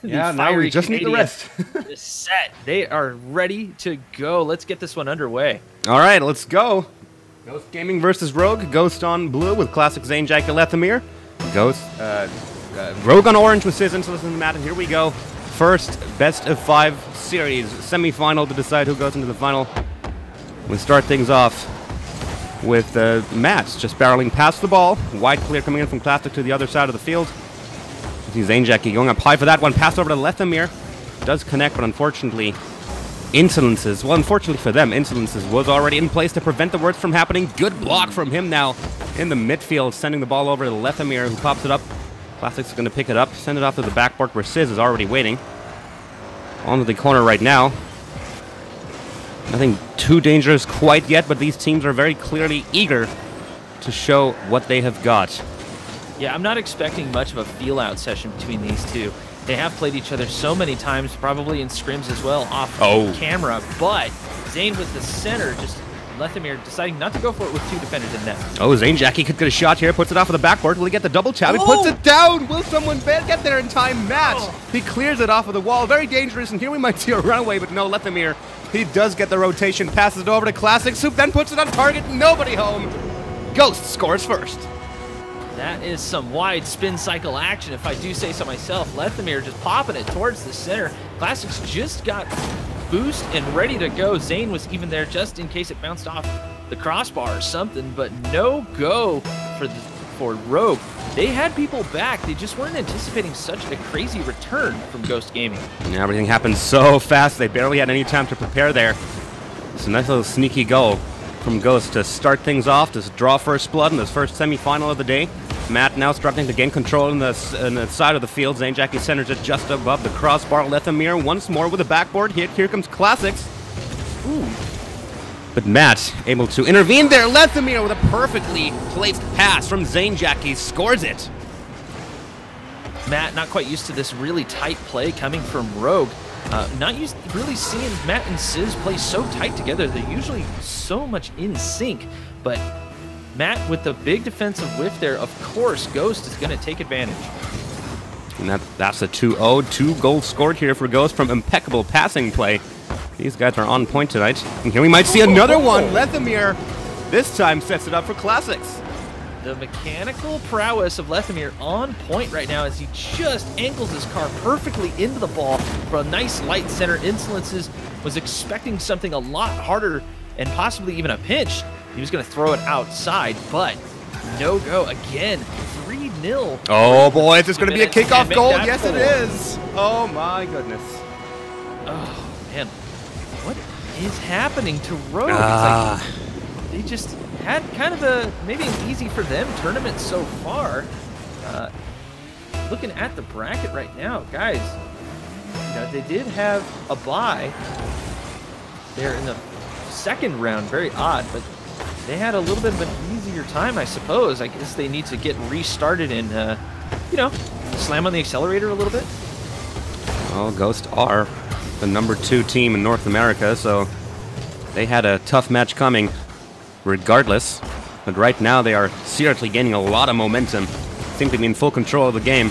Yeah, now we just need the rest. Is set. They are ready to go. Let's get this one underway. All right, let's go. Ghost Gaming versus Rogue. Ghost on blue with classic Zane Jack Lethamyr. Ghost, Rogue on orange with Sizz Insolence and Matt. And here we go. First best of 5 series semi-final to decide who goes into the final. We start things off with Matt just barreling past the ball. Wide clear coming in from Classic to the other side of the field. I see Zane Jackie going up high for that one. Pass over to Lethamyr. Does connect, but unfortunately, Insolences. Well, unfortunately for them, Insolences was already in place to prevent the worst from happening. Good block from him now in the midfield, sending the ball over to Lethamyr, who pops it up. Classic's going to pick it up, send it off to the backboard where Sizz is already waiting. Onto the corner right now. Nothing too dangerous quite yet, but these teams are very clearly eager to show what they have got. Yeah, I'm not expecting much of a feel-out session between these two. They have played each other so many times, probably in scrims as well, off camera, but Zane with the center, just Lethamyr deciding not to go for it with 2 defenders in net. Oh, Zane Jackie could get a shot here, puts it off of the backboard. Will he get the double tap? He puts it down! Will someone get there in time? Matt! He clears it off of the wall. Very dangerous, and here we might see a runaway, but no, Lethamyr, he does get the rotation, passes it over to Classic Soup, then puts it on target, nobody home. Ghost scores first. That is some wide spin cycle action, if I do say so myself. Lethamyr just popping it towards the center. Classics just got boost and ready to go. Zane was even there just in case it bounced off the crossbar or something, but no go for Rogue. They had people back. They just weren't anticipating such a crazy return from Ghost Gaming. And everything happened so fast, they barely had any time to prepare there. It's a nice little sneaky goal from Ghost to start things off, to draw first blood in this first semi-final of the day. Matt now struggling to gain control in the side of the field. Zane Jackie centers it just above the crossbar. Lethamyr once more with a backboard hit. Here comes Classics. Ooh. But Matt able to intervene there. Lethamyr with a perfectly placed pass from Zane Jackie scores it. Matt not quite used to this really tight play coming from Rogue. Not used really seeing Matt and Sizz play so tight together. They're usually so much in sync, but Matt with the big defensive whiff there, of course, Ghost is going to take advantage. And that's a 2-0. 2 goals scored here for Ghost from impeccable passing play. These guys are on point tonight. And here we might see another one. Lethamyr this time sets it up for Classics. The mechanical prowess of Lethamyr on point right now as he just angles his car perfectly into the ball for a nice light center. Insolences was expecting something a lot harder and possibly even a pinch. He was going to throw it outside, but no go again. 3-0. Oh boy, is this going to be a kickoff goal? Yes, it is. Oh my goodness. Oh man, what is happening to Rogue? It's like they just had kind of maybe an easy for them tournament so far. Looking at the bracket right now, guys, they did have a bye there in the second round. Very odd, but they had a little bit of an easier time, I suppose. I guess they need to get restarted and, slam on the accelerator a little bit. Well, Ghost are the number 2 team in North America, so they had a tough match coming regardless. But right now they are seriously gaining a lot of momentum. Seem to be in full control of the game.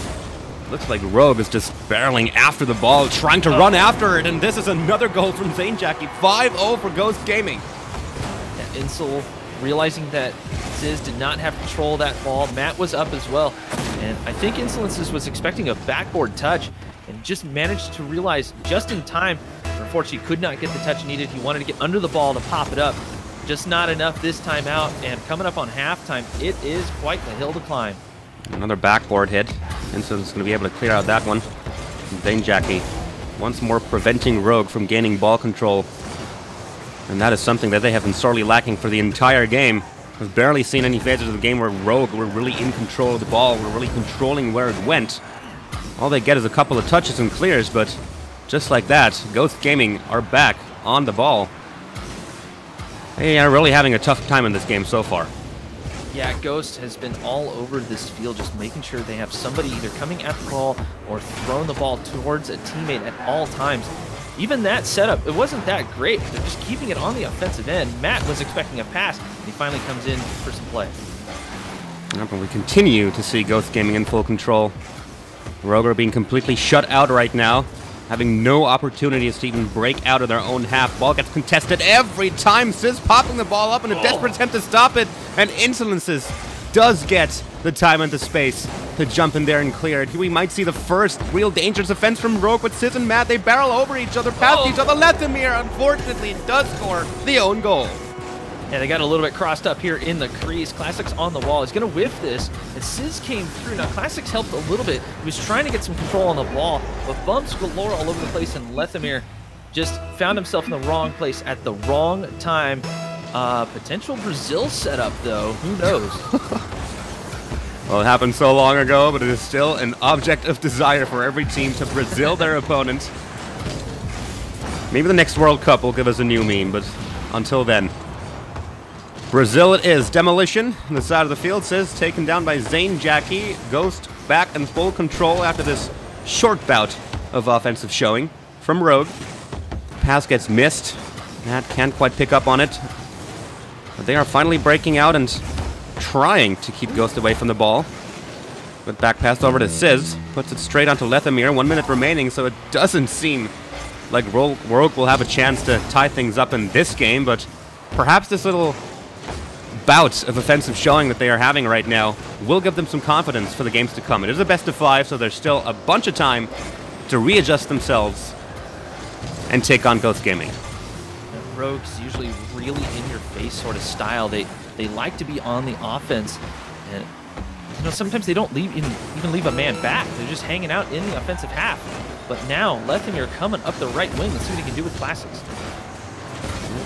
Looks like Rogue is just barreling after the ball, trying to run after it, and this is another goal from Zane Jackie. 5-0 for Ghost Gaming. Yeah, Insel realizing that Sizz did not have control of that ball. Matt was up as well, and I think Insolences was expecting a backboard touch and just managed to realize just in time. Unfortunately, could not get the touch needed. He wanted to get under the ball to pop it up. Just not enough this time out, and coming up on halftime, it is quite the hill to climb. Another backboard hit. Insolences going to be able to clear out that one. Zane Jackie once more preventing Rogue from gaining ball control. And that is something that they have been sorely lacking for the entire game. We've barely seen any phases of the game where Rogue were really in control of the ball, were really controlling where it went. All they get is a couple of touches and clears, but just like that, Ghost Gaming are back on the ball. They are really having a tough time in this game so far. Yeah, Ghost has been all over this field, just making sure they have somebody either coming at the ball or throwing the ball towards a teammate at all times. Even that setup, it wasn't that great. They're just keeping it on the offensive end. Matt was expecting a pass, and he finally comes in for some play. But we continue to see Ghost Gaming in full control. Rogue are being completely shut out right now, having no opportunities to even break out of their own half. Ball gets contested every time. Sizz popping the ball up in a desperate attempt to stop it, and Insolences does get the time and the space to jump in there and clear it. Here we might see the first real dangerous offense from Rogue, but Sizz and Matt, they barrel over each other, past each other. Lethamyr, unfortunately, does score the own goal. Yeah, they got a little bit crossed up here in the crease. Classics on the wall. He's going to whiff this, and Sizz came through. Now, Classics helped a little bit. He was trying to get some control on the ball, but bumps galore all over the place, and Lethamyr just found himself in the wrong place at the wrong time. Potential Brazil setup, though. Who knows? Well, it happened so long ago, but it is still an object of desire for every team to Brazil their opponent. Maybe the next World Cup will give us a new meme, but until then, Brazil it is. Demolition on the side of the field. Sizz taken down by Zainjaki. Ghost back in full control after this short bout of offensive showing from Rogue. Pass gets missed. Matt can't quite pick up on it. But they are finally breaking out and trying to keep Ghost away from the ball. But back pass over to Sizz. Puts it straight onto Lethamyr. 1 minute remaining, so it doesn't seem like Rogue will have a chance to tie things up in this game. But perhaps this little bout of offensive showing that they are having right now will give them some confidence for the games to come. It is a best of 5, so there's still a bunch of time to readjust themselves and take on Ghost Gaming. Rogue's usually really in-your-face sort of style. They like to be on the offense, and you know sometimes they don't even leave a man back. They're just hanging out in the offensive half. But now Lethamyr coming up the right wing. Let's see what he can do with Classics.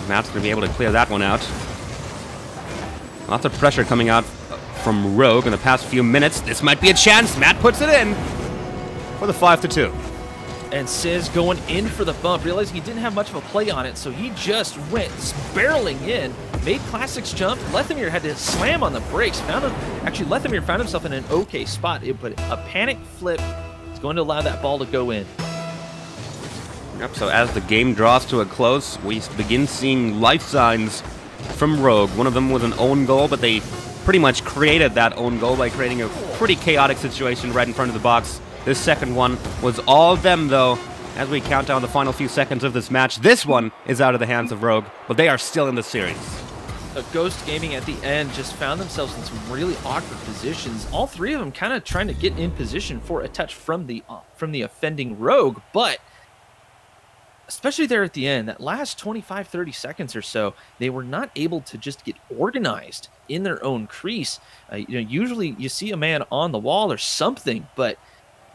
Matt's going to be able to clear that one out. Lots of pressure coming out from Rogue in the past few minutes. This might be a chance. Matt puts it in for the 5-2. And Sizz going in for the bump, realizing he didn't have much of a play on it, so he just went barreling in, made Classics jump. Lethamyr had to slam on the brakes. Actually, Lethamyr found himself in an okay spot, but a panic flip is going to allow that ball to go in. Yep, so as the game draws to a close, we begin seeing life signs from Rogue. One of them was an own goal, but they pretty much created that own goal by creating a pretty chaotic situation right in front of the box. This second one was all them, though, as we count down the final few seconds of this match. This one is out of the hands of Rogue, but they are still in the series. Ghost Gaming at the end just found themselves in some really awkward positions. All three of them kind of trying to get in position for a touch from the offending Rogue, but especially there at the end, that last 25-30 seconds or so, they were not able to just get organized in their own crease. Usually you see a man on the wall or something, but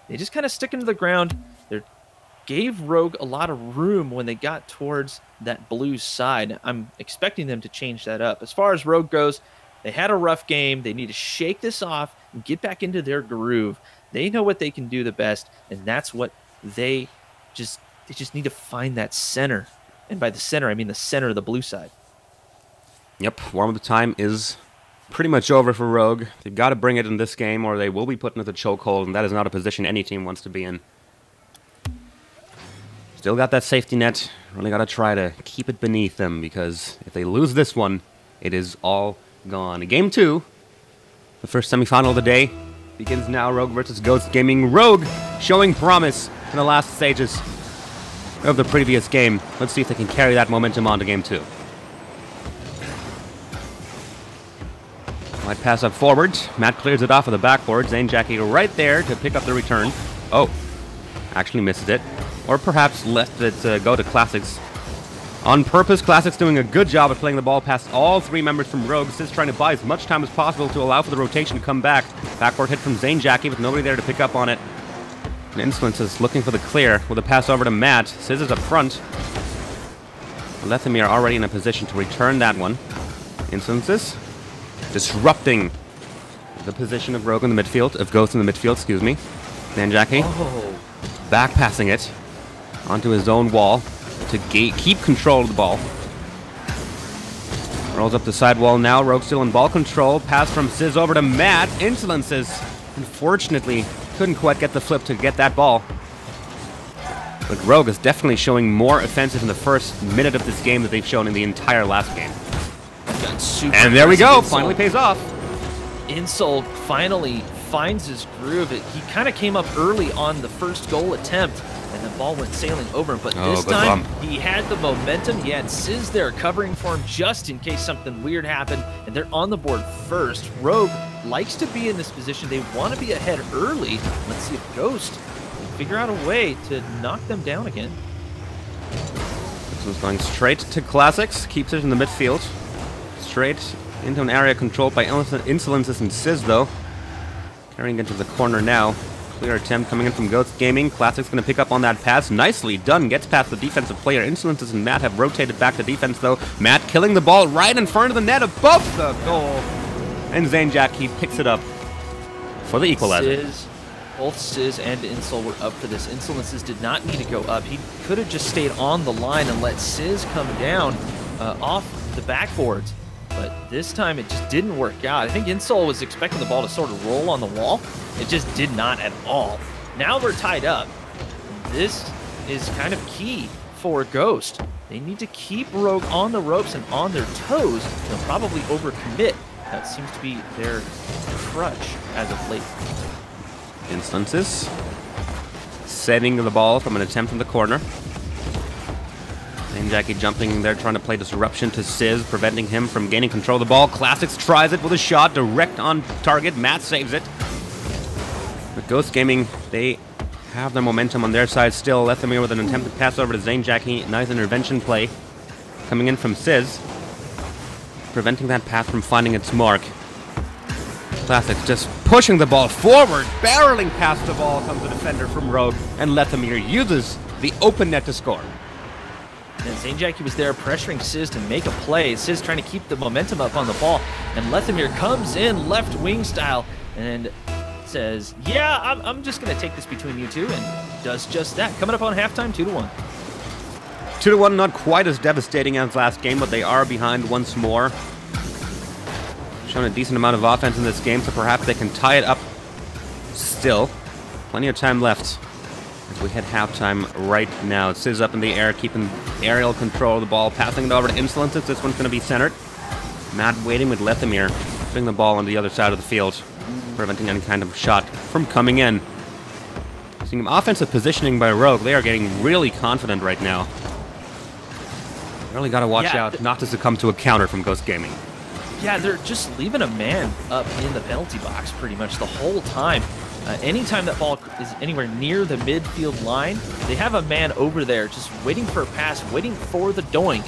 they just kind of stick into the ground. They gave Rogue a lot of room when they got towards that blue side. I'm expecting them to change that up. As far as Rogue goes, they had a rough game. They need to shake this off and get back into their groove. They know what they can do the best, and that's what they just need to find that center. And by the center, I mean the center of the blue side. Yep, warm-up time is pretty much over for Rogue. They've got to bring it in this game, or they will be put into the chokehold, and that is not a position any team wants to be in. Still got that safety net. Really got to try to keep it beneath them, because if they lose this one, it is all gone. Game 2, the first semifinal of the day, begins now. Rogue versus Ghost Gaming. Rogue showing promise in the last stages of the previous game. Let's see if they can carry that momentum on to Game 2. Might pass up forward. Matt clears it off of the backboard. Zainjaki right there to pick up the return. Oh, actually misses it. Or perhaps left it go to Classics on purpose. Classics doing a good job of playing the ball past all three members from Rogue. Sizz trying to buy as much time as possible to allow for the rotation to come back. Backboard hit from Zainjaki with nobody there to pick up on it. And Insolences looking for the clear with a pass over to Matt. Sizz is up front. Lethamyr already in a position to return that one. Insolences disrupting the position of Rogue in the midfield, of Ghost in the midfield, excuse me. Zainjaki back passing it onto his own wall to keep control of the ball. Rolls up the side wall now. Rogue still in ball control. Pass from Sizz over to Matt. Insolences, unfortunately, couldn't quite get the flip to get that ball. But Rogue is definitely showing more offensive in the first minute of this game than they've shown in the entire last game. Super and there we go. Finally pays off. Insol finally finds his groove. He kind of came up early on the first goal attempt, and the ball went sailing over him. But this time, he had the momentum. He had Sizz there covering for him just in case something weird happened, and they're on the board first. Rogue likes to be in this position. They want to be ahead early. Let's see if Ghost can figure out a way to knock them down again. This one's going straight to Classics, keeps it in the midfield. Straight into an area controlled by Insolences and Sizz, though. Carrying into the corner now. Clear attempt coming in from Ghost Gaming. Classic's going to pick up on that pass. Nicely done. Gets past the defensive player. Insolences and Matt have rotated back to defense, though. Matt killing the ball right in front of the net above the goal. And Zanejack, he picks it up for the equalizer. Both Sizz and Insol were up for this. Insolences did not need to go up. He could have just stayed on the line and let Sizz come down off the backboards. But this time it just didn't work out. I think Insol was expecting the ball to sort of roll on the wall. It just did not at all. Now they're tied up. This is kind of key for Ghost. They need to keep Rogue on the ropes and on their toes. They'll probably overcommit. That seems to be their crutch as of late. Instances. Setting the ball from an attempt in the corner. And Jackie jumping there, trying to play disruption to Sizz, preventing him from gaining control of the ball. Classics tries it with a shot, direct on target. Matt saves it. But Ghost Gaming, they have their momentum on their side still. Lethamyr with an attempted pass over to Zanejack. Nice intervention play coming in from Sizz, preventing that pass from finding its mark. Classics just pushing the ball forward, barreling past the ball comes the defender from Rogue, and Lethamyr uses the open net to score. And Zanejack was there pressuring Sizz to make a play. Sizz trying to keep the momentum up on the ball. And Lethamyr comes in left wing style and says, yeah, I'm just going to take this between you two, and does just that. Coming up on halftime, 2-1. 2-1, not quite as devastating as last game, but they are behind once more. Shown a decent amount of offense in this game, so perhaps they can tie it up still. Plenty of time left as we hit halftime right now. Sizz up in the air, keeping aerial control of the ball, passing it over to Insolences. This one's going to be centered. Matt waiting with Lethamyr, putting the ball on the other side of the field, preventing any kind of shot from coming in. Seeing offensive positioning by Rogue, they are getting really confident right now. Really got to watch out not to succumb to a counter from Ghost Gaming. Yeah, they're just leaving a man up in the penalty box pretty much the whole time. Anytime that ball is anywhere near the midfield line, they have a man over there just waiting for a pass, waiting for the doink.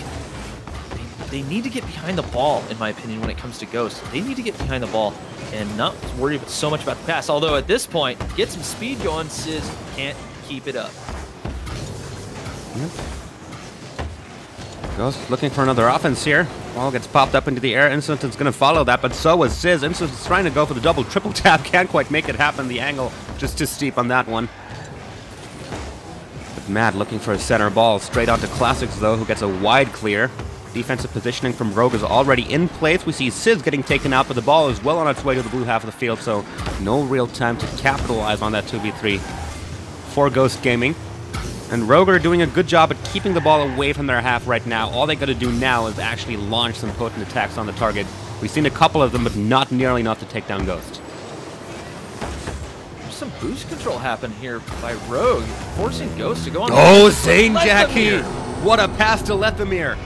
They need to get behind the ball, in my opinion, when it comes to Ghost. They need to get behind the ball and not worry so much about the pass. Although at this point, get some speed going, Sizz can't keep it up. Yep. Ghost looking for another offense here. Ball gets popped up into the air. Insolence is going to follow that, but so was Sizz. Insolence is trying to go for the double, triple tap. Can't quite make it happen. The angle just too steep on that one. But Matt looking for a center ball. Straight onto Classics, though, who gets a wide clear. Defensive positioning from Rogue is already in place. We see Sizz getting taken out, but the ball is well on its way to the blue half of the field, so no real time to capitalize on that 2v3 for Ghost Gaming. And Rogue are doing a good job at keeping the ball away from their half right now. All they got to do now is actually launch some potent attacks on the target. We've seen a couple of them, but not nearly enough to take down Ghost. There's some boost control happen here by Rogue, forcing Ghost to go on. Oh, Zanejack! What a pass to Lethamyr!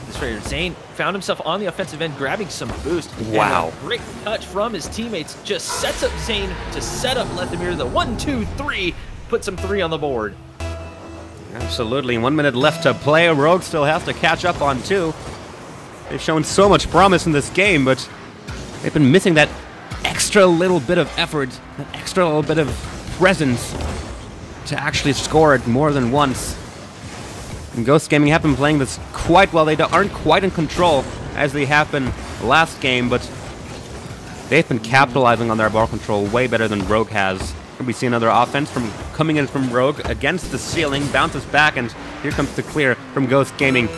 This right here, Zane found himself on the offensive end, grabbing some boost. Wow. And a great touch from his teammates just sets up Zane to set up Lethamyr. The 1-2-3. Put some 3 on the board. Absolutely. 1 minute left to play. Rogue still has to catch up on 2. They've shown so much promise in this game, but they've been missing that extra little bit of effort, that extra little bit of presence to actually score it more than once. And Ghost Gaming have been playing this quite well. They aren't quite in control as they have been last game, but they've been capitalizing on their ball control way better than Rogue has. We see another offense coming in from Rogue against the ceiling, bounces back, and here comes the clear from Ghost Gaming.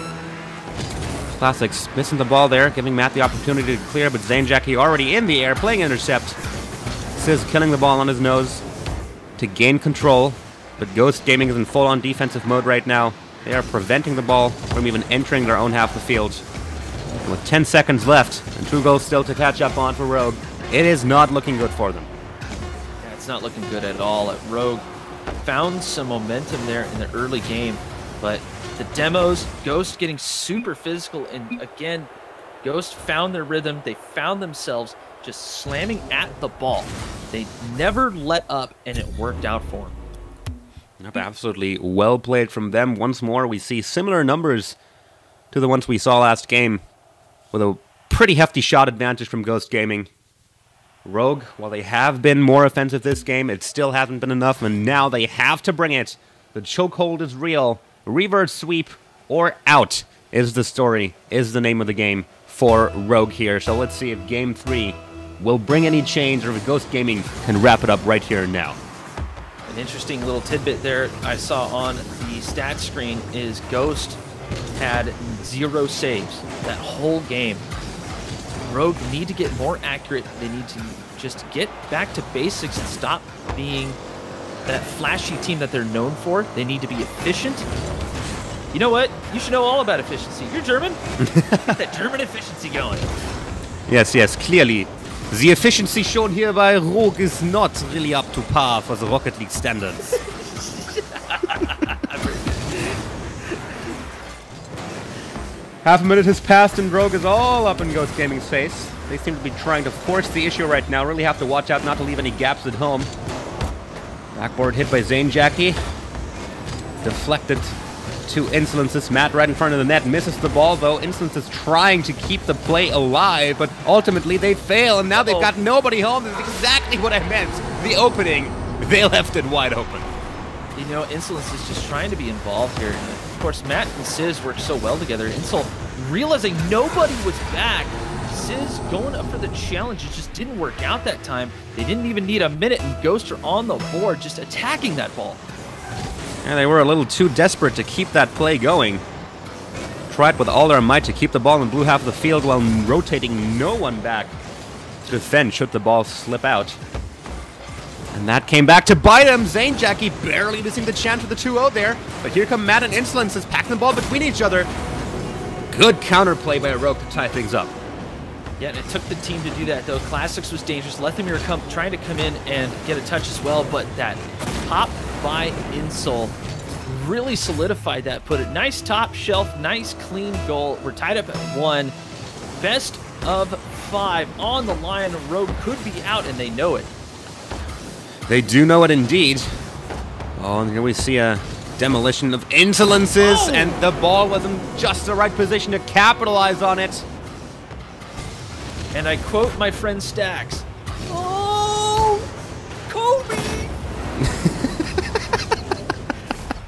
Classics missing the ball there, giving Matt the opportunity to clear, but Zanejack already in the air, playing intercept. Sizz killing the ball on his nose to gain control, but Ghost Gaming is in full-on defensive mode right now. They are preventing the ball from even entering their own half of the field. And with 10 seconds left, and 2 goals still to catch up on for Rogue, It is not looking good for them. Yeah, it's not looking good at all. Rogue found some momentum there in the early game, but the demos, Ghost getting super physical, and again, Ghost found their rhythm. They found themselves just slamming at the ball. They never let up, and it worked out for them. Yep, absolutely well played from them. Once more, we see similar numbers to the ones we saw last game, with a pretty hefty shot advantage from Ghost Gaming. Rogue, while they have been more offensive this game, it still hasn't been enough, and now they have to bring it. The chokehold is real. Reverse sweep or out is the story, is the name of the game for Rogue here. So let's see if Game 3 will bring any change, or if Ghost Gaming can wrap it up right here and now. An interesting little tidbit there I saw on the stat screen is Ghost had 0 saves that whole game. Rogue need to get more accurate. They need to just get back to basics and stop being that flashy team that they're known for. They need to be efficient. You know what? You should know all about efficiency. You're German. Get that German efficiency going. Yes, clearly. The efficiency shown here by Rogue is not really up to par for the Rocket League standards. Half a minute has passed and Rogue is all up in Ghost Gaming's face. They seem to be trying to force the issue right now. Really have to watch out not to leave any gaps at home. Backboard hit by Zainjaki. Deflected to Insolence's Matt right in front of the net. Misses the ball though. Insolence is trying to keep the play alive, but ultimately they fail, and now they've got nobody home. That's exactly what I meant. The opening, they left it wide open. You know, Insolence is just trying to be involved here. And of course, Matt and Sizz work so well together. Insol realizing nobody was back. Sizz going up for the challenge. It just didn't work out that time. They didn't even need a minute, and Ghost are on the board just attacking that ball. And they were a little too desperate to keep that play going. Tried with all their might to keep the ball in the blue half of the field while rotating no one back to defend should the ball slip out. And that came back to bite him. Zainjaki barely missing the chance for the 2-0 there. But here come Matt and Insolence as packing the ball between each other. Good counterplay by Rogue to tie things up. Yeah, and it took the team to do that, though. Classics was dangerous. Lethamyr trying to come in and get a touch as well, but that pop by Insol really solidified that. Put it nice top shelf, nice clean goal. We're tied up at 1. Best of 5 on the line. Rogue could be out, and they know it. They do know it indeed. Oh, and here we see a demolition of Insolences, and the ball was in just the right position to capitalize on it. And I quote my friend Stax. Oh, Kobe!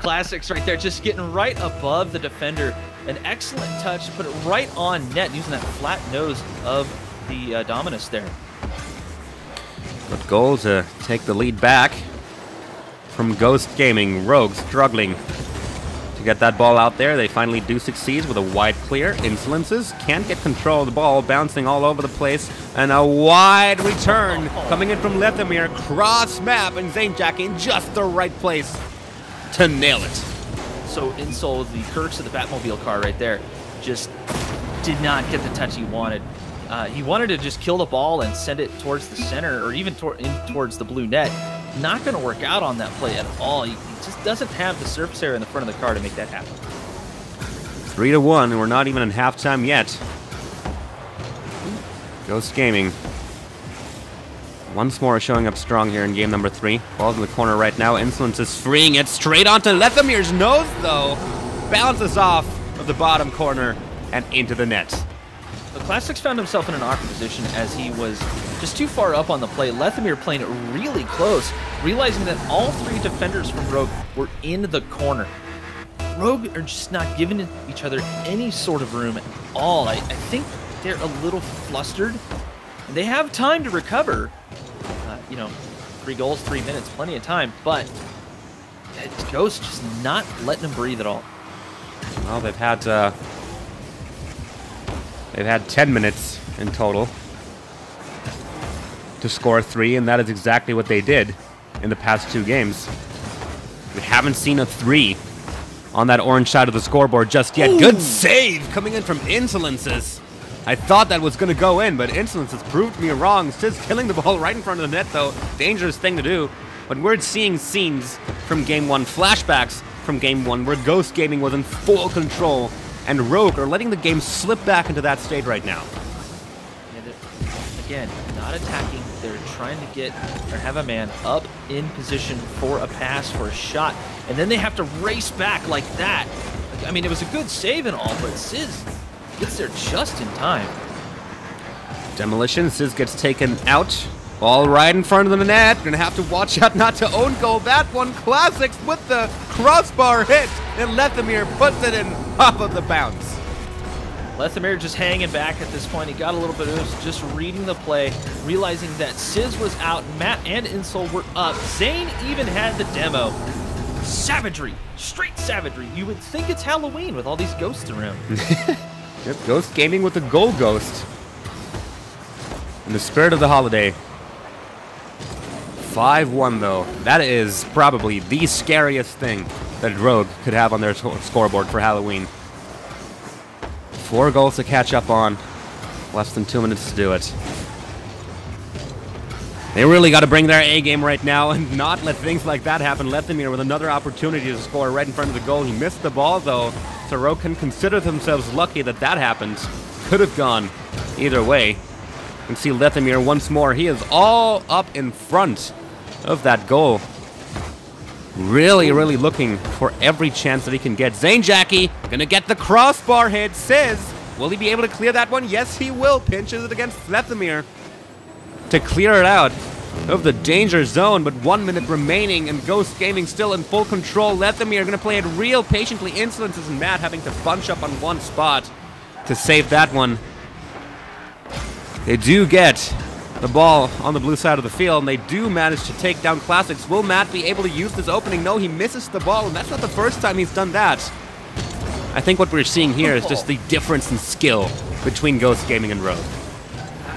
Classics right there, just getting right above the defender. An excellent touch, put it right on net, using that flat nose of the Dominus there. Good goal to take the lead back from Ghost Gaming. Rogue struggling to get that ball out there. They finally do succeed with a wide clear. Insolences can't get control of the ball, bouncing all over the place. And a wide return coming in from Lethamyr. Cross map, and Zainjaki in just the right place to nail it. So Insol, the curse of the Batmobile car right there, just did not get the touch he wanted. He wanted to just kill the ball and send it towards the center, or even towards the blue net. Not going to work out on that play at all. He just doesn't have the surface area in the front of the car to make that happen. 3-1, and we're not even in halftime yet. Ghost Gaming once more showing up strong here in game number 3. Ball's in the corner right now. Insolence is freeing it straight onto Lethamyr's nose, though. Bounces off of the bottom corner and into the net. The Classics found himself in an awkward position as he was just too far up on the play. Lethamyr playing it really close, realizing that all 3 defenders from Rogue were in the corner. Rogue are just not giving each other any sort of room at all. I think they're a little flustered. They have time to recover. 3 goals, 3 minutes, plenty of time, but Ghost just not letting them breathe at all. Well, they've had 10 minutes in total to score 3, and that is exactly what they did in the past 2 games. We haven't seen a 3 on that orange side of the scoreboard just yet. Ooh. Good save coming in from Insolences. I thought that was going to go in, but Insolence has proved me wrong. Sizz killing the ball right in front of the net, though. Dangerous thing to do. But we're seeing scenes from Game 1, flashbacks from Game 1, where Ghost Gaming was in full control, and Rogue are letting the game slip back into that state right now. Yeah, again, not attacking. They're trying to get or have a man up in position for a pass, for a shot, and then they have to race back like that. I mean, it was a good save and all, but Sizz gets there just in time. Demolition, Sizz gets taken out. Ball right in front of the net. Gonna have to watch out not to own goal. That one, Classics with the crossbar hit, and Lethamyr puts it in off of the bounce. Lethamyr just hanging back at this point. He got a little bit of just reading the play, realizing that Sizz was out, Matt and Insol were up. Zane even had the demo. Savagery, straight savagery. You would think it's Halloween with all these ghosts around. Yep, Ghost Gaming with the goal ghost. In the spirit of the holiday. 5-1 though. That is probably the scariest thing that Rogue could have on their scoreboard for Halloween. 4 goals to catch up on. Less than 2 minutes to do it. They really got to bring their A game right now and not let things like that happen. Lethamyr with another opportunity to score right in front of the goal. He missed the ball though, so Rogue can consider themselves lucky that that happened. Could have gone either way. You can see Lethamyr once more. He is all up in front of that goal. Really, really looking for every chance that he can get. Zanejackie gonna get the crossbar hit. Sizz, will he be able to clear that one? Yes, he will. Pinches it against Lethamyr to clear it out of the danger zone, but 1 minute remaining and Ghost Gaming still in full control. Lethamyr gonna play it real patiently. Insolences and Matt having to bunch up on one spot to save that one. They do get the ball on the blue side of the field, and they do manage to take down Classics. Will Matt be able to use this opening? No, he misses the ball, and that's not the first time he's done that. I think what we're seeing here is just the difference in skill between Ghost Gaming and Rogue.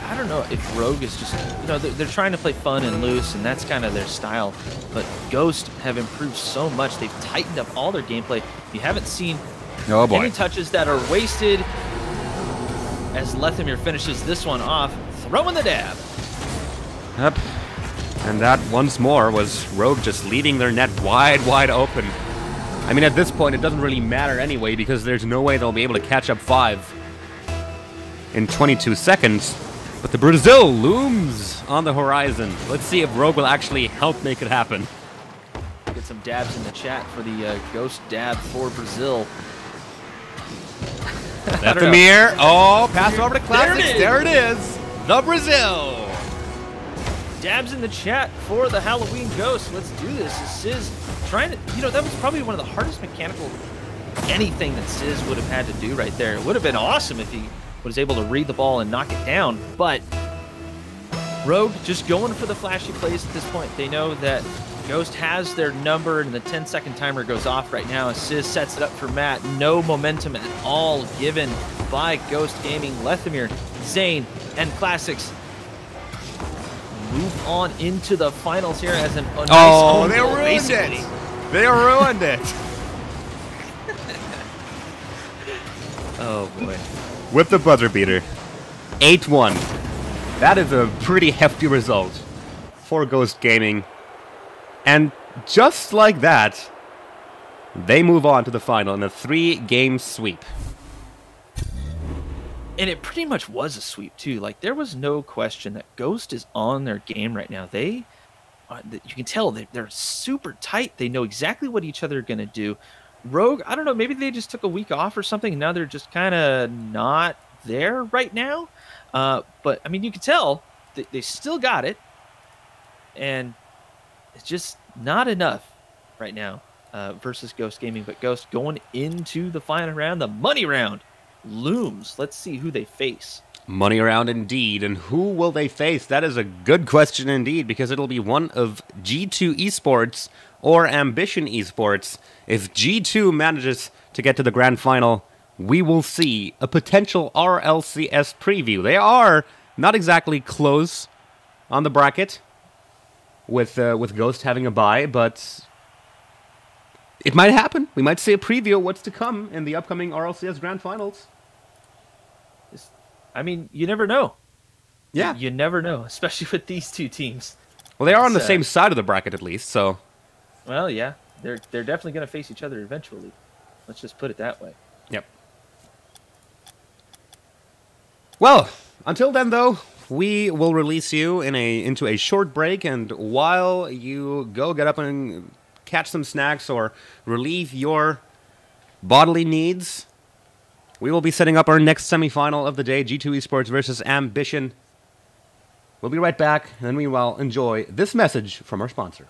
I don't know if Rogue is just, they're trying to play fun and loose, and that's kind of their style. But Ghost have improved so much. They've tightened up all their gameplay. You haven't seen any touches that are wasted. As Lethamyr finishes this one off, throwing the dab. Yep. And that once more was Rogue just leaving their net wide open. I mean, at this point, it doesn't really matter anyway because there's no way they'll be able to catch up 5 in 22 seconds. But the Brazil looms on the horizon. Let's see if Rogue will actually help make it happen. Get some dabs in the chat for the Ghost dab for Brazil. Lethamyr. Oh, pass over to Classics. There it is. The Brazil. Dabs in the chat for the Halloween Ghost. Let's do this. Sizz trying to, that was probably one of the hardest mechanical anything that Sizz would have had to do right there. It would have been awesome if he was able to read the ball and knock it down, but Rogue just going for the flashy plays at this point. They know that Ghost has their number, and the 10-second timer goes off right now as Sizz sets it up for Matt. No momentum at all given by Ghost Gaming. Lethamyr, Zane, and Classics move on into the finals here as a nice they ruined it. They ruined it. Oh, boy. With the buzzer beater. 8-1. That is a pretty hefty result for Ghost Gaming. And just like that, they move on to the final in a 3-game sweep. And it pretty much was a sweep, too. Like, there was no question that Ghost is on their game right now. You can tell they're super tight. They know exactly what each other are going to do. Rogue, I don't know, maybe they just took a week off or something, and now they're just kind of not there right now. But, I mean, you can tell they still got it, and it's just not enough right now versus Ghost Gaming. But Ghost going into the final round, the money round, looms. Let's see who they face. Money round indeed. And who will they face? That is a good question indeed, because it'll be one of G2 Esports or Ambition Esports. If G2 manages to get to the grand final, we will see a potential RLCS preview. They are not exactly close on the bracket with Ghost having a bye, but it might happen. We might see a preview of what's to come in the upcoming RLCS grand finals. I mean, you never know. Yeah. You never know, especially with these two teams. Well, they are on the same side of the bracket at least, so. Well, yeah, they're definitely going to face each other eventually. Let's just put it that way. Yep. Well, until then, though, we will release you into a short break, and while you go get up and catch some snacks or relieve your bodily needs, we will be setting up our next semifinal of the day, G2 Esports versus Ambition. We'll be right back, and then we will enjoy this message from our sponsor.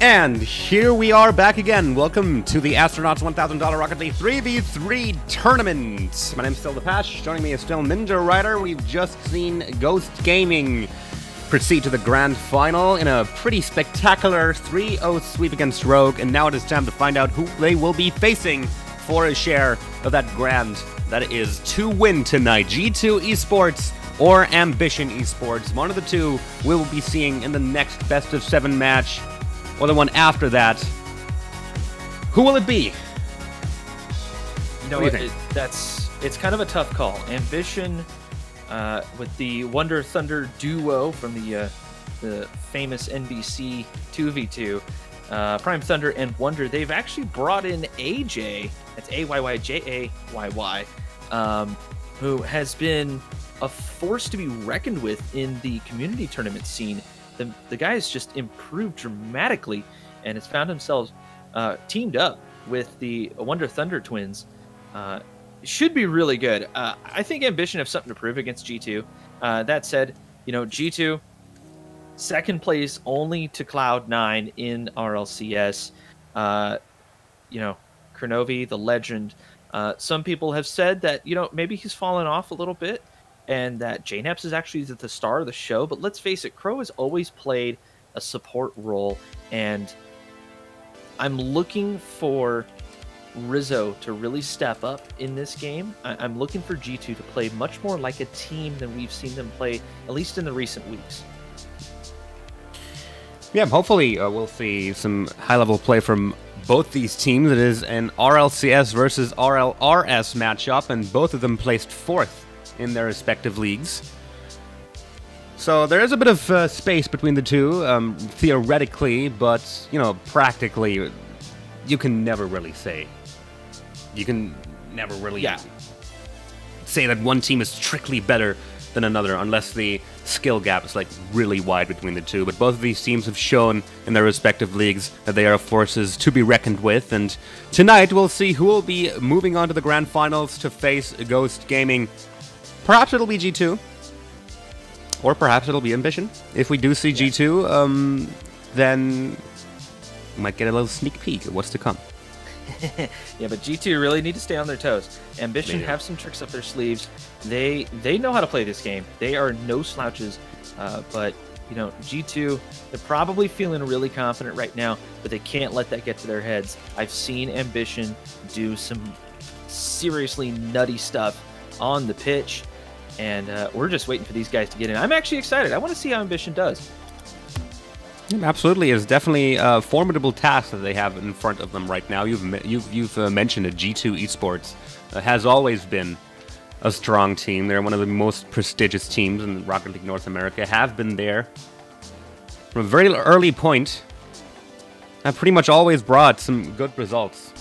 And here we are back again. Welcome to the Astronauts $1,000 Rocket League 3v3 tournament. My name's still Depash. Joining me is still Ninja Rider. We've just seen Ghost Gaming proceed to the grand final in a pretty spectacular 3-0 sweep against Rogue. And now it is time to find out who they will be facing for a share of that grand that is to win tonight. G2 Esports or Ambition Esports. One of the two we will be seeing in the next best of 7 match. Or the one after that. Who will it be? You know, it's kind of a tough call. Ambition with the Wonder Thunder duo from the famous NBC 2v2, Prime Thunder and Wonder, they've actually brought in AJ, that's AYYJAYY, who has been a force to be reckoned with in the community tournament scene. The guy has just improved dramatically and has found himself teamed up with the Wonder Thunder twins. Should be really good. I think Ambition have something to prove against G2. That said, you know, G2, second place only to Cloud9 in RLCS. You know, Kronovi, the legend. Some people have said that, you know, maybe he's fallen off a little bit, and that JKnaps is actually the star of the show. But let's face it, Crow has always played a support role, and I'm looking for Rizzo to really step up in this game. I'm looking for G2 to play much more like a team than we've seen them play, at least in the recent weeks. Yeah, hopefully we'll see some high-level play from both these teams. It is an RLCS versus RLRS matchup, and both of them placed 4th in their respective leagues. So there is a bit of space between the two, theoretically, but, you know, practically, you can never really say. You can never really say that one team is strictly better than another, unless the skill gap is, like, really wide between the two. But both of these teams have shown in their respective leagues that they are forces to be reckoned with. And tonight, we'll see who will be moving on to the grand finals to face Ghost Gaming. Perhaps it'll be G2. Or perhaps it'll be Ambition. If we do see G2, then we might get a little sneak peek at what's to come. Yeah, but G2 really need to stay on their toes. Ambition have some tricks up their sleeves. They know how to play this game. They are no slouches. But, you know, G2, they're probably feeling really confident right now, but they can't let that get to their heads. I've seen Ambition do some seriously nutty stuff on the pitch, and we're just waiting for these guys to get in. I'm actually excited. I want to see how Ambition does. Absolutely, it's definitely a formidable task that they have in front of them right now. You've mentioned it. G2 Esports has always been a strong team. They're one of the most prestigious teams in Rocket League North America. Have been there from a very early point. Have pretty much always brought some good results.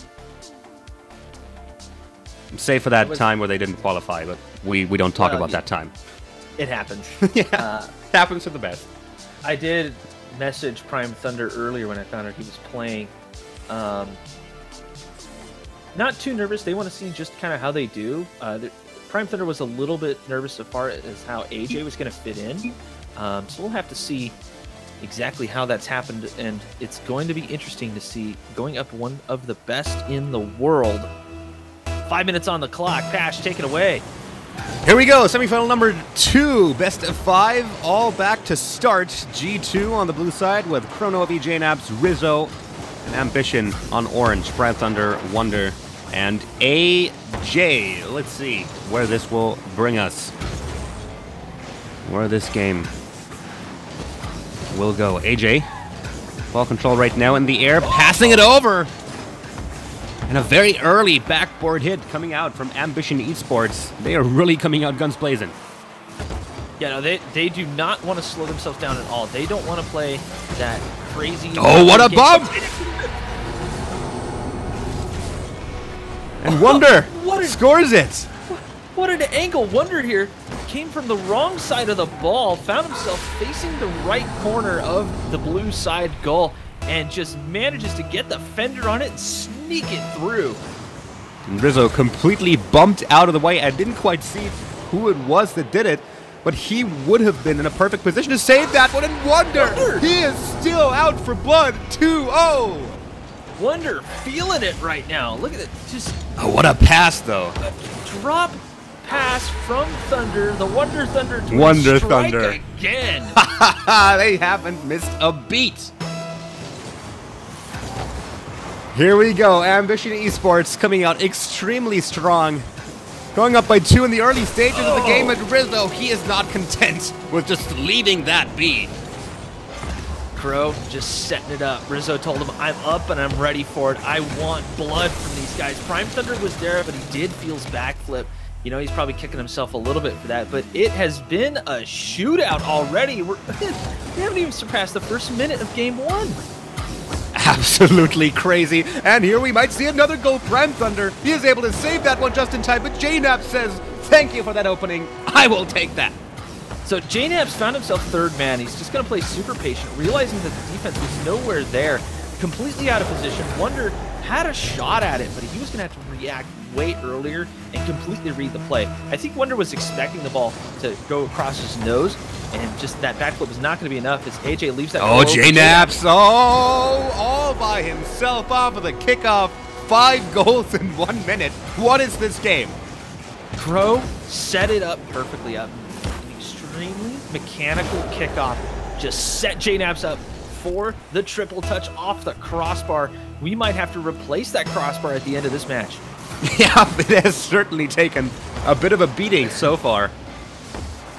Save for that time where they didn't qualify, but we don't talk about that time. It happens. Happens to the best. I did message Prime Thunder earlier when I found out he was playing. Not too nervous. They want to see just kind of how they do. Prime Thunder was a little bit nervous as far as how AJ was going to fit in. So we'll have to see exactly how that's happened, and it's going to be interesting to see going up one of the best in the world. 5 minutes on the clock. Pash, take it away. Here we go. Semifinal number 2. Best of 5. All back to start. G2 on the blue side with Kronovi, JKnaps, Rizzo, and Ambition on orange. Prime Thunder, Wonder, and AJ. Let's see where this will bring us. where this game will go. AJ, ball control right now in the air, passing it over. And a very early backboard hit coming out from Ambition Esports. They are really coming out guns blazing. Yeah, no, they do not want to slow themselves down at all. They don't want to play that crazy... Oh, what a bump! And Wunder scores it. What an angle. Wunder here came from the wrong side of the ball, found himself facing the right corner of the blue side goal, and just manages to get the fender on it and sneak it through. And Rizzo completely bumped out of the way. I didn't quite see who it was that did it, but he would have been in a perfect position to save that one. And Wunder, he is still out for blood. 2-0. Wunder feeling it right now. Look at it. Just what a pass, though. A drop pass from Thunder. The Wunder Thunder to Wunder strike Thunder again. They haven't missed a beat. Here we go. Ambition Esports coming out extremely strong. Going up by 2 in the early stages of the game, and Rizzo, he is not content with just leaving that be. Crow just setting it up. Rizzo told him, I'm up and I'm ready for it. I want blood from these guys. Prime Thunder was there, but he did feel his backflip. You know, he's probably kicking himself a little bit for that, but it has been a shootout already. We haven't even surpassed the first minute of game 1. Absolutely crazy. And here we might see another goal. Prime Thunder, he is able to save that one just in time, but JNAP says, thank you for that opening. I will take that. So JNAP's found himself third man. He's just going to play super patient, realizing that the defense was nowhere there. Completely out of position. Wunder had a shot at it, but he was going to have to react way earlier and completely read the play. I think Wunder was expecting the ball to go across his nose, and just that backflip was not going to be enough as AJ leaves that. Oh, JNAP's all by himself off of the kickoff. 5 goals in 1 minute. What is this game? Crow set it up perfectly up. An extremely mechanical kickoff. Just set JNAP's up for the triple touch off the crossbar. We might have to replace that crossbar at the end of this match. Yeah, it has certainly taken a bit of a beating so far.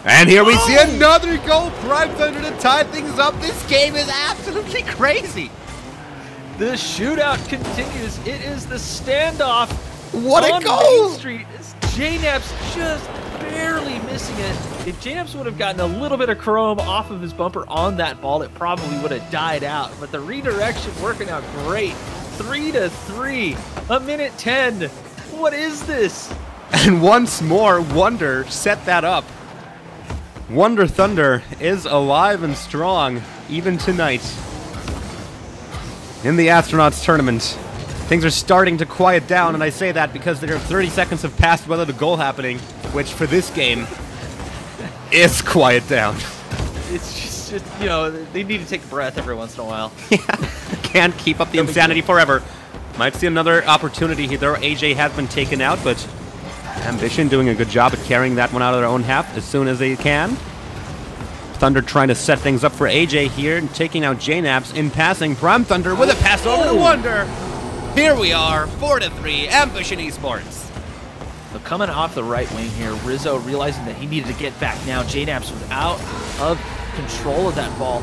And here we see another goal. Prime Thunder to tie things up. This game is absolutely crazy. The shootout continues. It is the standoff. What a goal! Main Street. JNAP's just barely missing it. If JNAP's would have gotten a little bit of chrome off of his bumper on that ball, it probably would have died out. But the redirection working out great. 3-3. 1:10. What is this? And once more, Wunder set that up. Wunder Thunder is alive and strong, even tonight. In the Astronauts tournament, things are starting to quiet down, and I say that because there are 30 seconds have passed without a goal happening, which for this game is quiet down. It's just, you know, they need to take a breath every once in a while. Yeah, can't keep up the insanity forever. Might see another opportunity here. AJ has been taken out, but Ambition doing a good job at carrying that one out of their own half as soon as they can. Thunder trying to set things up for AJ here and taking out JNAP's in passing. Prime Thunder with a pass over to Wunder. Here we are, 4-3, Ambition Esports. So coming off the right wing here, Rizzo realizing that he needed to get back now. JNAP's was out of control of that ball.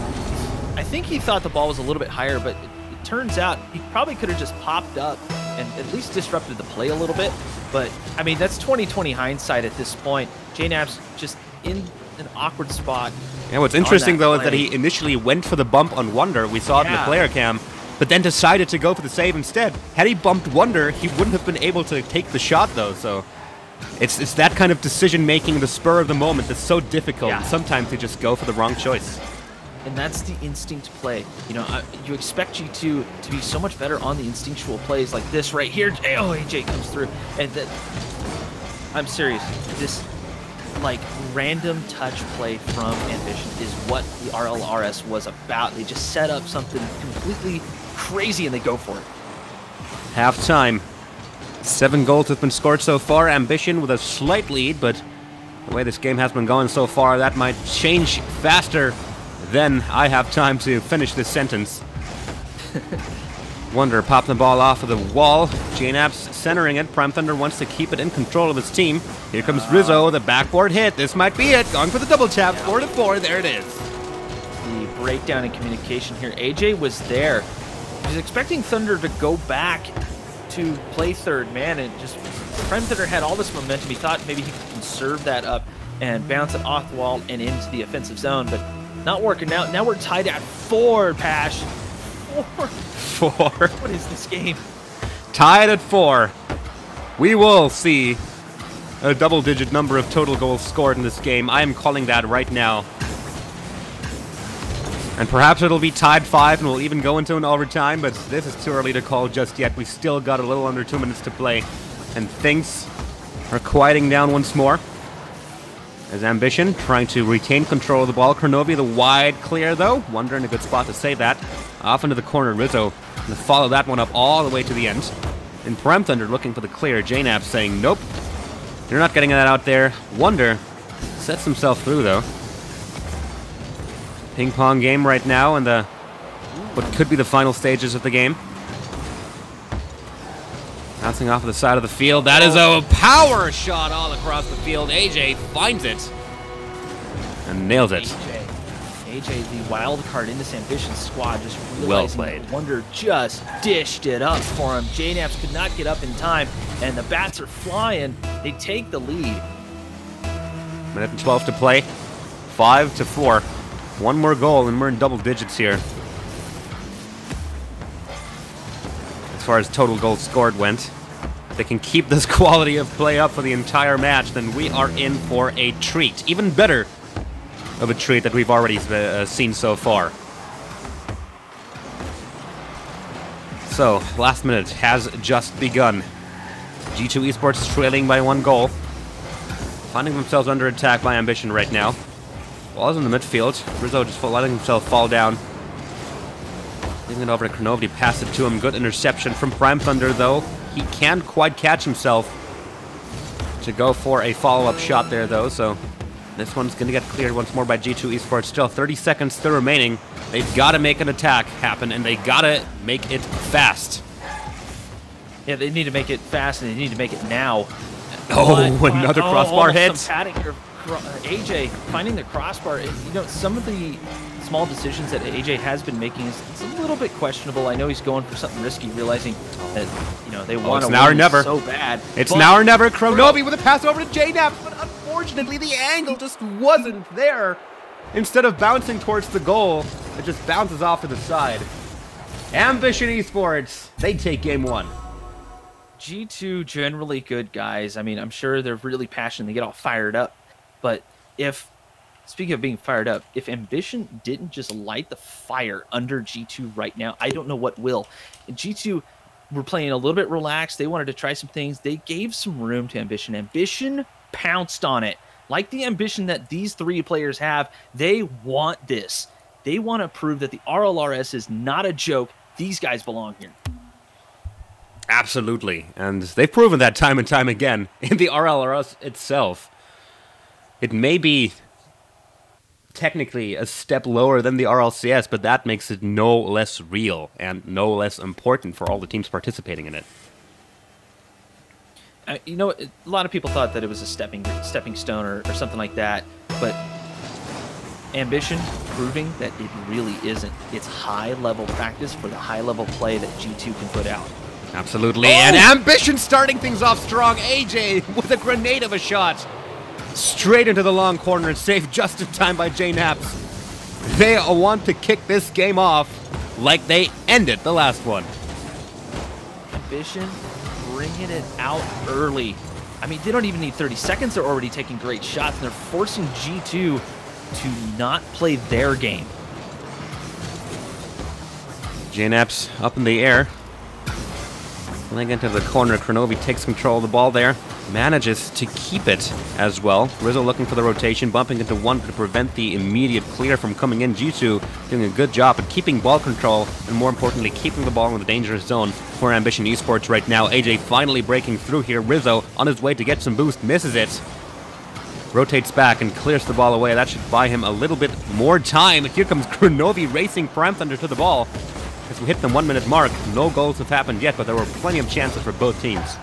I think he thought the ball was a little bit higher, but it turns out he probably could have just popped up and at least disrupted the play a little bit. But, I mean, that's 20/20 hindsight at this point. JNAP's just in an awkward spot. Yeah, what's interesting, though, is that he initially went for the bump on Wunder. We saw it in the player cam, but then decided to go for the save instead. Had he bumped Wunder, he wouldn't have been able to take the shot, though. So it's that kind of decision-making, the spur of the moment, that's so difficult. And sometimes they just go for the wrong choice. And that's the instinct play. You know, you expect G2 to be so much better on the instinctual plays like this right here. Oh, AJ comes through. And I'm serious. This, like, random touch play from Ambition is what the RLRS was about. They just set up something completely crazy and they go for it. Half-time. 7 goals have been scored so far. Ambition with a slight lead, but the way this game has been going so far, that might change faster than I have time to finish this sentence. Wonder popped the ball off of the wall. JKnaps centering it. Prime Thunder wants to keep it in control of his team. Here comes Rizzo, the backboard hit. This might be it. Going for the double tap. 4-4. There it is. The breakdown in communication here. AJ was there. He was expecting Thunder to go back to play third man, and just Prime Thunder had all this momentum. He thought maybe he could conserve that up and bounce it off the wall and into the offensive zone, but not working out. Now we're tied at 4, Pash. 4. What is this game? Tied at 4. We will see a double-digit number of total goals scored in this game. I am calling that right now. And perhaps it'll be tied 5 and we'll even go into an overtime, but this is too early to call just yet. We've still got a little under 2 minutes to play, and things are quieting down once more. As Ambition trying to retain control of the ball. Kronovi, the wide clear, though. Wonder in a good spot to save that. Off into the corner, Rizzo to follow that one up all the way to the end. And Prime Thunder looking for the clear. JKnaps saying, nope, you're not getting that out there. Wonder sets himself through, though. Ping pong game right now in the what could be the final stages of the game. Bouncing off of the side of the field. That is a power shot all across the field. AJ finds it and nails it. AJ, the wild card in this Ambition squad, just realizing well played. that Wonder just dished it up for him. JKnaps could not get up in time, and the bats are flying. They take the lead. Minute and 12 to play. 5-4. One more goal, and we're in double digits here. As far as total goals scored went. If they can keep this quality of play up for the entire match, then we are in for a treat. Even better of a treat that we've already seen so far. So, last minute has just begun. G2 Esports is trailing by 1 goal. Finding themselves under attack by Ambition right now. Ball's in the midfield. Rizzo just letting himself fall down. Leaving it over to Kronovi, passed it to him. Good interception from Prime Thunder, though. He can't quite catch himself to go for a follow-up shot there, though, so this one's going to get cleared once more by G2 Esports. Still 30 seconds still remaining. They've got to make an attack happen, and they got to make it fast. Yeah, they need to make it fast, and they need to make it now. Another crossbar hit. Some padding here. AJ finding the crossbar. You know, some of the small decisions that AJ has been making is it's a little bit questionable. I know he's going for something risky, realizing that they want to win so bad. It's now or never. Kronovi with a pass over to JKnaps, but unfortunately the angle just wasn't there. Instead of bouncing towards the goal, it just bounces off to the side. Ambition Esports, they take game 1. G2 generally good guys. I mean, I'm sure they're really passionate. They get all fired up. But speaking of being fired up, if Ambition didn't just light the fire under G2 right now, I don't know what will. And G2 were playing a little bit relaxed. They wanted to try some things. They gave some room to Ambition. Ambition pounced on it. Like the ambition that these 3 players have, they want this. They want to prove that the RLRS is not a joke. These guys belong here. Absolutely. And they've proven that time and time again in the RLRS itself. It may be technically a step lower than the RLCS, but that makes it no less real and no less important for all the teams participating in it. A lot of people thought that it was a stepping stone or something like that, but Ambition proving that it really isn't. It's high-level practice for the high-level play that G2 can put out. Absolutely, and Ambition starting things off strong. AJ with a grenade of a shot. Straight into the long corner, saved just in time by JKnaps. They want to kick this game off like they ended the last one. Ambition bringing it out early. I mean, they don't even need 30 seconds. They're already taking great shots, and they're forcing G2 to not play their game. JKnaps up in the air. Laying into the corner, Kronovi takes control of the ball there. Manages to keep it as well. Rizzo looking for the rotation, bumping into one to prevent the immediate clear from coming in. G2 doing a good job at keeping ball control, and more importantly, keeping the ball in the dangerous zone for Ambition Esports right now. AJ finally breaking through here. Rizzo on his way to get some boost, misses it. Rotates back and clears the ball away. That should buy him a little bit more time. Here comes Kronovi racing Prime Thunder to the ball. as we hit the 1 minute mark, no goals have happened yet, but there were plenty of chances for both teams.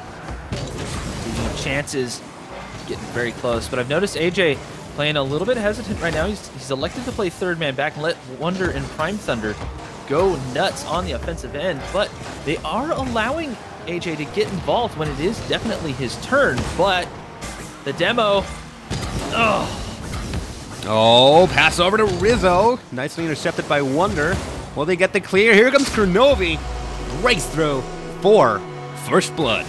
Chances getting very close, but I've noticed AJ playing a little bit hesitant right now. He's elected to play third man back and let Wonder and Prime Thunder go nuts on the offensive end, but they are allowing AJ to get involved when it is definitely his turn. But the demo, oh, pass over to Rizzo, nicely intercepted by Wonder. Will they get the clear? Here comes Kronovi, race through for first blood.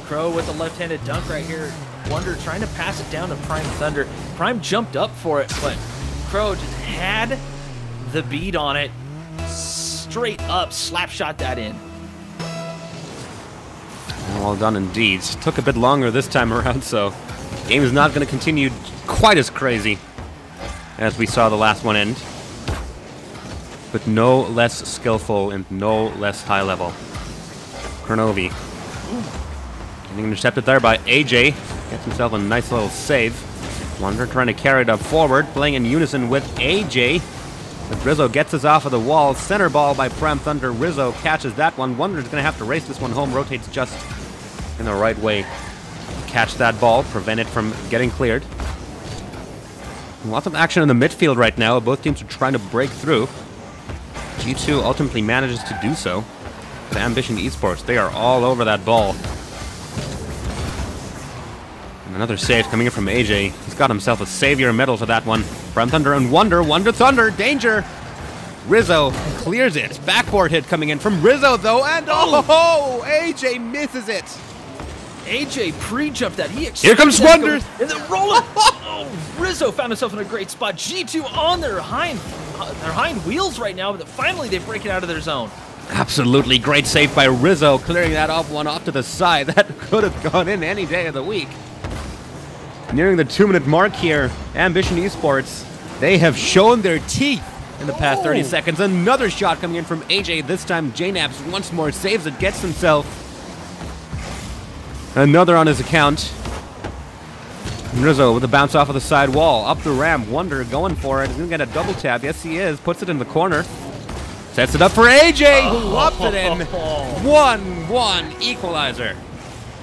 Crow with a left-handed dunk right here. Wonder trying to pass it down to Prime Thunder. Prime jumped up for it, but Crow just had the beat on it. Straight up slap shot that in. Well done indeed. Took a bit longer this time around, so game is not going to continue quite as crazy as we saw the last one end. But no less skillful and no less high level. Kronovi. Getting intercepted there by AJ. Gets himself a nice little save. Wonder trying to carry it up forward, playing in unison with AJ. But Rizzo gets us off of the wall. Center ball by Prime Thunder. Rizzo catches that one. Wonder's going to have to race this one home. Rotates just in the right way. Catch that ball. Prevent it from getting cleared. Lots of action in the midfield right now. Both teams are trying to break through. G2 ultimately manages to do so. But Ambition Esports, they are all over that ball. And another save coming in from AJ. He's got himself a savior medal for that one. Prime Thunder and Wonder. Wonder Thunder. Danger. Rizzo clears it. Backboard hit coming in from Rizzo, though. And AJ misses it. AJ pre-jumped that. Here comes Wonder. And then roll it. Rizzo found himself in a great spot. G2 on their hind wheels right now, but finally they break it out of their zone. Absolutely great save by Rizzo, clearing that off to the side. That could have gone in any day of the week. Nearing the 2 minute mark here, Ambition Esports, they have shown their teeth in the past 30 seconds. Another shot coming in from AJ. This time JKnaps once more saves it, gets himself another on his account. Rizzo with a bounce off of the side wall, up the ramp. Wonder going for it. He's going to get a double tap. Yes, he is. Puts it in the corner. Sets it up for AJ, who lops it in. 1-1 equalizer.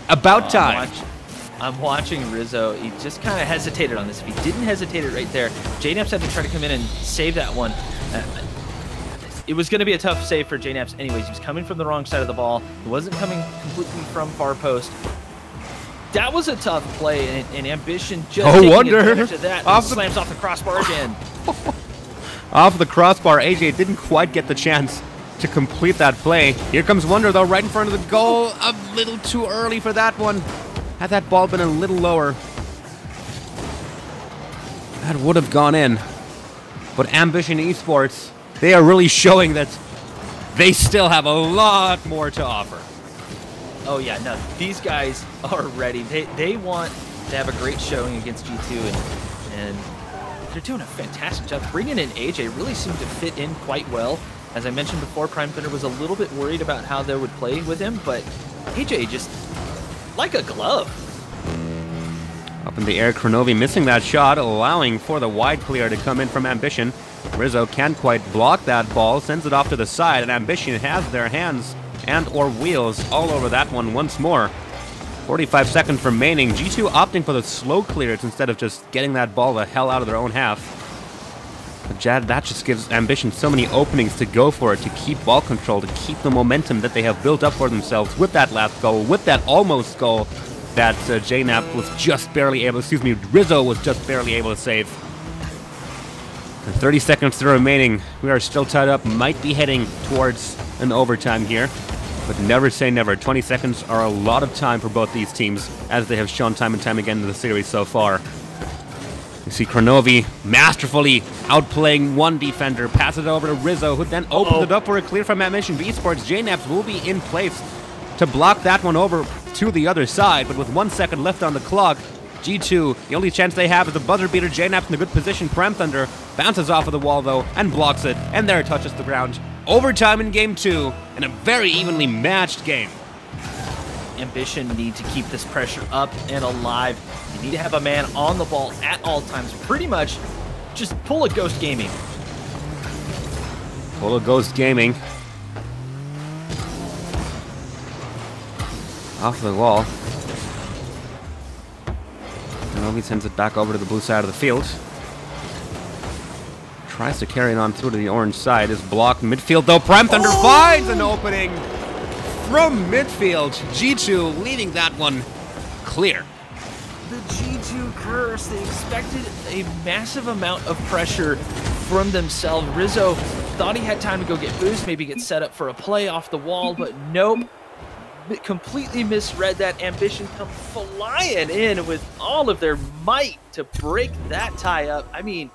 About time. I'm watching Rizzo. He just kind of hesitated on this. If he didn't hesitate it right there, JKnaps had to try to come in and save that one. It was going to be a tough save for JKnaps anyways. He was coming from the wrong side of the ball. He wasn't coming completely from far post. That was a tough play, and Ambition just taking advantage of that. Slams off the crossbar again. Off the crossbar, AJ didn't quite get the chance to complete that play. Here comes Wonder, though, right in front of the goal. A little too early for that one. Had that ball been a little lower, that would have gone in. But Ambition Esports, they are really showing that they still have a lot more to offer. Oh yeah, no, these guys are ready. They want to have a great showing against G2, and they're doing a fantastic job. Bringing in AJ really seemed to fit in quite well. As I mentioned before, Prime Thunder was a little bit worried about how they would play with him, but AJ just like a glove. Up in the air, Kronovi missing that shot, allowing for the wide clear to come in from Ambition. Rizzo can't quite block that ball, sends it off to the side, and Ambition has their hands and or wheels all over that one once more. 45 seconds remaining. G2 opting for the slow clearance instead of just getting that ball the hell out of their own half. But that just gives Ambition so many openings to go for it, to keep ball control, to keep the momentum that they have built up for themselves with that last goal, with that almost goal that JKnaps was just barely able, Rizzo was just barely able to save. And 30 seconds still remaining. We are still tied up, might be heading towards an overtime here. But never say never. 20 seconds are a lot of time for both these teams, as they have shown time and time again in the series so far. You see Kronovi masterfully outplaying one defender, passes it over to Rizzo, who then opens it up for a clear from Ambition Esports. JKnaps will be in place to block that one over to the other side, but with 1 second left on the clock, G2, the only chance they have is a buzzer beater. JKnaps in a good position. Prime Thunder bounces off of the wall, though, and blocks it, and there it touches the ground. Overtime in Game 2, and a very evenly matched game. Ambition need to keep this pressure up and alive. You need to have a man on the ball at all times. Pretty much just pull a Ghost Gaming. Full of Ghost Gaming. Off the wall. Kronovi sends it back over to the blue side of the field. Tries to carry it on through to the orange side. Is blocked midfield though. Prime Thunder finds an opening from midfield. G2 leaving that one clear. The G2 curse. They expected a massive amount of pressure from themselves. Rizzo thought he had time to go get boost, maybe get set up for a play off the wall, but nope. Completely misread that. Ambition come flying in with all of their might to break that tie up. I mean,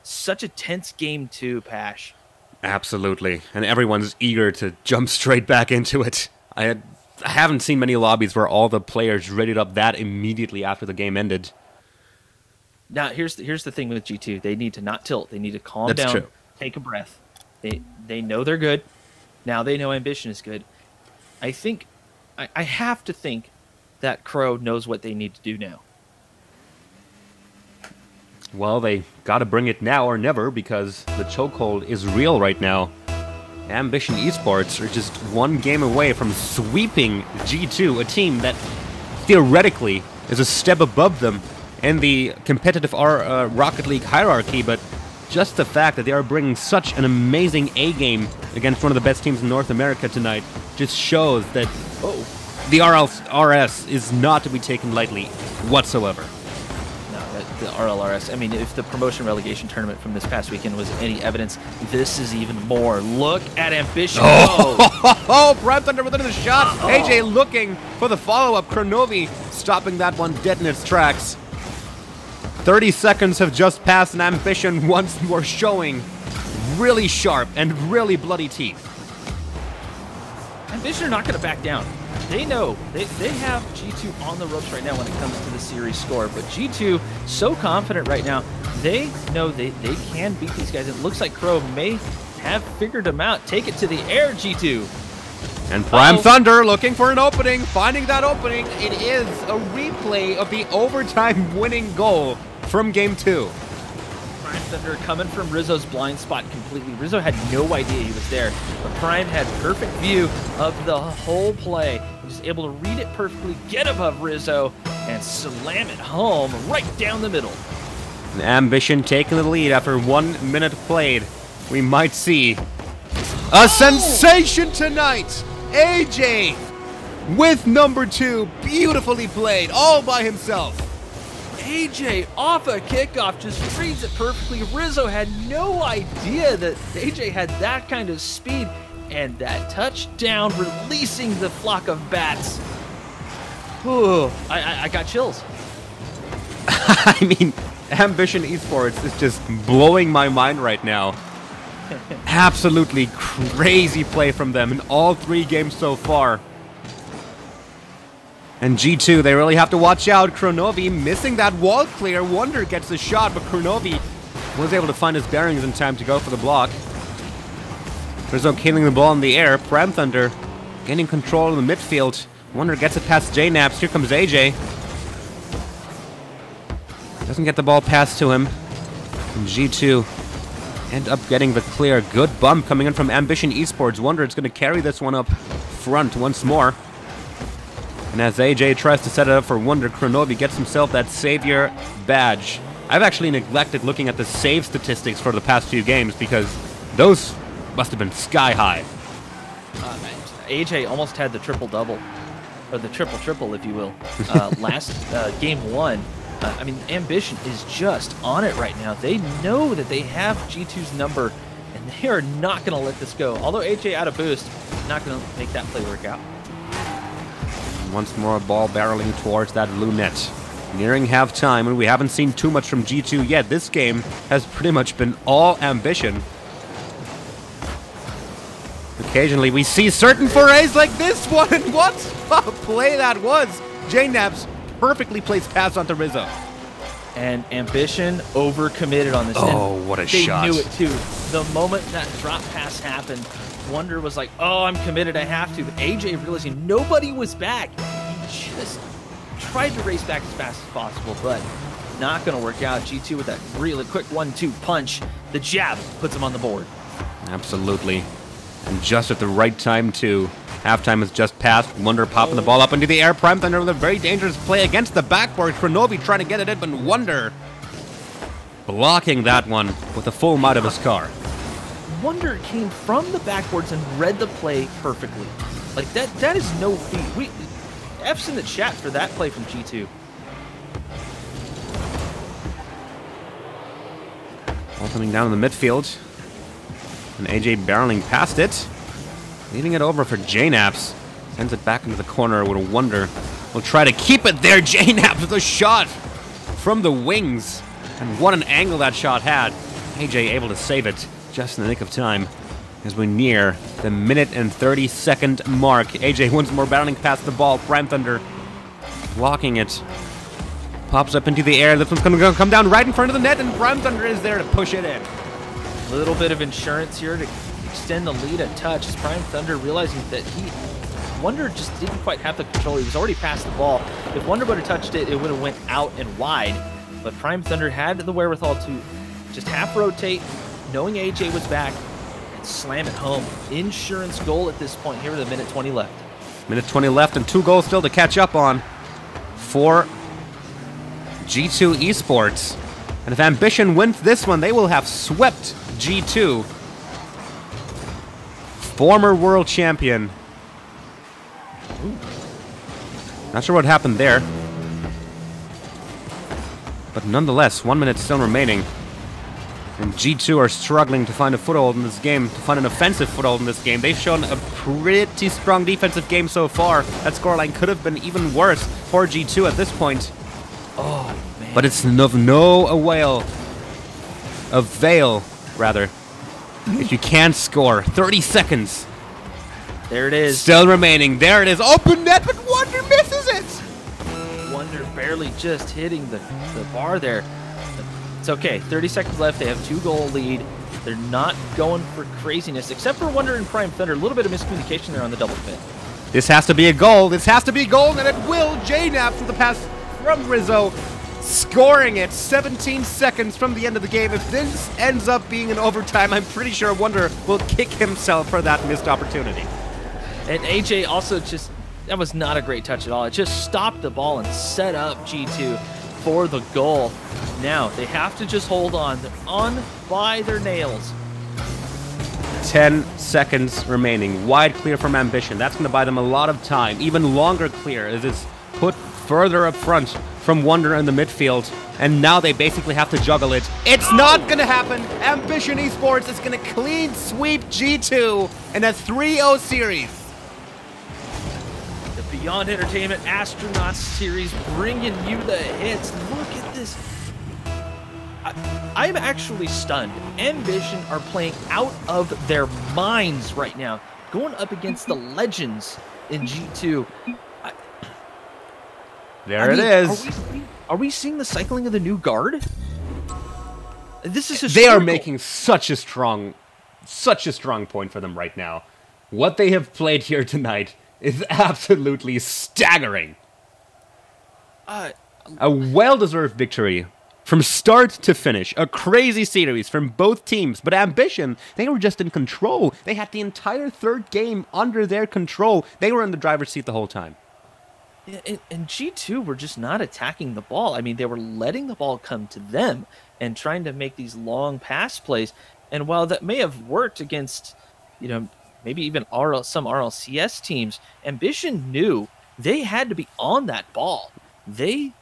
such a tense game too, Pash. Absolutely. And everyone's eager to jump straight back into it. I haven't seen many lobbies where all the players readied up that immediately after the game ended. Now, here's the thing with G2. They need to not tilt. They need to calm That's down, true. Take a breath. They know they're good. Now they know Ambition is good. I have to think that Crow knows what they need to do now. Well, they gotta bring it now or never because the chokehold is real right now. Ambition Esports are just one game away from sweeping G2, a team that theoretically is a step above them in the competitive Rocket League hierarchy, but just the fact that they are bringing such an amazing A-game against one of the best teams in North America tonight just shows that the RLRS is not to be taken lightly whatsoever. The RLRS, I mean, if the promotion relegation tournament from this past weekend was any evidence, this is even more. Look at Ambition. Oh, Prime Thunder within the shot. AJ looking for the follow-up. Kronovi stopping that one dead in its tracks. 30 seconds have just passed, and Ambition once more showing really sharp and really bloody teeth. Ambition are not going to back down. They know they have G2 on the ropes right now when it comes to the series score, but G2 so confident right now. They know they can beat these guys. It looks like Crow may have figured them out. Take it to the air, G2. And Prime Thunder looking for an opening, finding that opening. It is a replay of the overtime winning goal from Game 2. Prime Thunder coming from Rizzo's blind spot completely. Rizzo had no idea he was there, but Prime had perfect view of the whole play. He was able to read it perfectly, get above Rizzo, and slam it home right down the middle. And Ambition taking the lead after 1 minute played. We might see a sensation tonight. AJ with number 2, beautifully played, all by himself. AJ off a kickoff just reads it perfectly. Rizzo had no idea that AJ had that kind of speed, and that touchdown releasing the flock of bats. Ooh, I got chills. I mean, Ambition Esports is just blowing my mind right now. Absolutely crazy play from them in all 3 games so far. And G2, they really have to watch out. Kronovi missing that wall clear. Wonder gets the shot, but Kronovi was able to find his bearings in time to go for the block. Rizzo killing the ball in the air. Prime Thunder gaining control in the midfield. Wonder gets it past JNaps. Here comes AJ. Doesn't get the ball passed to him. And G2 end up getting the clear. Good bump coming in from Ambition Esports. Wonder it's going to carry this one up front once more. And as AJ tries to set it up for Wonder, Kronovi gets himself that Savior badge. I've actually neglected looking at the save statistics for the past few games because those must have been sky high. AJ almost had the triple-double, or the triple-triple, if you will, last game 1. I mean, Ambition is just on it right now. They know that they have G2's number, and they are not going to let this go. Although AJ out of boost, not going to make that play work out. Once more, ball barreling towards that blue net. Nearing halftime, and we haven't seen too much from G2 yet. This game has pretty much been all Ambition. Occasionally, we see certain forays like this one, and what a play that was! JNaps perfectly placed pass onto Rizzo. And Ambition overcommitted on this. Oh, what a shot. They knew it too. The moment that drop pass happened, Wonder was like, oh, I'm committed, I have to. But AJ realizing nobody was back, he just tried to race back as fast as possible, but not going to work out. G2 with that really quick 1-2 punch. The jab puts him on the board. Absolutely. And just at the right time, too. Halftime has just passed. Wonder popping the ball up into the air. Prime Thunder with a very dangerous play against the backboard. Kronovi trying to get it in, but Wonder blocking that one with the full might of his car. Wonder came from the backboards and read the play perfectly. Like, that is no feat. F's in the chat for that play from G2. Ball coming down in the midfield. And AJ barreling past it. Leaving it over for JKnaps. Sends it back into the corner with a Wonder. Will try to keep it there. JKnaps with a shot from the wings. And what an angle that shot had. AJ able to save it just in the nick of time as we near the minute and 30-second mark. AJ once more battling past the ball. Prime Thunder blocking it. Pops up into the air. This one's going to come down right in front of the net, and Prime Thunder is there to push it in. A little bit of insurance here to extend the lead a touch as Prime Thunder realizing that Wonder just didn't quite have the control. He was already past the ball. If Wonder would have touched it, it would have went out and wide. But Prime Thunder had the wherewithal to just half rotate, knowing AJ was back, and slam it home. Insurance goal at this point here with a minute 20 left. Minute 20 left and 2 goals still to catch up on for G2 Esports. And if Ambition wins this one, they will have swept G2. Former world champion. Ooh. Not sure what happened there. But nonetheless, 1 minute still remaining. And G2 are struggling to find a foothold in this game, to find an offensive foothold in this game. They've shown a pretty strong defensive game so far. That scoreline could have been even worse for G2 at this point. Oh, man. But it's of no avail, if you can't score. 30 seconds. There it is. Still remaining. There it is. Open net, but Wonder misses it. Wonder barely just hitting the bar there. It's okay. 30 seconds left. They have 2-goal lead. They're not going for craziness, except for Wonder and Prime Thunder. A little bit of miscommunication there on the double fit. This has to be a goal. This has to be a goal, and it will. JKnaps with the pass from Rizzo, scoring it 17 seconds from the end of the game. If this ends up being an overtime, I'm pretty sure Wonder will kick himself for that missed opportunity. And AJ also that was not a great touch at all. It just stopped the ball and set up G2 for the goal. Now, they have to just hold on. They're on by their nails. 10 seconds remaining. Wide clear from Ambition. That's going to buy them a lot of time. Even longer clear as it's put further up front from Wonder in the midfield. And now they basically have to juggle it. It's not going to happen. Ambition Esports is going to clean sweep G2 in a 3-0 series. The Beyond Entertainment Astronauts series bringing you the hits. Look at this. I'm actually stunned. Ambition are playing out of their minds right now, going up against the legends in G2. It is. Are we seeing the cycling of the new guard? This is historical. They are making such a strong point for them right now. What they have played here tonight is absolutely staggering. A well-deserved victory from start to finish. A crazy series from both teams. But Ambition, they were just in control. They had the entire third game under their control. They were in the driver's seat the whole time. Yeah, and G2 were just not attacking the ball. I mean, they were letting the ball come to them and trying to make these long pass plays. And while that may have worked against, maybe even some RLCS teams, Ambition knew they had to be on that ball. They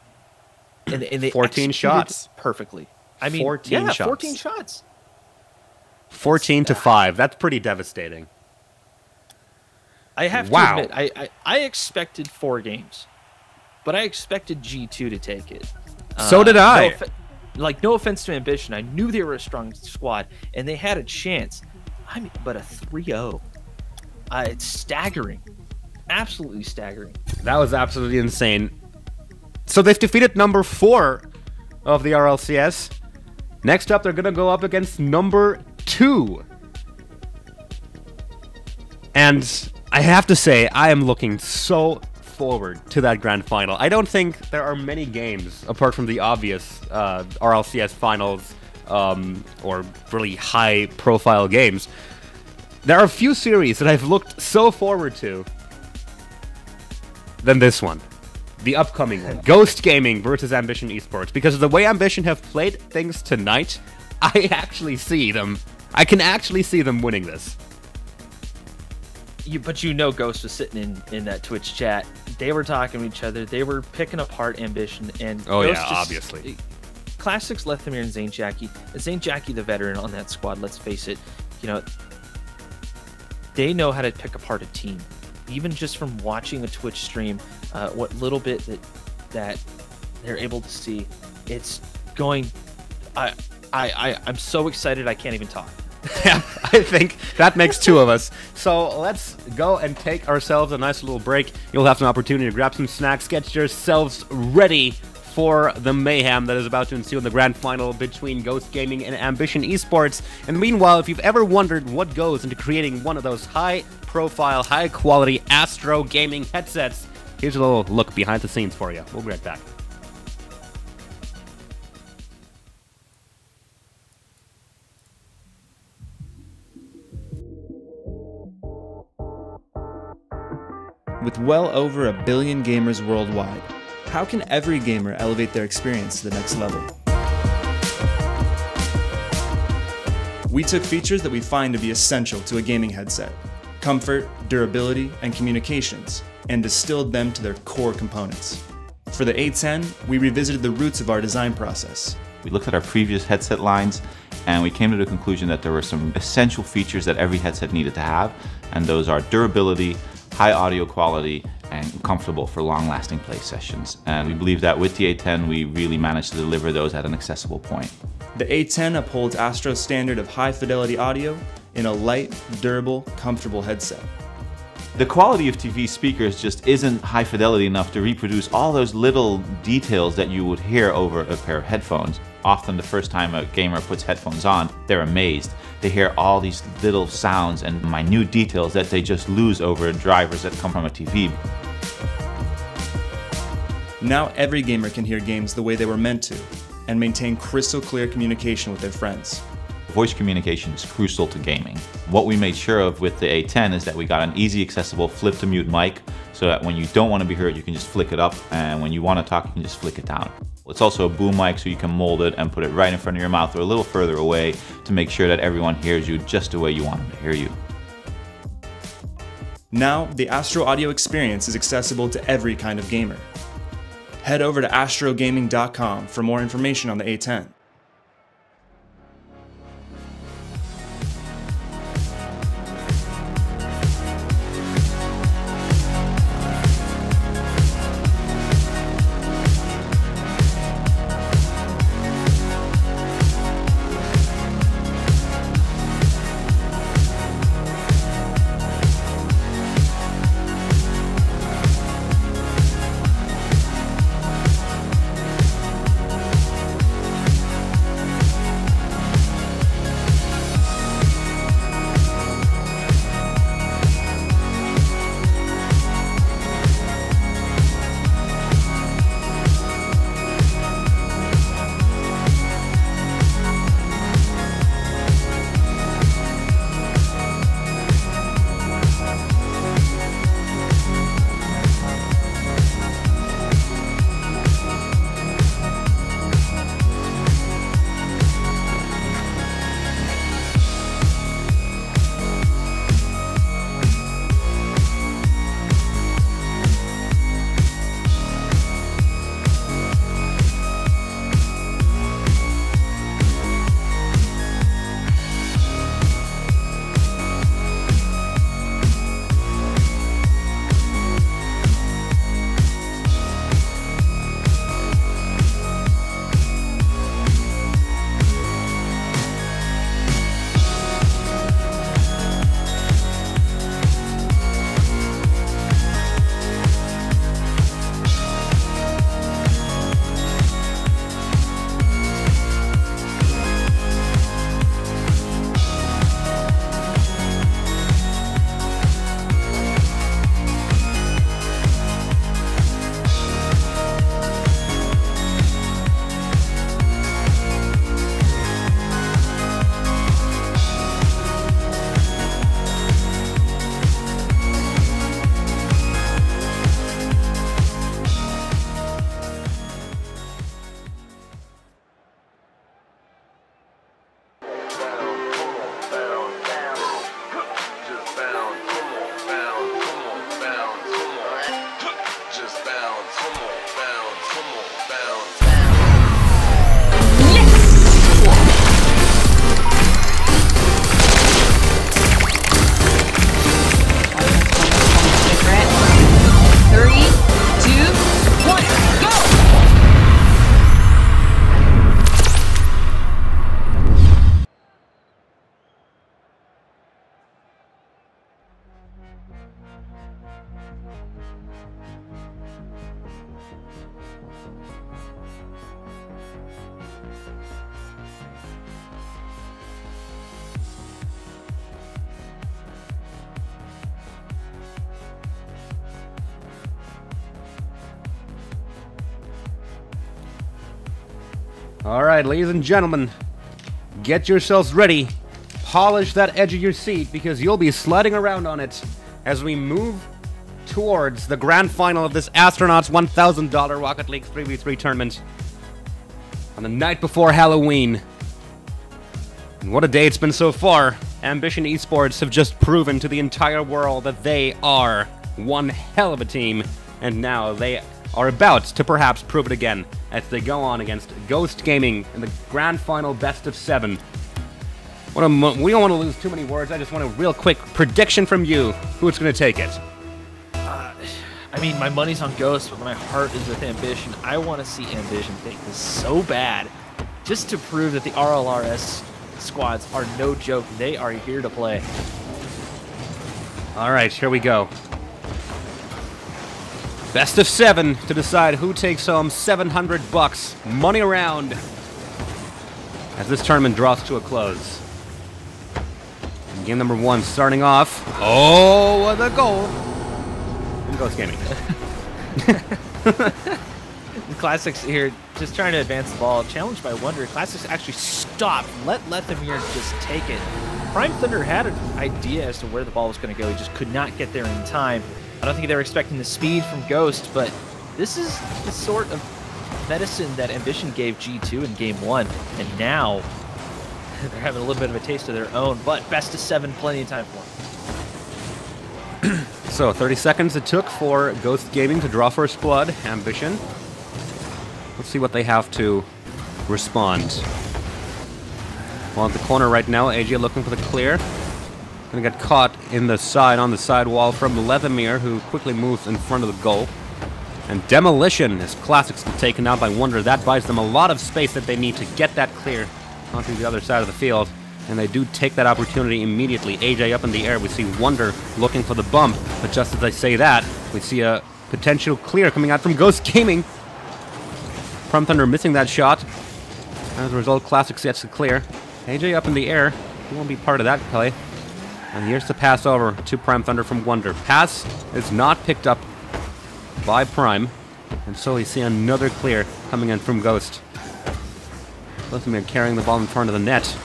14 shots perfectly. I mean, 14 shots. 14 shots. 14 to 5. That's pretty devastating. I have to admit, I expected 4 games, but I expected G2 to take it. So did I. No offense to Ambition. I knew they were a strong squad, and they had a chance. But a 3-0. It's staggering. Absolutely staggering. That was absolutely insane. So they've defeated number 4 of the RLCS. Next up, they're going to go up against number 2. And I have to say, I am looking so forward to that grand final. I don't think there are many games, apart from the obvious RLCS finals, or really high-profile games, There are a few series that I've looked so forward to than this one. The upcoming one. Ghost Gaming versus Ambition Esports. Because of the way Ambition have played things tonight, I can actually see them winning this. But Ghost was sitting in that Twitch chat. They were talking to each other. They were picking apart Ambition. And Ghost obviously. Classics, Lethamyr, and Zane Jackie. Zane Jackie, the veteran on that squad, let's face it, they know how to pick apart a team. Even just from watching a Twitch stream, what little bit that they're able to see, it's going. I'm so excited I can't even talk. Yeah, I think that makes two of us. So let's go and take ourselves a nice little break. You'll have an opportunity to grab some snacks, get yourselves ready for the mayhem that is about to ensue in the grand final between Ghost Gaming and Ambition Esports. And meanwhile, if you've ever wondered what goes into creating one of those high-profile, high-quality Astro gaming headsets, here's a little look behind the scenes for you. We'll be right back. With well over 1 billion gamers worldwide, how can every gamer elevate their experience to the next level? We took features that we find to be essential to a gaming headset: comfort, durability, and communications, and distilled them to their core components. For the A10, we revisited the roots of our design process. We looked at our previous headset lines, and we came to the conclusion that there were some essential features that every headset needed to have, and those are durability, high audio quality, and comfortable for long-lasting play sessions. And we believe that with the A10, we really managed to deliver those at an accessible point. The A10 upholds Astro's standard of high-fidelity audio in a light, durable, comfortable headset. The quality of TV speakers just isn't high fidelity enough to reproduce all those little details that you would hear over a pair of headphones. Often the first time a gamer puts headphones on, they're amazed. They hear all these little sounds and minute details that they just lose over drivers that come from a TV. Now every gamer can hear games the way they were meant to, and maintain crystal clear communication with their friends. Voice communication is crucial to gaming. What we made sure of with the A10 is that we got an easy accessible flip to mute mic, so that when you don't want to be heard, you can just flick it up, and when you want to talk, you can just flick it down. It's also a boom mic, so you can mold it and put it right in front of your mouth or a little further away to make sure that everyone hears you just the way you want them to hear you. Now, the Astro audio experience is accessible to every kind of gamer. Head over to astrogaming.com for more information on the A10. All right, ladies and gentlemen, get yourselves ready. Polish that edge of your seat because you'll be sliding around on it as we move towards the grand final of this Astronauts $1,000 Rocket League 3v3 tournament on the night before Halloween. And what a day it's been so far. Ambition Esports have just proven to the entire world that they are one hell of a team, and now they are about to perhaps prove it again as they go on against Ghost Gaming in the grand final best of 7. We don't want to lose too many words. I just want a real quick prediction from you. Who's going to take it? I mean, my money's on Ghost, but my heart is with Ambition. I want to see Ambition take this so bad, just to prove that the RLRS squads are no joke. They are here to play. All right, here we go. Best of 7 to decide who takes home $700. Money around as this tournament draws to a close. And game number 1 starting off. Oh, what a goal! And Ghost Gaming. Classics here just trying to advance the ball. Challenged by Wonder. Classics actually stopped. Let Lethamyr just take it. Prime Thunder had an idea as to where the ball was going to go. He just could not get there in time. I don't think they were expecting the speed from Ghost, but this is the sort of medicine that Ambition gave G2 in Game 1, and now they're having a little bit of a taste of their own, but best of 7, plenty of time for them. So, 30 seconds it took for Ghost Gaming to draw first blood. Ambition. Let's see what they have to respond. Well, at the corner right now, AJ looking for the clear. Gonna get caught in the side, on the side wall from Lethamyr, who quickly moves in front of the goal. And Demolition is Classics taken out by Wonder. That buys them a lot of space that they need to get that clear onto the other side of the field. And they do take that opportunity immediately. AJ up in the air. We see Wonder looking for the bump. But just as I say that, we see a potential clear coming out from Ghost Gaming. Prime Thunder missing that shot. As a result, Classics gets the clear. AJ up in the air. He won't be part of that play. And here's the pass over to Prime Thunder from Wonder. Pass is not picked up by Prime. And so we see another clear coming in from Ghost. Lethamyr carrying the ball in front of the net.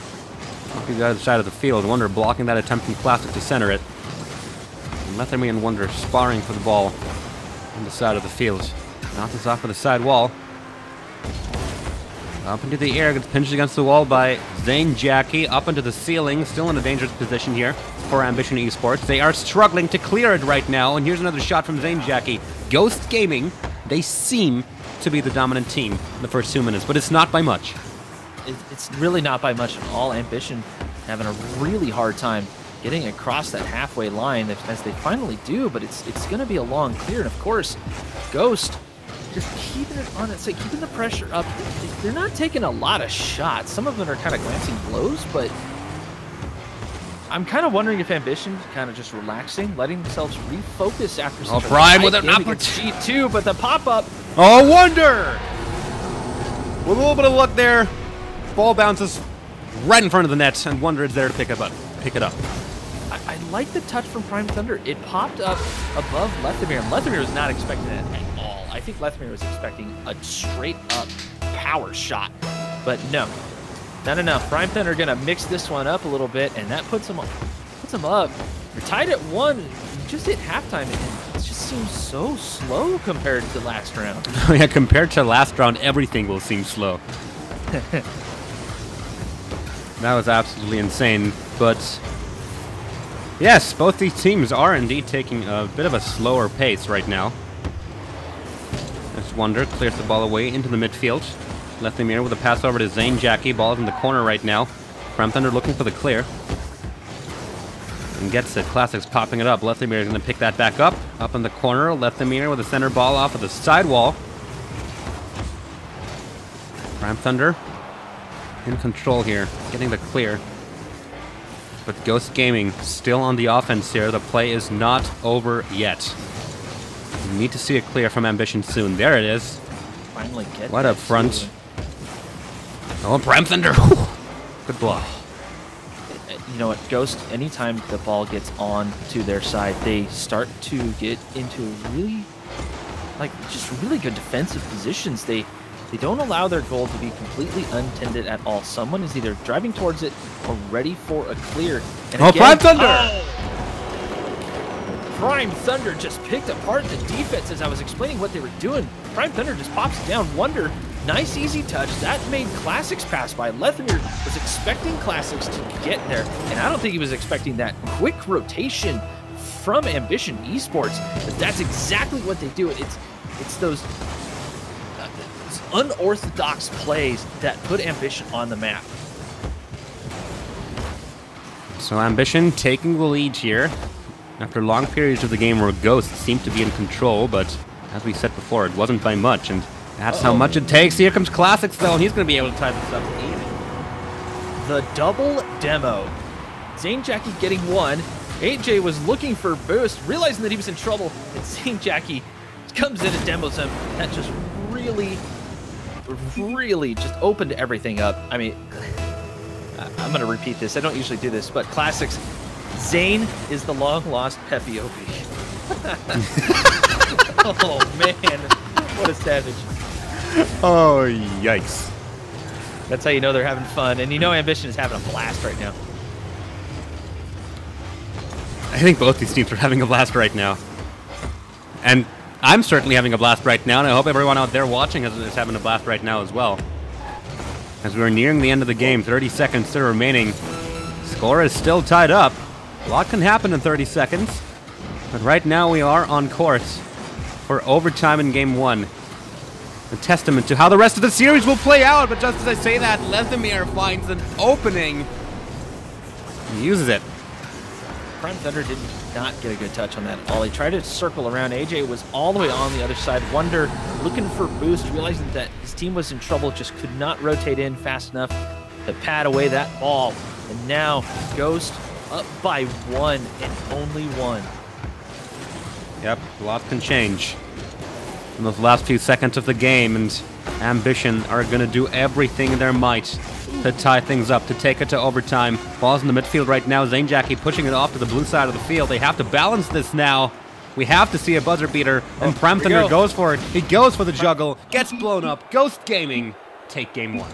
Off the other side of the field. Wonder blocking that attempt from Classic to center it. And Lethamyr and Wonder sparring for the ball on the side of the field. Knocks this off of the side wall. Up into the air, gets pinched against the wall by Zane Jackie. Up into the ceiling, still in a dangerous position here for Ambition Esports. They are struggling to clear it right now, and here's another shot from Zane Jackie. Ghost Gaming, they seem to be the dominant team in the first 2 minutes, but it's not by much. It's really not by much at all. Ambition having a really hard time getting across that halfway line as they finally do, but it's going to be a long clear, and of course, Ghost just keeping it on its side, keeping the pressure up. They're not taking a lot of shots. Some of them are kind of glancing blows, but I'm kind of wondering if Ambition kind of just relaxing, letting themselves refocus after such Prime with an opportunity. G2, but the pop-up. Oh, Wonder! With a little bit of luck there, ball bounces right in front of the net, and Wonder is there to pick it up. I like the touch from Prime Thunder. It popped up above Lethamyr, and Lethamyr was not expecting that at all. I think Lethamyr was expecting a straight-up power shot, but no. Not enough. Prime Thunder are going to mix this one up a little bit, and that puts them up. They're tied at 1, just hit halftime, and it just seems so slow compared to last round. Yeah, compared to last round, everything will seem slow. That was absolutely insane, but yes, both these teams are indeed taking a bit of a slower pace right now. As Wonder clears the ball away into the midfield. Lethamyr with a pass over to Zane Jackie. Ball is in the corner right now. Prime Thunder looking for the clear. And gets it. Classics popping it up. Lethamyr is going to pick that back up. Up in the corner. Lethamyr with a center ball off of the sidewall. Prime Thunder in control here. Getting the clear. But Ghost Gaming still on the offense here. The play is not over yet. We need to see it clear from Ambition soon. There it is. Finally get Right that up front. too. Oh, Prime Thunder. Good block. You know what, Ghost, anytime the ball gets on to their side, they start to get into really, just really good defensive positions. They don't allow their goal to be completely untended at all. Someone is either driving towards it or ready for a clear. And Oh, Prime Thunder! Prime Thunder just picked apart the defense as I was explaining what they were doing. Prime Thunder just pops it down. Wonder, nice easy touch. That made Classics pass by. Lethamyr was expecting Classics to get there, and I don't think he was expecting that quick rotation from Ambition Esports. But that's exactly what they do. It's those unorthodox plays that put Ambition on the map. So Ambition taking the lead here after long periods of the game where Ghost seemed to be in control, but as we said before, it wasn't by much, and that's how much it takes. Here comes Classics, though, and he's going to be able to tie this up even. The double demo. Zane Jackie getting one. AJ was looking for boost, realizing that he was in trouble, and Zane Jackie comes in and demos him. That just really just opened everything up. I mean, I'm going to repeat this. I don't usually do this, but Classics, Zane is the long-lost Pepe OP. Oh, man. What a savage. Oh, yikes. That's how you know they're having fun. And you know Ambition is having a blast right now. I think both these teams are having a blast right now. And I'm certainly having a blast right now, and I hope everyone out there watching is having a blast right now as well. As we're nearing the end of the game, 30 seconds still remaining. Score is still tied up. A lot can happen in 30 seconds. But right now we are on course for overtime in Game 1. A testament to how the rest of the series will play out. But just as I say that, Lethamyr finds an opening. He uses it. Prime Thunder did not get a good touch on that at all. He tried to circle around. AJ was all the way on the other side. Wonder looking for boost, realizing that his team was in trouble, just could not rotate in fast enough to pad away that ball. And now Ghost up by one and only one. Yep, a lot can change in those last few seconds of the game, and Ambition are going to do everything in their might to tie things up, to take it to overtime. Ball's in the midfield right now. Zane Jackie pushing it off to the blue side of the field. They have to balance this now. We have to see a buzzer beater, and Prime Thunder goes for it. He goes for the juggle, gets blown up. Ghost Gaming take Game 1.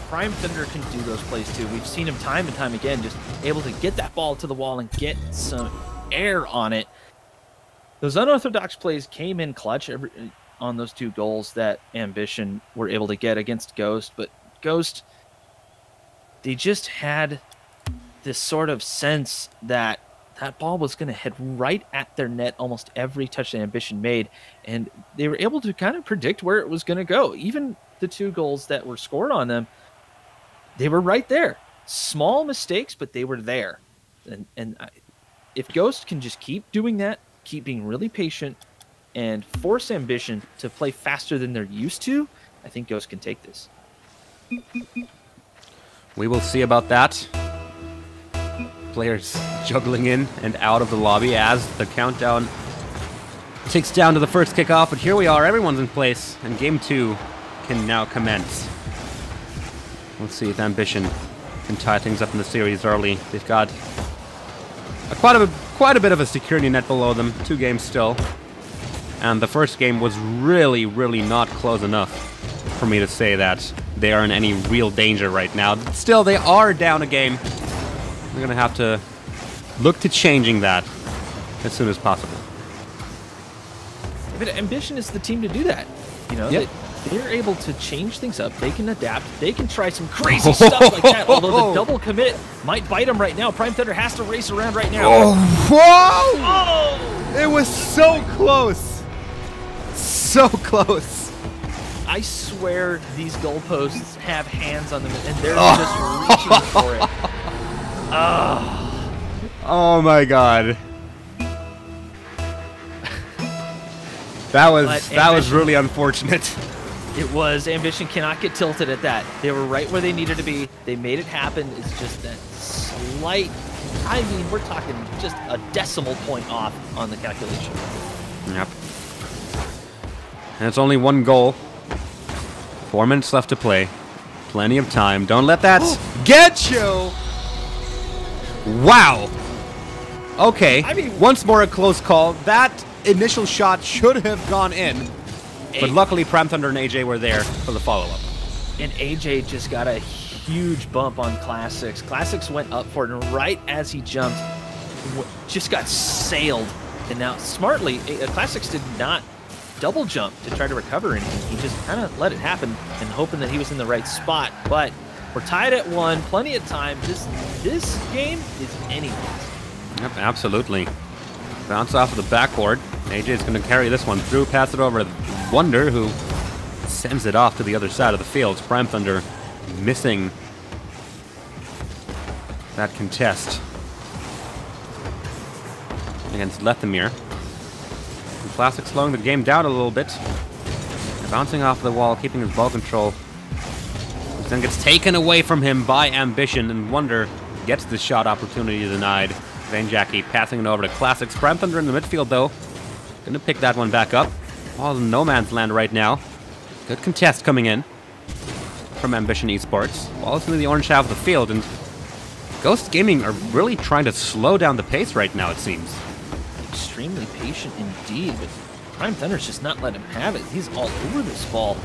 Prime Thunder can do those plays too. We've seen him time and time again, just able to get that ball to the wall and get some air on it. Those unorthodox plays came in clutch on those two goals that Ambition were able to get against Ghost, but Ghost, they just had this sort of sense that that ball was going to head right at their net almost every touch that Ambition made, and they were able to kind of predict where it was going to go. Even the two goals that were scored on them, they were right there. Small mistakes, but they were there. And if Ghost can just keep doing that, keep being really patient, and force Ambition to play faster than they're used to, I think Ghost can take this. We will see about that. Players juggling in and out of the lobby as the countdown ticks down to the first kickoff. But here we are, everyone's in place, and Game 2 can now commence. Let's see if Ambition can tie things up in the series early. They've got quite a bit of a security net below them. 2 games still. And the first game was really, really not close enough for me to say that they are in any real danger right now. Still, they are down a game. We're going to have to look to changing that as soon as possible. But Ambition is the team to do that. You know, they're able to change things up. They can adapt. They can try some crazy stuff like that. Although the double commit might bite them right now. Prime Thunder has to race around right now. Oh, whoa! Oh! It was so close. So close. I swear these goalposts have hands on them, and they're just reaching for it. Oh my god. That was really unfortunate. It was. Ambition cannot get tilted at that. They were right where they needed to be. They made it happen. It's just that slight, I mean, we're talking just a decimal point off on the calculation. Yep. And it's only 1 goal. 4 minutes left to play. Plenty of time. Don't let that get you! Wow! Okay, I mean, once more a close call. That initial shot should have gone in. But luckily, Prime Thunder and AJ were there for the follow-up. And AJ just got a huge bump on Classics. Classics went up for it, and right as he jumped, just got sailed. And now, smartly, Classics did not double jump to try to recover anything. He just kind of let it happen and hoping that he was in the right spot. But we're tied at 1, plenty of time. This game is anybody's. Yep, absolutely. Bounce off of the backboard. AJ's going to carry this one through, pass it over to Wonder, who sends it off to the other side of the field. Prime Thunder missing that contest against Lethamyr. Classic slowing the game down a little bit. Bouncing off the wall, keeping his ball control. Which then gets taken away from him by Ambition, and Wonder gets the shot opportunity denied. Zanejacky passing it over to Classics. Prime Thunder in the midfield, though. Gonna pick that one back up. All in no man's land right now. Good contest coming in from Ambition Esports. Ball is into the orange half of the field, and Ghost Gaming are really trying to slow down the pace right now, it seems. Extremely patient indeed, but Prime Thunder's just not letting him have it. He's all over this ball.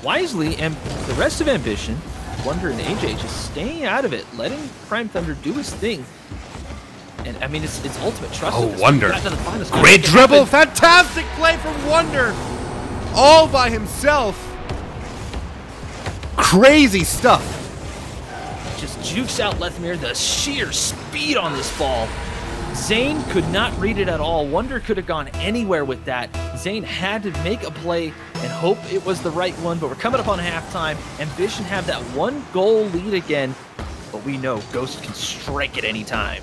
Wisely, and the rest of Ambition, Wonder and AJ, just staying out of it, letting Prime Thunder do his thing. And I mean, it's ultimate trust. Oh, Wonder. Great Great dribble. Fantastic play from Wonder. All by himself. Crazy stuff. Just jukes out Lethamyr. The sheer speed on this ball. Zane could not read it at all. Wonder could have gone anywhere with that. Zane had to make a play and hope it was the right one, but we're coming up on halftime. Ambition have that 1-goal lead again, but we know Ghost can strike at any time.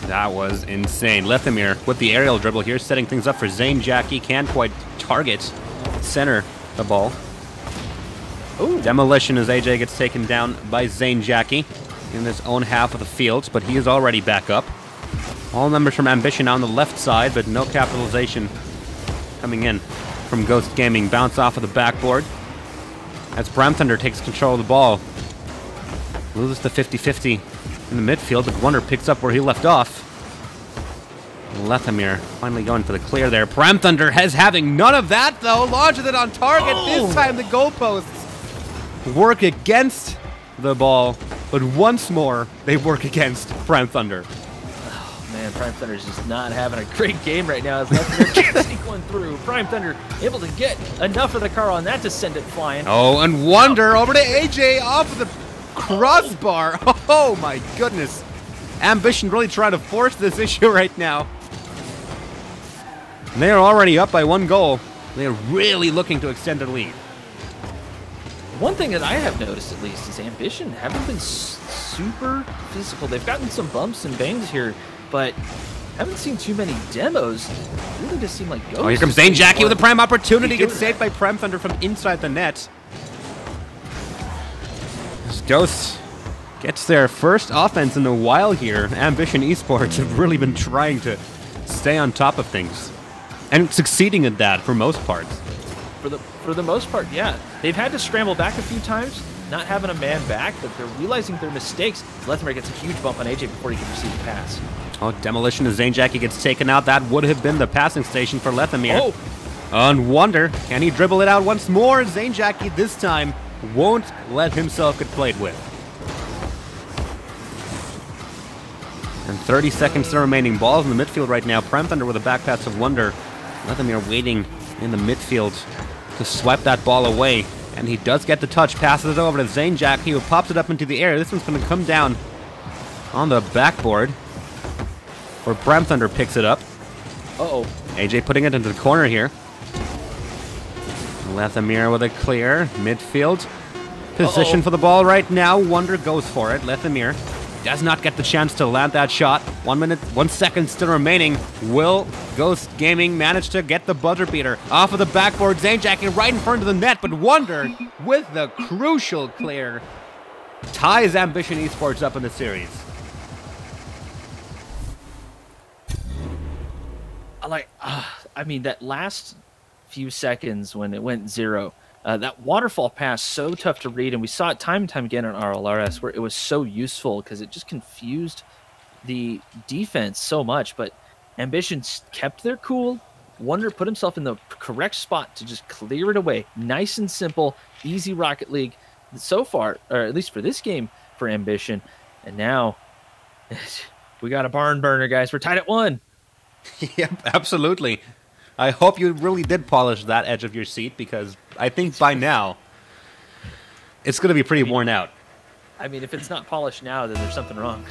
That was insane. Lethamyr with the aerial dribble here, setting things up for Zanejacky. Can't quite target center the ball. Ooh. Demolition as AJ gets taken down by Zanejacky in his own half of the field, but he is already back up. All numbers from Ambition on the left side, but no capitalization coming in from Ghost Gaming. Bounce off of the backboard as Prime Thunder takes control of the ball. Loses the 50-50 in the midfield, but Wonder picks up where he left off. Lethamyr finally going for the clear there. Prime Thunder has having none of that, though. Launches it on target. This time the goalposts work against the ball, but once more they work against Prime Thunder. Man, Prime Thunder's just not having a great game right now. As Lethamyr can't sneak one through. Prime Thunder able to get enough of the car on that to send it flying. Oh, and Wonder over to AJ off of the crossbar. Oh my goodness. Ambition really trying to force this issue right now. And they are already up by 1 goal. They are really looking to extend their lead. One thing that I have noticed, at least, is Ambition haven't been super physical. They've gotten some bumps and bangs here, but haven't seen too many demos. It really does seem like Ghost. Oh, here comes Zanejacky with a prime opportunity. Gets saved by Prime Thunder from inside the net. As Ghost gets their first offense in a while here. Ambition Esports have really been trying to stay on top of things. And succeeding at that for most parts. For the most part, yeah. They've had to scramble back a few times, not having a man back, but they're realizing their mistakes. Lethamyr gets a huge bump on AJ before he can receive the pass. Oh, demolition as Zanejacky gets taken out. That would have been the passing station for Lethamyr. Oh! On Wonder, can he dribble it out once more? Zanejacky this time won't let himself get played with. And 30 seconds to remaining. Ball's in the midfield right now. Prime Thunder with a back pass of Wonder. Lethamyr waiting in the midfield to swipe that ball away. And he does get the touch. Passes it over to Zanejacky, who pops it up into the air. This one's going to come down on the backboard, where Prime Thunder picks it up. Uh-oh. AJ putting it into the corner here. Lethamyr with a clear. Midfield. Position for the ball right now. Wonder goes for it. Lethamyr does not get the chance to land that shot. 1 minute, 1 second still remaining. Will Ghost Gaming manage to get the buzzer beater off of the backboard? Zanejacky right in front of the net, but Wonder with the crucial clear ties Ambition Esports up in the series. I mean, that last few seconds when it went 0, that waterfall pass, so tough to read, and we saw it time and time again on RLRS where it was so useful because it just confused the defense so much. But Ambition kept their cool. Wonder put himself in the correct spot to just clear it away. Nice and simple, easy Rocket League so far, or at least for this game for Ambition. And now we got a barn burner, guys. We're tied at 1. Yep, absolutely. I hope you really did polish that edge of your seat, because I think by now it's going to be pretty worn out. I mean, if it's not polished now, then there's something wrong.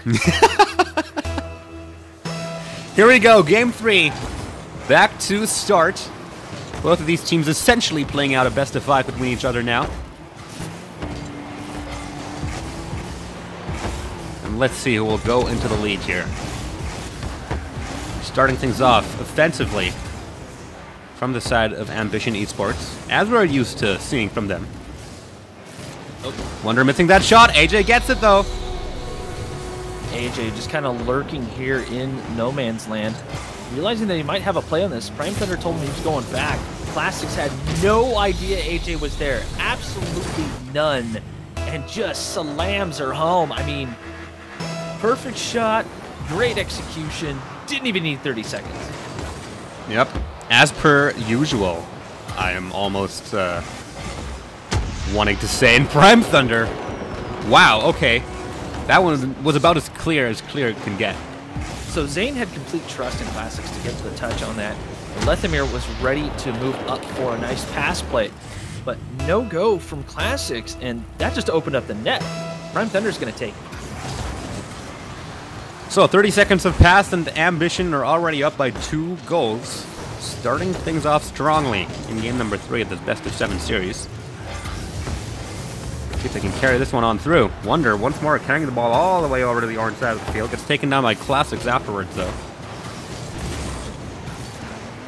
Here we go, Game 3. Back to start. Both of these teams essentially playing out a best-of-5 between each other now. And let's see who will go into the lead here. Starting things off offensively from the side of Ambition Esports, as we're used to seeing from them. Oh, Wonder missing that shot. AJ gets it, though. AJ just kind of lurking here in no man's land. Realizing that he might have a play on this, Prime Thunder told him he was going back. Classics had no idea AJ was there. Absolutely none. And just slams her home. I mean, perfect shot, great execution. Didn't even need 30 seconds. Yep. As per usual, I am almost wanting to say in Prime Thunder. Wow, okay. That one was about as clear can get. So Zane had complete trust in Classics to get the touch on that. Lethemir was ready to move up for a nice pass play, but no go from Classics, and that just opened up the net. Prime Thunder's going to take it. So 30 seconds have passed, and Ambition are already up by 2 goals, starting things off strongly in game number 3 of this best-of-7 series. See if they can carry this one on through. Wonder, once more, carrying the ball all the way over to the orange side of the field. Gets taken down by Classics afterwards, though,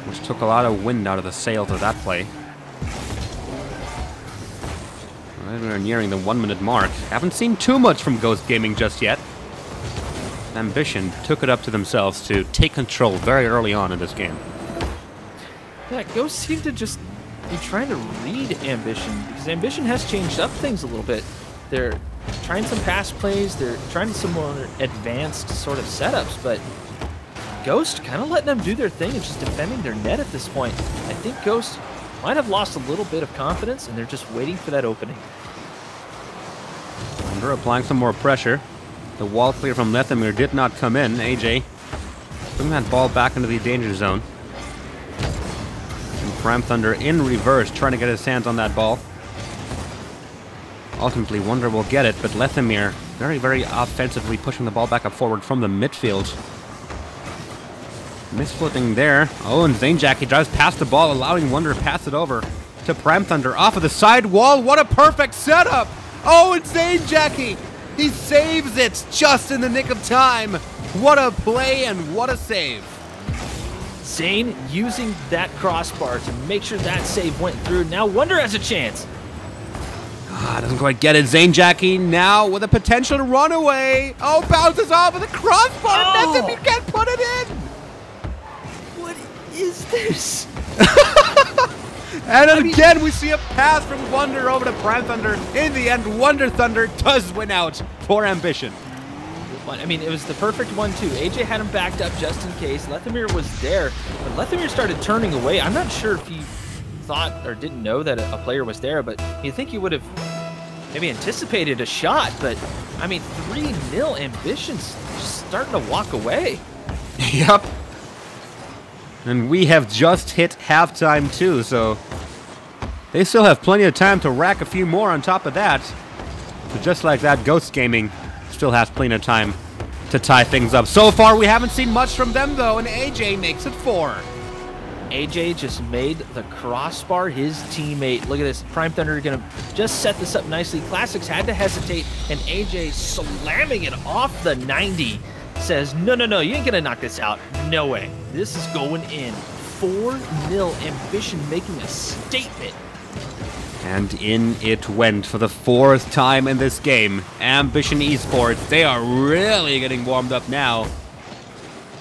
which took a lot of wind out of the sails of that play. We're nearing the 1-minute mark. Haven't seen too much from Ghost Gaming just yet. Ambition took it up to themselves to take control very early on in this game. Yeah, Ghost seemed to just be trying to read Ambition, because Ambition has changed up things a little bit. They're trying some pass plays, they're trying some more advanced sort of setups, but Ghost kind of letting them do their thing and just defending their net at this point. I think Ghost might have lost a little bit of confidence, and they're just waiting for that opening. Wonder applying some more pressure. The wall clear from Lethemir did not come in. AJ putting that ball back into the danger zone. And Prime Thunder in reverse, trying to get his hands on that ball. Ultimately, Wonder will get it, but Lethemir very, very offensively pushing the ball back up forward from the midfield. Misflipping there. Oh, and Zane Jackie drives past the ball, allowing Wonder to pass it over to Prime Thunder off of the side wall. What a perfect setup! Oh, and Zane Jackie! He saves it just in the nick of time. What a play and what a save. Zane using that crossbar to make sure that save went through. Now Wonder has a chance. Doesn't quite get it. Zane Jackie now with a potential runaway. Oh, bounces off with a crossbar. Oh. He can't put it in. What is this? And again, we see a pass from Wonder over to Prime Thunder. In the end, Wonder Thunder does win out for Ambition. I mean, it was the perfect 1-2. AJ had him backed up just in case. Lethemir was there, but Lethemir started turning away. I'm not sure if he thought or didn't know that a player was there, but you think he would have maybe anticipated a shot. But, I mean, 3-0 Ambition's just starting to walk away. Yep. And we have just hit halftime too, so they still have plenty of time to rack a few more on top of that. But just like that, Ghost Gaming still has plenty of time to tie things up. So far, we haven't seen much from them, though, and AJ makes it 4. AJ just made the crossbar his teammate. Look at this. Prime Thunder going to just set this up nicely. Classics had to hesitate, and AJ slamming it off the 90. Says, no, you ain't gonna knock this out. No way. This is going in. 4-0 Ambition making a statement. And in it went for the 4th time in this game. Ambition Esports, they are really getting warmed up now.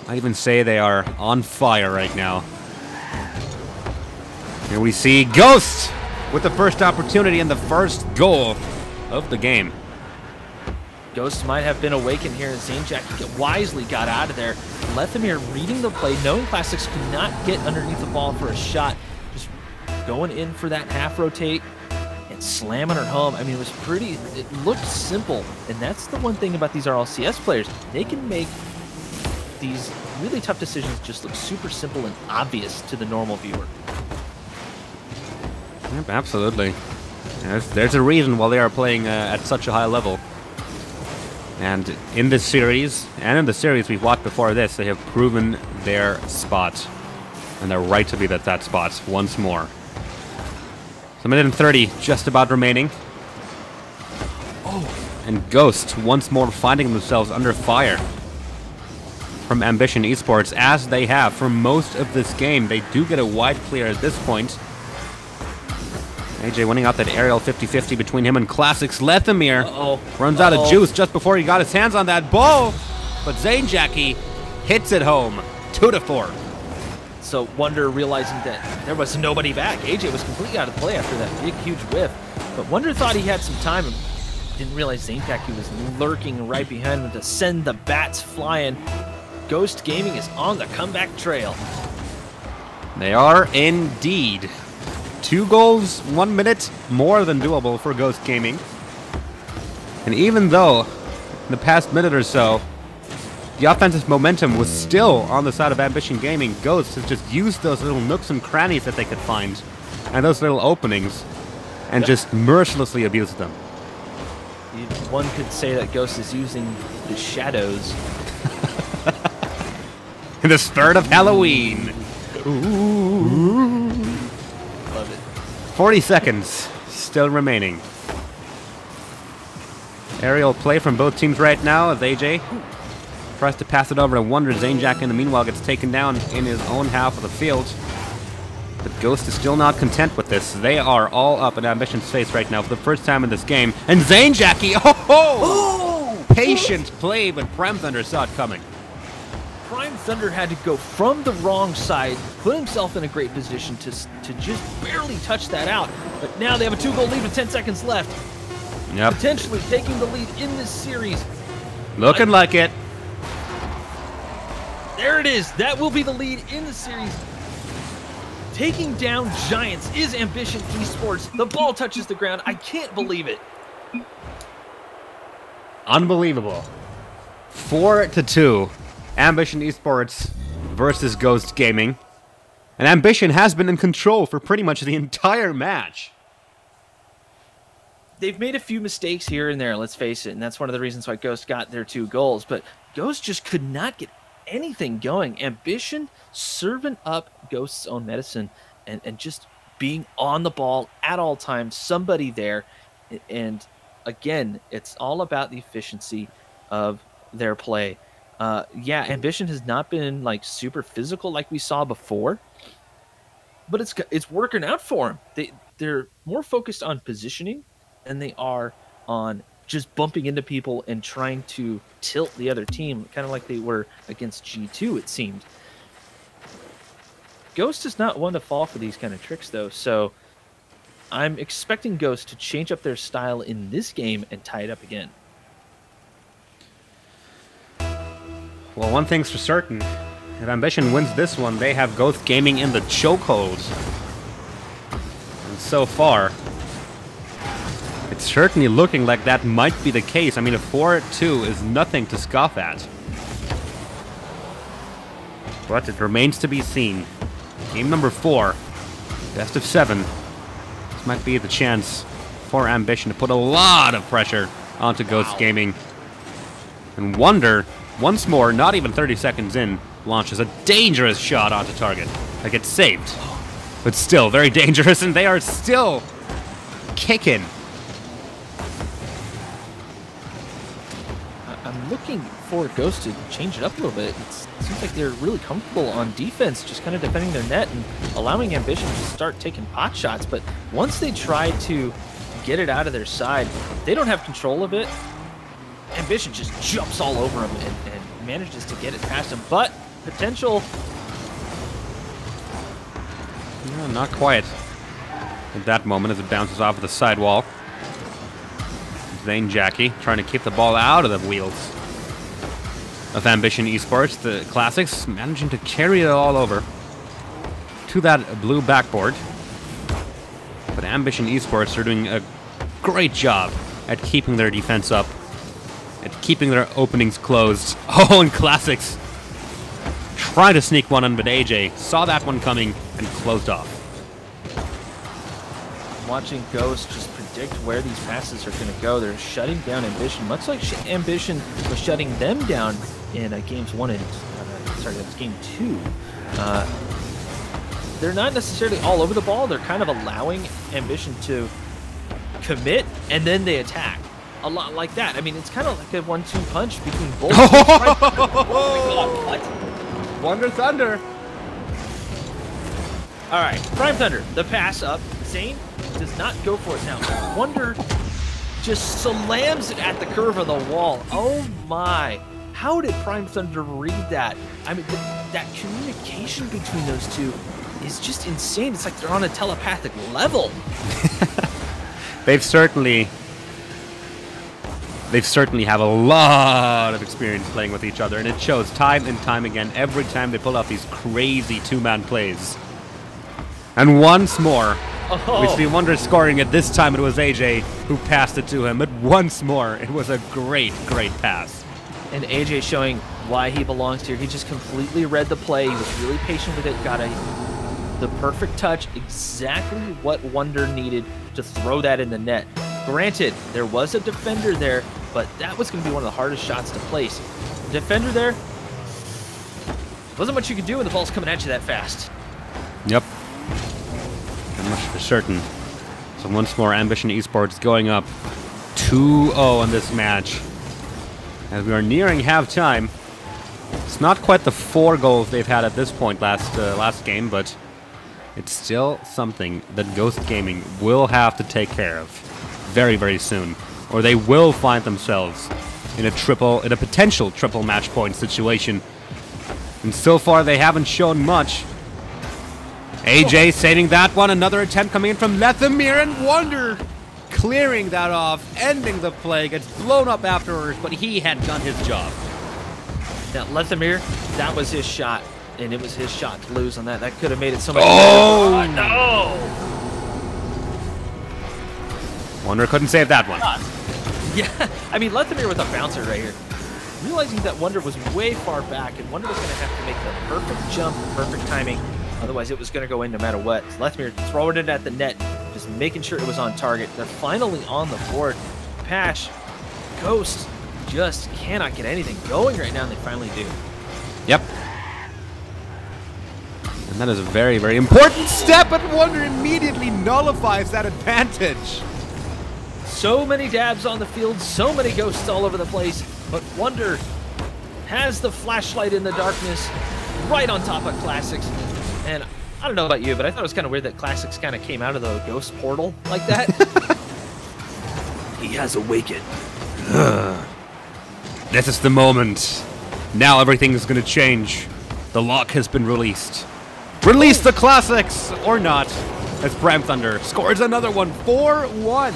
I even say they are on fire right now. Here we see Ghost with the first opportunity and the first goal of the game. Ghost might have been awakened here as Zanejack wisely got out of there. Lethamyr reading the play, knowing Classics could not get underneath the ball for a shot. Just going in for that half rotate and slamming her home. I mean, it looked simple. And that's the one thing about these RLCS players. They can make these really tough decisions just look super simple and obvious to the normal viewer. Yep, absolutely. There's a reason why they are playing at such a high level. And in this series, and in the series we've watched before this, they have proven their spot. And they're right to be at that spot once more. So 1:30 just about remaining. Oh, and Ghost once more finding themselves under fire from Ambition Esports, as they have for most of this game. They do get a wide clear at this point. AJ winning out that aerial 50-50 between him and Classics. Lethamyr runs out of juice just before he got his hands on that ball. But Zanejack hits it home. 2-4. So Wonder realizing that there was nobody back. AJ was completely out of play after that big, huge whiff. But Wonder thought he had some time and didn't realize Zanejack was lurking right behind him to send the bats flying. Ghost Gaming is on the comeback trail. They are indeed. 2 goals, 1 minute, more than doable for Ghost Gaming. And even though in the past minute or so, the offensive momentum was still on the side of Ambition Gaming, Ghost has just used those little nooks and crannies that they could find, and those little openings, and just mercilessly abused them. One could say that Ghost is using the shadows. In the spirit of Halloween. Ooh. Love it. 40 seconds still remaining. Aerial play from both teams right now as AJ tries to pass it over to Wonder. Zanejack in the meanwhile gets taken down in his own half of the field. But Ghost is still not content with this. They are all up in Ambition's face right now for the first time in this game. And Zanejack, patient play, but Prime Thunder saw it coming. Prime Thunder had to go from the wrong side, put himself in a great position to just barely touch that out. But now they have a 2-goal lead with 10 seconds left. Yep. Potentially taking the lead in this series. Looking like it. There it is. That will be the lead in the series. Taking down Giants is Ambition Esports. The ball touches the ground. I can't believe it. Unbelievable. 4-2. Ambition Esports versus Ghost Gaming. And Ambition has been in control for pretty much the entire match. They've made a few mistakes here and there, let's face it, and that's one of the reasons why Ghost got their 2 goals. But Ghost just could not get anything going. Ambition serving up Ghost's own medicine and just being on the ball at all times, somebody there. And again, it's all about the efficiency of their play. Yeah, Ambition has not been like super physical like we saw before, but it's working out for them. They're more focused on positioning than they are on just bumping into people and trying to tilt the other team, kind of like they were against G2, it seemed. Ghost is not one to fall for these kind of tricks, though, so I'm expecting Ghost to change up their style in this game and tie it up again. Well, one thing's for certain. If Ambition wins this one, they have Ghost Gaming in the chokehold. And so far, it's certainly looking like that might be the case. I mean, a 4-2 is nothing to scoff at. But it remains to be seen. Game number 4, best of 7. This might be the chance for Ambition to put a lot of pressure onto Ghost Gaming. And Wonder, once more, not even 30 seconds in, launches a dangerous shot onto target. That gets saved. But still, very dangerous, and they are still kicking. I'm looking for Ghost to change it up a little bit. It seems like they're really comfortable on defense, just kind of defending their net and allowing Ambition to start taking pot shots. But once they try to get it out of their side, they don't have control of it. Ambition just jumps all over him and manages to get it past him. But potential. No, not quite. At that moment, as it bounces off of the sidewall. Zane Jackie trying to keep the ball out of the wheels of Ambition Esports. The Classics managing to carry it all over to that blue backboard. But Ambition Esports are doing a great job at keeping their defense up, at keeping their openings closed. Oh, and Classics trying to sneak one in, but AJ saw that one coming and closed off. Watching Ghost just predict where these passes are going to go. They're shutting down Ambition, much like Ambition was shutting them down in games 1 and sorry, that was game 2. They're not necessarily all over the ball. They're kind of allowing Ambition to commit, and then they attack. A lot like that. I mean, it's kind of like a 1-2 punch between both. Oh my God, what? Wonder Thunder. All right, Prime Thunder, the pass up. Zane does not go for it now. Wonder just slams it at the curve of the wall. Oh my. How did Prime Thunder read that? I mean, that communication between those two is just insane. It's like they're on a telepathic level. They've certainly have a lot of experience playing with each other, and it shows time and time again every time they pull off these crazy two-man plays. And once more, we see Wonder scoring it. This time it was AJ who passed it to him, but once more, it was a great, great pass. And AJ showing why he belongs here. He just completely read the play. He was really patient with it, got the perfect touch, exactly what Wonder needed to throw that in the net. Granted, there was a defender there, but that was going to be one of the hardest shots to place. The defender there, wasn't much you could do when the ball's coming at you that fast. Yep. Not much for certain. So once more, Ambition Esports going up 2-0 in this match. As we are nearing halftime. It's not quite the 4 goals they've had at this point last game, but it's still something that Ghost Gaming will have to take care of very, very soon, or they will find themselves in a potential triple match point situation. And so far, they haven't shown much. AJ saving that one. Another attempt coming in from Lethamyr, and Wonder clearing that off, ending the play. Gets blown up afterwards, but he had done his job. Now, Lethamyr, that was his shot, and it was his shot to lose on that. That could have made it so much better. No! Wonder couldn't save that one. Yeah, I mean, Lethamyr with a bouncer right here. Realizing that Wonder was way far back, and Wonder was going to have to make the perfect jump, perfect timing. Otherwise, it was going to go in no matter what. Lethamyr throwing it at the net, just making sure it was on target. They're finally on the board. Pash, Ghost just cannot get anything going right now, and they finally do. Yep. And that is a very, very important step, and Wonder immediately nullifies that advantage. So many dabs on the field, so many ghosts all over the place, but Wonder has the flashlight in the darkness right on top of Classics. And I don't know about you, but I thought it was kind of weird that Classics kind of came out of the ghost portal like that. He has awakened. This is the moment. Now everything is going to change. The lock has been released. Release the Classics, or not, as Prime Thunder scores another one, 4-1.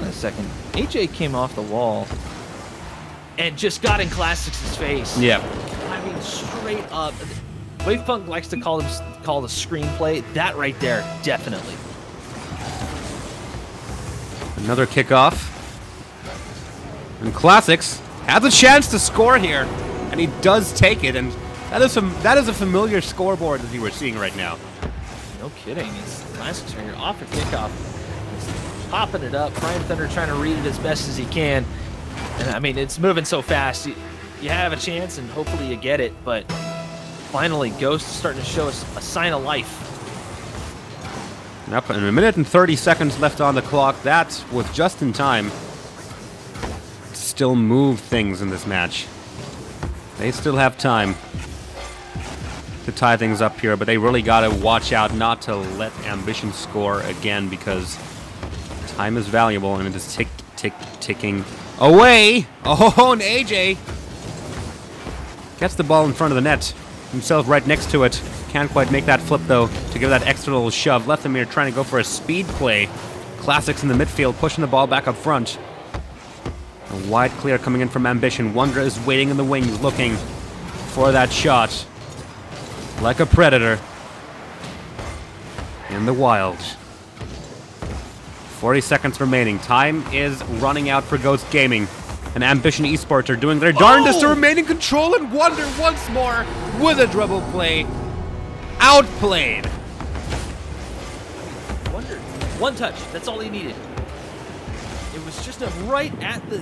Wait a second. AJ came off the wall and just got in Classics' face. Yeah. I mean, straight up. Wavepunk likes to call the screenplay. That right there, definitely. Another kickoff. And Classics has a chance to score here, and he does take it, and that is a familiar scoreboard that you were seeing right now. No kidding. It's Classics right here off a kickoff. He's popping it up. Prime Thunder trying to read it as best as he can. And I mean, it's moving so fast. You have a chance, and hopefully you get it, but finally, Ghost is starting to show us a sign of life. Yep, and a minute and 30 seconds left on the clock. That was just in time to still move things in this match. They still have time to tie things up here, but they really got to watch out not to let Ambition score again, because time is valuable and it is ticking away. Oh, and AJ Gets the ball in front of the net. Himself right next to it. Can't quite make that flip, though, to give that extra little shove. Lethamyr trying to go for a speed play. Classics in the midfield, pushing the ball back up front. A wide clear coming in from Ambition. Wonder is waiting in the wings, looking for that shot. Like a predator. In the wild. 40 seconds remaining. Time is running out for Ghost Gaming. And Ambition Esports are doing their darndest to remain in control, and Wonder once more with a dribble play. Outplayed. Wonder, one touch. That's all he needed. It was just right at the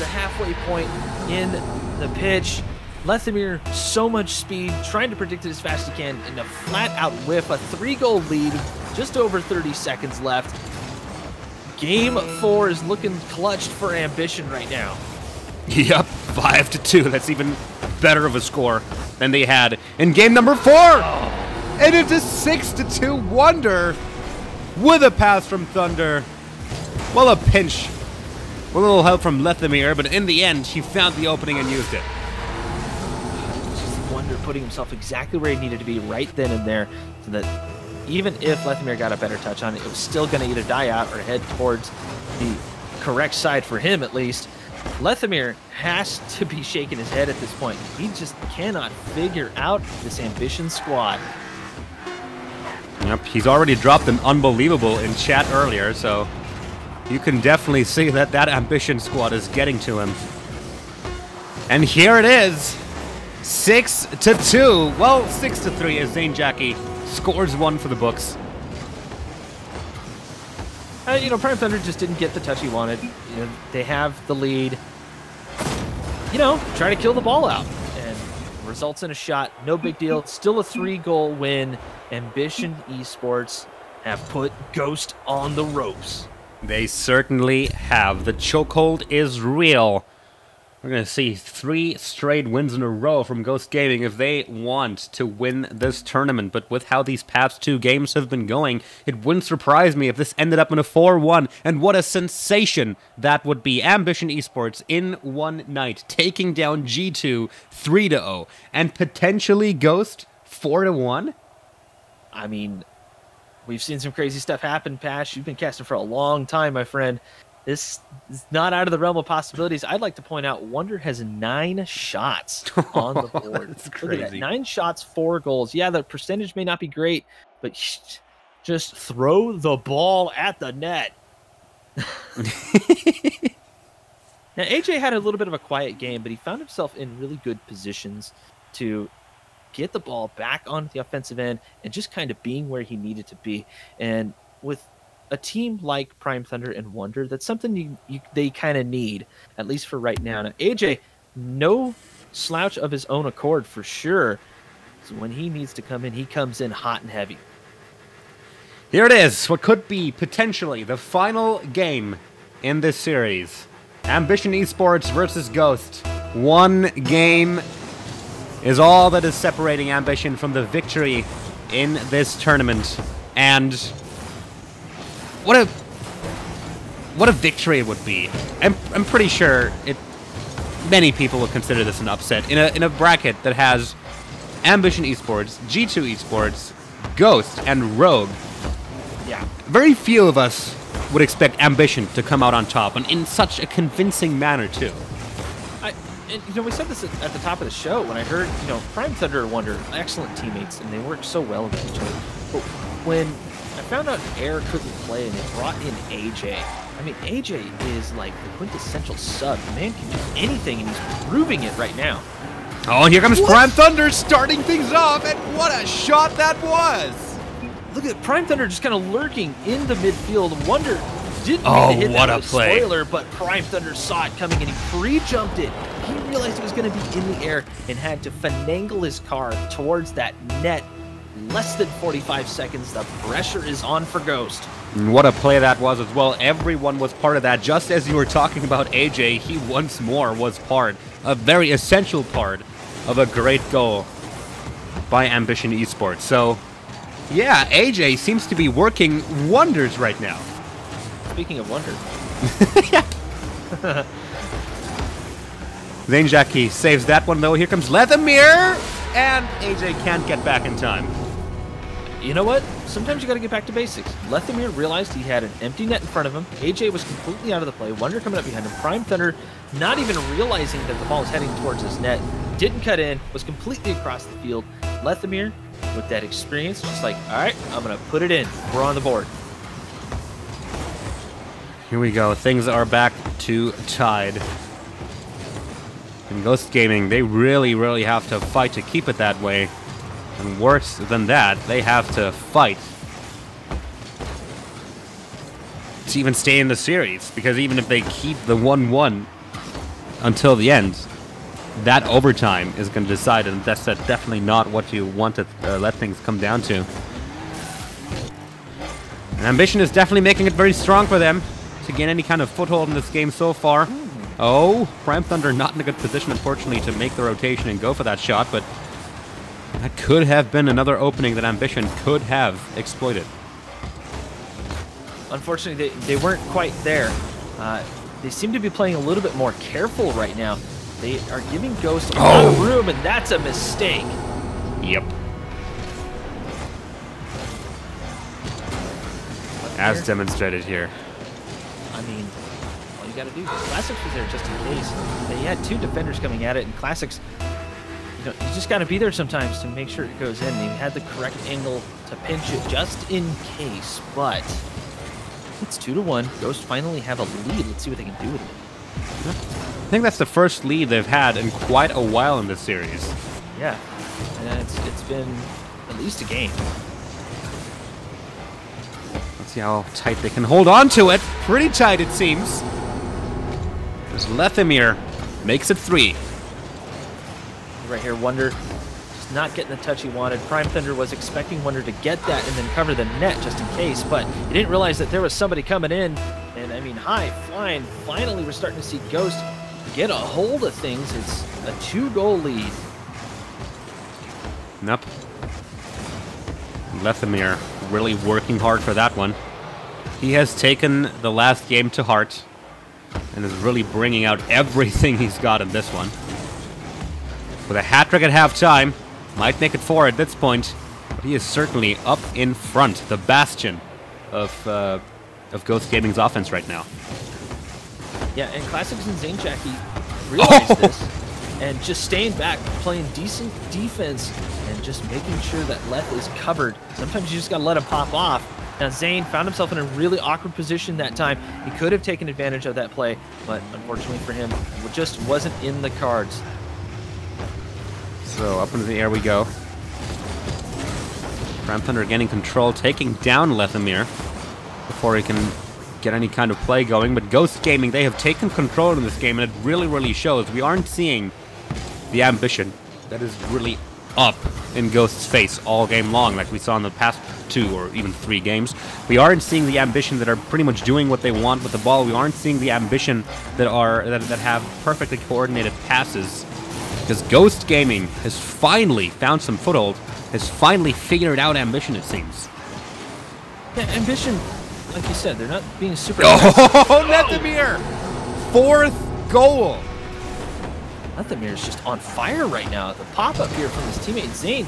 halfway point in the pitch. Lethamyr, so much speed, trying to predict it as fast as he can, and a flat-out whiff, a 3-goal lead, just over 30 seconds left. Game 4 is looking clutched for Ambition right now. Yep, 5-2. That's even better of a score than they had in game number 4. And it's a 6-2 Wonder with a pass from Thunder. Well, a pinch. A little help from Lethamyr, but in the end, he found the opening and used it. Just Wonder putting himself exactly where he needed to be right then and there, so that even if Lethamyr got a better touch on it, it was still going to either die out or head towards the correct side for him, at least. Lethamyr has to be shaking his head at this point. He just cannot figure out this Ambition squad. Yep, he's already dropped an unbelievable in chat earlier, so you can definitely see that that Ambition squad is getting to him. And here it is, 6-2. Well, 6-3 as Zane Jackie scores one for the books. Prime Thunder just didn't get the touch he wanted. They have the lead. Try to kill the ball out. And results in a shot. No big deal. Still a 3-goal win. Ambition Esports have put Ghost on the ropes. They certainly have. The chokehold is real. We're going to see 3 straight wins in a row from Ghost Gaming if they want to win this tournament. But with how these past 2 games have been going, it wouldn't surprise me if this ended up in a 4-1. And what a sensation that would be. Ambition Esports in one night, taking down G2 3-0. And potentially Ghost 4-1? I mean, we've seen some crazy stuff happen, Pash. You've been casting for a long time, my friend. This is not out of the realm of possibilities. I'd like to point out Wonder has 9 shots on the board. That's crazy. Look at that. 9 shots, 4 goals. Yeah, the percentage may not be great, but just throw the ball at the net. Now, AJ had a little bit of a quiet game, but he found himself in really good positions to get the ball back onto the offensive end and just kind of being where he needed to be. And with a team like Prime Thunder and Wonder, that's something they kind of need, at least for right now. Now, AJ, no slouch of his own accord for sure. So when he needs to come in, he comes in hot and heavy. Here it is, what could be potentially the final game in this series. Ambition Esports versus Ghost. 1 game is all that is separating Ambition from the victory in this tournament. And what a victory it would be. I'm pretty sure many people would consider this an upset in a bracket that has Ambition Esports, G2 Esports, Ghost, and Rogue. Yeah. Very few of us would expect Ambition to come out on top, and in such a convincing manner too. We said this at the top of the show when I heard, Prime Thunder and Wonder, excellent teammates, and they work so well with each other. But when I found out Air couldn't play and they brought in AJ, I mean, AJ is like the quintessential sub. The man can do anything, and he's proving it right now. Oh, and here comes Prime Thunder starting things off, and what a shot that was! Look at Prime Thunder just kind of lurking in the midfield. Wonder didn't mean to hit what that a with play. spoiler, but Prime Thunder saw it coming and he pre-jumped it. He realized it was going to be in the air and had to finagle his car towards that net. Less than 45 seconds. The pressure is on for Ghost. What a play that was as well. Everyone was part of that. Just as you were talking about AJ, he once more was a very essential part of a great goal by Ambition Esports. So, yeah, AJ seems to be working wonders right now. Speaking of wonder. Zanejaki saves that one, though. Here comes Lethamyr, and AJ can't get back in time. You know what? Sometimes you got to get back to basics. Lethamyr realized he had an empty net in front of him. AJ was completely out of the play. Wunder coming up behind him. Prime Thunder, not even realizing that the ball was heading towards his net, didn't cut in, was completely across the field. Lethamyr, with that experience, just like, all right, I'm going to put it in. We're on the board. Here we go. Things are back to tied. In Ghost Gaming, they really, really have to fight to keep it that way. And worse than that, they have to fight to even stay in the series. Because even if they keep the 1-1 until the end, that overtime is going to decide, and that's definitely not what you want to let things come down to. And Ambition is definitely making it very strong for them to gain any kind of foothold in this game so far. Oh, Prime Thunder not in a good position, unfortunately, to make the rotation and go for that shot, but that could have been another opening that Ambition could have exploited. Unfortunately, they weren't quite there. They seem to be playing a little bit more careful right now. They are giving Ghost a lot of room, and that's a mistake. Yep. As demonstrated here. I mean, all you got to do is Classics was there just in case. They had two defenders coming at it, and Classics, you just got to be there sometimes to make sure it goes in. They had the correct angle to pinch it just in case, but it's 2-1. Ghost finally have a lead. Let's see what they can do with it. I think that's the first lead they've had in quite a while in this series. Yeah, and it's been at least a game. Let's see how tight they can hold on to it. Pretty tight, it seems. As Lethamyr makes it 3. Right here, Wunder just not getting the touch he wanted. Prime Thunder was expecting Wunder to get that and then cover the net just in case, but he didn't realize that there was somebody coming in. And I mean, high flying. Finally, we're starting to see Ghost get a hold of things. It's a 2-goal lead. Nope. Lethamyr really working hard for that one. He has taken the last game to heart and is really bringing out everything he's got in this one. With a hat-trick at halftime, might make it 4 at this point, but he is certainly up in front, the bastion of Ghost Gaming's offense right now. Yeah, and Classics and Zanejaki realized this and just staying back, playing decent defense, and just making sure that Leth is covered. Sometimes you just got to let him pop off. Now, Zane found himself in a really awkward position that time. He could have taken advantage of that play, but unfortunately for him, it just wasn't in the cards. So up into the air we go. Prime Thunder getting control, taking down Lethamyr before he can get any kind of play going. But Ghost Gaming, they have taken control in this game, and it really, really shows. We aren't seeing the ambition that is really up in Ghost's face all game long, like we saw in the past 2 or even 3 games. We aren't seeing the ambition that are pretty much doing what they want with the ball. We aren't seeing the ambition that have perfectly coordinated passes. Because Ghost Gaming has finally found some foothold, has finally figured out ambition, it seems. Yeah, ambition, like you said, they're not being super... Oh, Lethamyr! 4th goal! Lethamyr is just on fire right now. The pop-up here from his teammate Zane,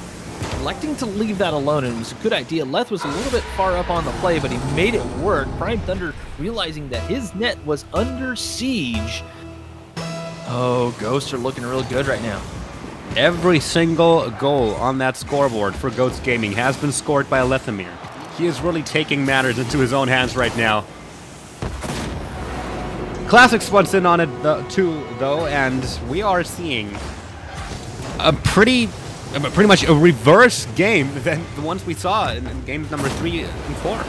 electing to leave that alone, and it was a good idea. Leth was a little bit far up on the play, but he made it work. Prime Thunder realizing that his net was under siege. Oh, Ghosts are looking real good right now. Every single goal on that scoreboard for Ghost Gaming has been scored by Lethamyr. He is really taking matters into his own hands right now. Classics wants in on it too, though, and we are seeing a pretty much a reverse game than the ones we saw in games number 3 and 4.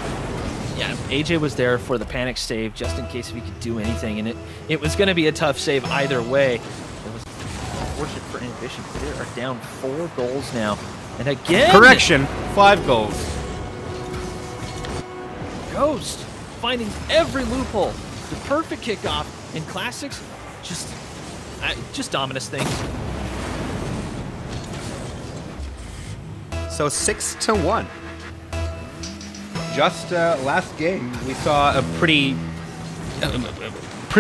Yeah, AJ was there for the panic save just in case if he could do anything, and it was going to be a tough save either way. It was unfortunate for Ambition. They are down 4 goals now, and again... Correction, 5 goals. Ghost finding every loophole. The perfect kickoff, and Classics just ominous things. So 6-1. Just last game, we saw a pretty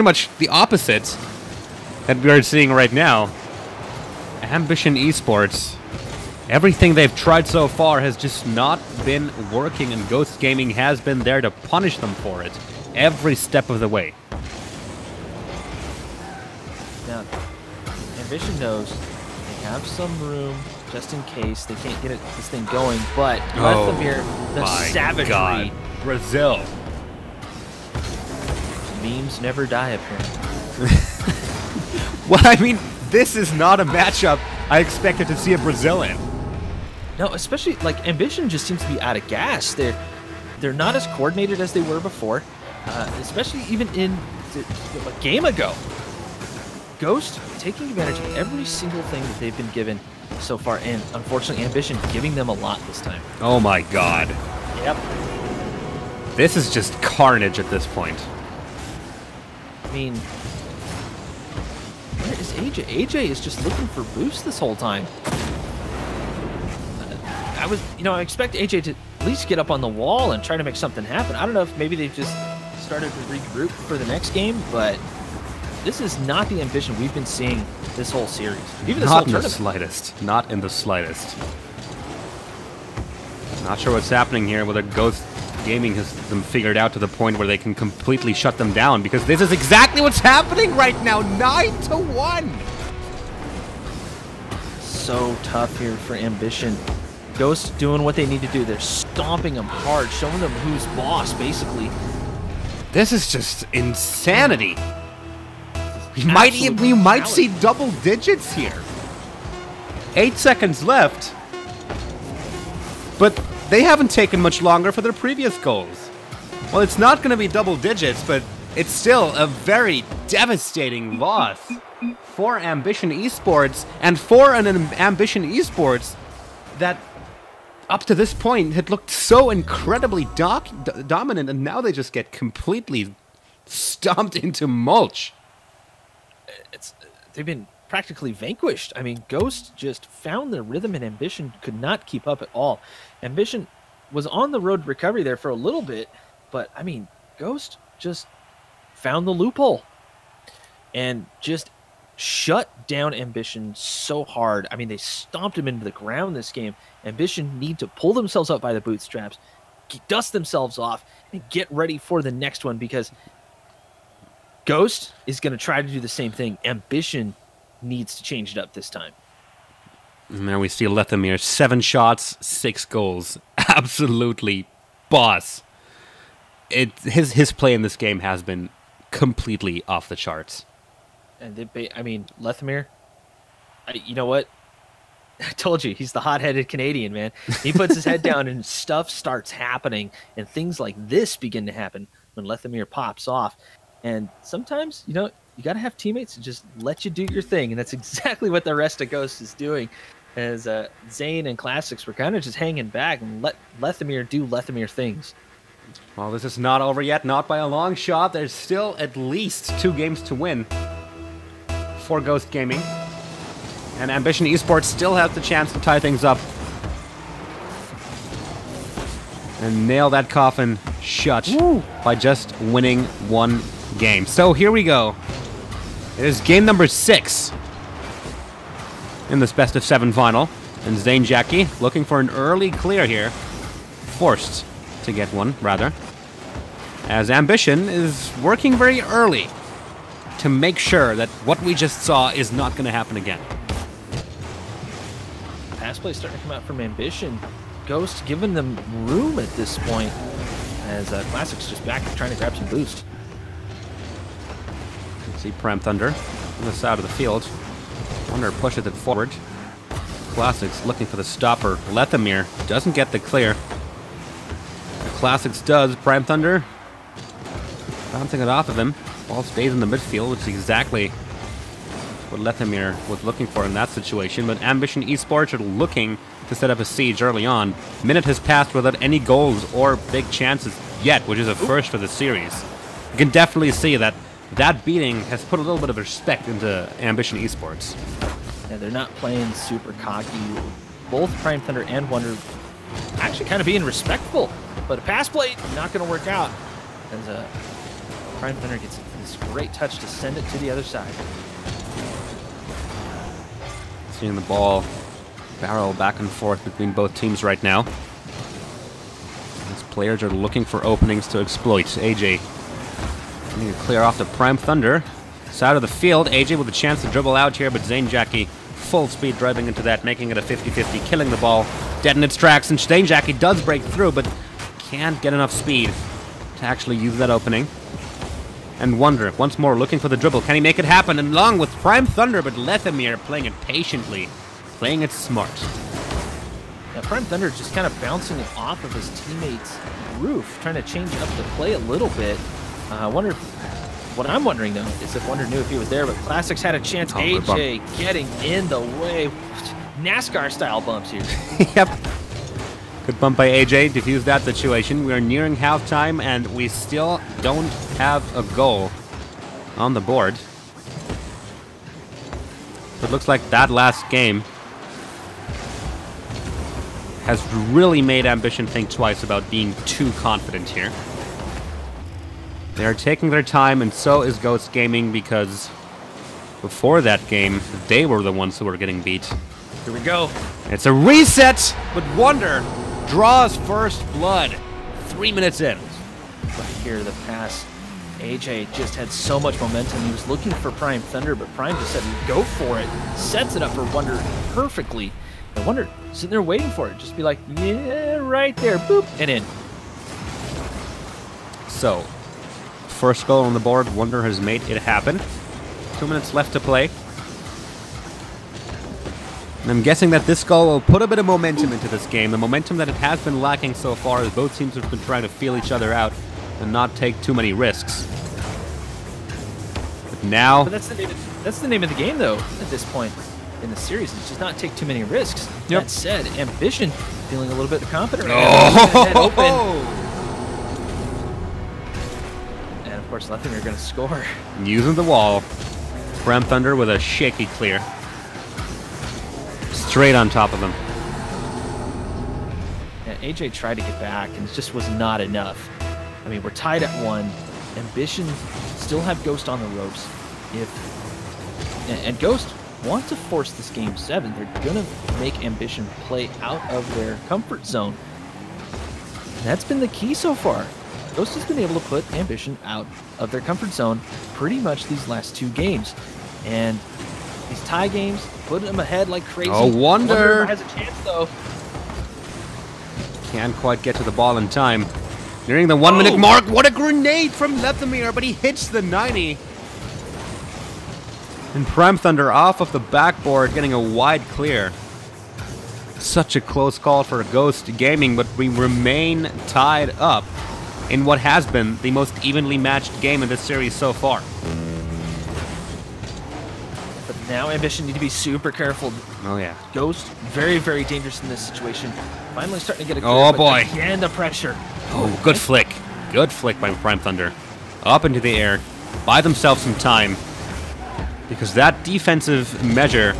much the opposite that we are seeing right now. Ambition Esports, everything they've tried so far has just not been working, and Ghost Gaming has been there to punish them for it every step of the way. Now, Ambition knows they have some room just in case they can't get this thing going, but Lethemir, the savagery. God. Brazil. Memes never die, apparently. Well, I mean, this is not a matchup I expected to see a Brazil in. No, especially, like, Ambition just seems to be out of gas. They're not as coordinated as they were before, especially even in a game ago. Ghost taking advantage of every single thing that they've been given so far, and unfortunately Ambition giving them a lot this time. Oh my god. Yep. This is just carnage at this point. I mean, where is AJ? AJ is just looking for boost this whole time. I expect AJ to at least get up on the wall and try to make something happen. I don't know if maybe they've just started to regroup for the next game, but this is not the Ambition we've been seeing this whole series. Even this whole tournament. Not in the slightest. Not sure what's happening here, whether Ghost Gaming has them figured out to the point where they can completely shut them down, because this is exactly what's happening right now. 9-1. So tough here for Ambition. Ghost doing what they need to do. They're stomping them hard, showing them who's boss, basically. This is just insanity. We might see double digits here. 8 seconds left. But they haven't taken much longer for their previous goals. Well, it's not going to be double digits, but it's still a very devastating loss for Ambition Esports, and for an Ambition Esports that up to this point had looked so incredibly dominant, and now they just get completely stomped into mulch. They've been practically vanquished. I mean, Ghost just found their rhythm, and Ambition could not keep up at all. Ambition was on the road to recovery there for a little bit, but I mean, Ghost just found the loophole and just shut down Ambition so hard. I mean, they stomped him into the ground this game. Ambition need to pull themselves up by the bootstraps, dust themselves off, and get ready for the next one, because Ghost is going to try to do the same thing. Ambition needs to change it up this time. And there we see Lethemir, 7 shots, 6 goals. Absolutely boss. His play in this game has been completely off the charts. And Lethemir, you know what? I told you, he's the hot-headed Canadian, man. He puts his head down and stuff starts happening, and things like this begin to happen when Lethemir pops off. And sometimes, you got to have teammates to just let you do your thing, and that's exactly what the rest of Ghost is doing. As Zane and Classics were kind of just hanging back and let Lethemir do Lethemir things. Well, this is not over yet, not by a long shot. There's still at least 2 games to win for Ghost Gaming. And Ambition Esports still has the chance to tie things up and nail that coffin shut by just winning 1 game. So here we go. It is game number 6 in this best of 7 final. And Zane Jackie looking for an early clear here. Forced to get one, rather. As Ambition is working very early to make sure that what we just saw is not going to happen again. Pass play starting to come out from Ambition. Ghost giving them room at this point, as Classics just back trying to grab some boost. You can see Prime Thunder on the side of the field. Thunder pushes it forward. Classics looking for the stopper. Lethemir doesn't get the clear. The Classics does. Prime Thunder bouncing it off of him. Ball stays in the midfield, which is exactly what Lethemir was looking for in that situation. But Ambition Esports are looking to set up a siege early on. Minute has passed without any goals or big chances yet, which is a first for the series. You can definitely see that beating has put a little bit of respect into Ambition Esports. Yeah, they're not playing super cocky. Both Prime Thunder and Wonder actually kind of being respectful, but a pass play not going to work out, as Prime Thunder gets this great touch to send it to the other side. Seeing the ball barrel back and forth between both teams right now. These players are looking for openings to exploit. AJ need to clear off the Prime Thunder. Side of the field, AJ with a chance to dribble out here, but Zane Jackie full speed driving into that, making it a 50-50, killing the ball dead in its tracks, and Zane Jackie does break through, but can't get enough speed to actually use that opening. And Wonder, once more, looking for the dribble. Can he make it happen? And along with Prime Thunder, but Lethamyr playing it patiently, playing it smart. Yeah, Prime Thunder just kind of bouncing off of his teammate's roof, trying to change up the play a little bit. I wonder what I'm wondering, though, is if Wonder knew if he was there, but Classics had a chance. AJ getting in the way. NASCAR-style bumps here. Yep. Good bump by AJ, defuse that situation. We are nearing halftime, and we still don't have a goal on the board. It looks like that last game has really made Ambition think twice about being too confident here. They are taking their time, and so is Ghost Gaming, because before that game, they were the ones who were getting beat. Here we go. It's a reset, but Wonder draws first blood 3 minutes in. Right here, the pass. AJ just had so much momentum. He was looking for Prime Thunder, but Prime just said, go for it. Sets it up for Wonder perfectly. And Wonder sitting there waiting for it. Just be like, yeah, right there. Boop. And in. So, first goal on the board. Wonder has made it happen. 2 minutes left to play. And I'm guessing that this goal will put a bit of momentum into this game. The momentum that it has been lacking so far, as both teams have been trying to feel each other out and not take too many risks. But now... But that's the name of the game, though, at this point in the series. It's just not take too many risks. Yep. That said, Ambition feeling a little bit confident right Oh! now. Open. And, of course, Lethamyr going to score. Using the wall. Prime Thunder with a shaky clear. Straight on top of him. Yeah, AJ tried to get back, and it just was not enough. I mean, we're tied at 1. Ambition still have Ghost on the ropes. And Ghost want to force this game 7. They're going to make Ambition play out of their comfort zone. And that's been the key so far. Ghost has been able to put Ambition out of their comfort zone pretty much these last 2 games. And these tie games, putting them ahead like crazy. Oh, Wonder has a chance, though. Can't quite get to the ball in time. Nearing the 1 minute mark. What a grenade from Lethamyr, but he hits the 90. And Prime Thunder off of the backboard, getting a wide clear. Such a close call for Ghost Gaming, but we remain tied up in what has been the most evenly matched game in this series so far. But now Ambition need to be super careful. Oh, yeah. Ghost, very, very dangerous in this situation. Finally starting to get a clear, Oh, but boy. again, the pressure. Oh, good flick. Good flick by Prime Thunder. Up into the air. Buy themselves some time. Because that defensive measure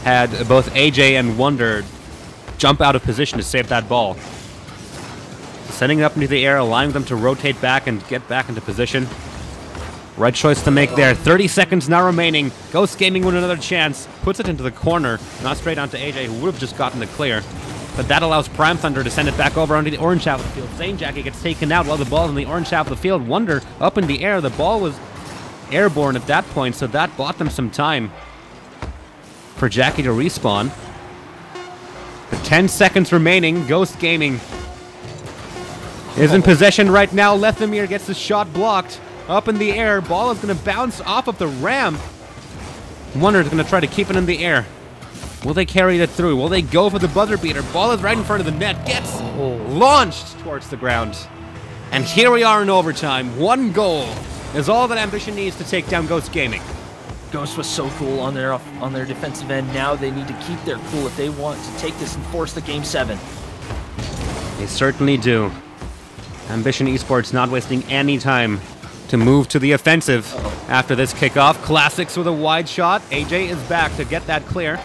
had both AJ and Wonder jump out of position to save that ball. Sending it up into the air, allowing them to rotate back and get back into position. Right choice to make there. 30 seconds now remaining. Ghost Gaming with another chance. Puts it into the corner. Not straight onto AJ, who would have just gotten the clear. But that allows Prime Thunder to send it back over onto the orange half of the field. Zane Jackie gets taken out while the ball's in the orange half of the field. Wonder up in the air. The ball was airborne at that point, so that bought them some time for Jackie to respawn. With 10 seconds remaining, Ghost Gaming is in possession right now. Lethamyr gets the shot blocked. Up in the air, ball is going to bounce off of the ramp. Wonder is going to try to keep it in the air. Will they carry it through? Will they go for the buzzer beater? Ball is right in front of the net. Gets launched towards the ground. And here we are in overtime. 1 goal is all that Ambition needs to take down Ghost Gaming. Ghost was so cool on their defensive end. Now they need to keep their cool if they want to take this and force the game 7. They certainly do. Ambition Esports not wasting any time to move to the offensive after this kickoff. Classics with a wide shot. AJ is back to get that clear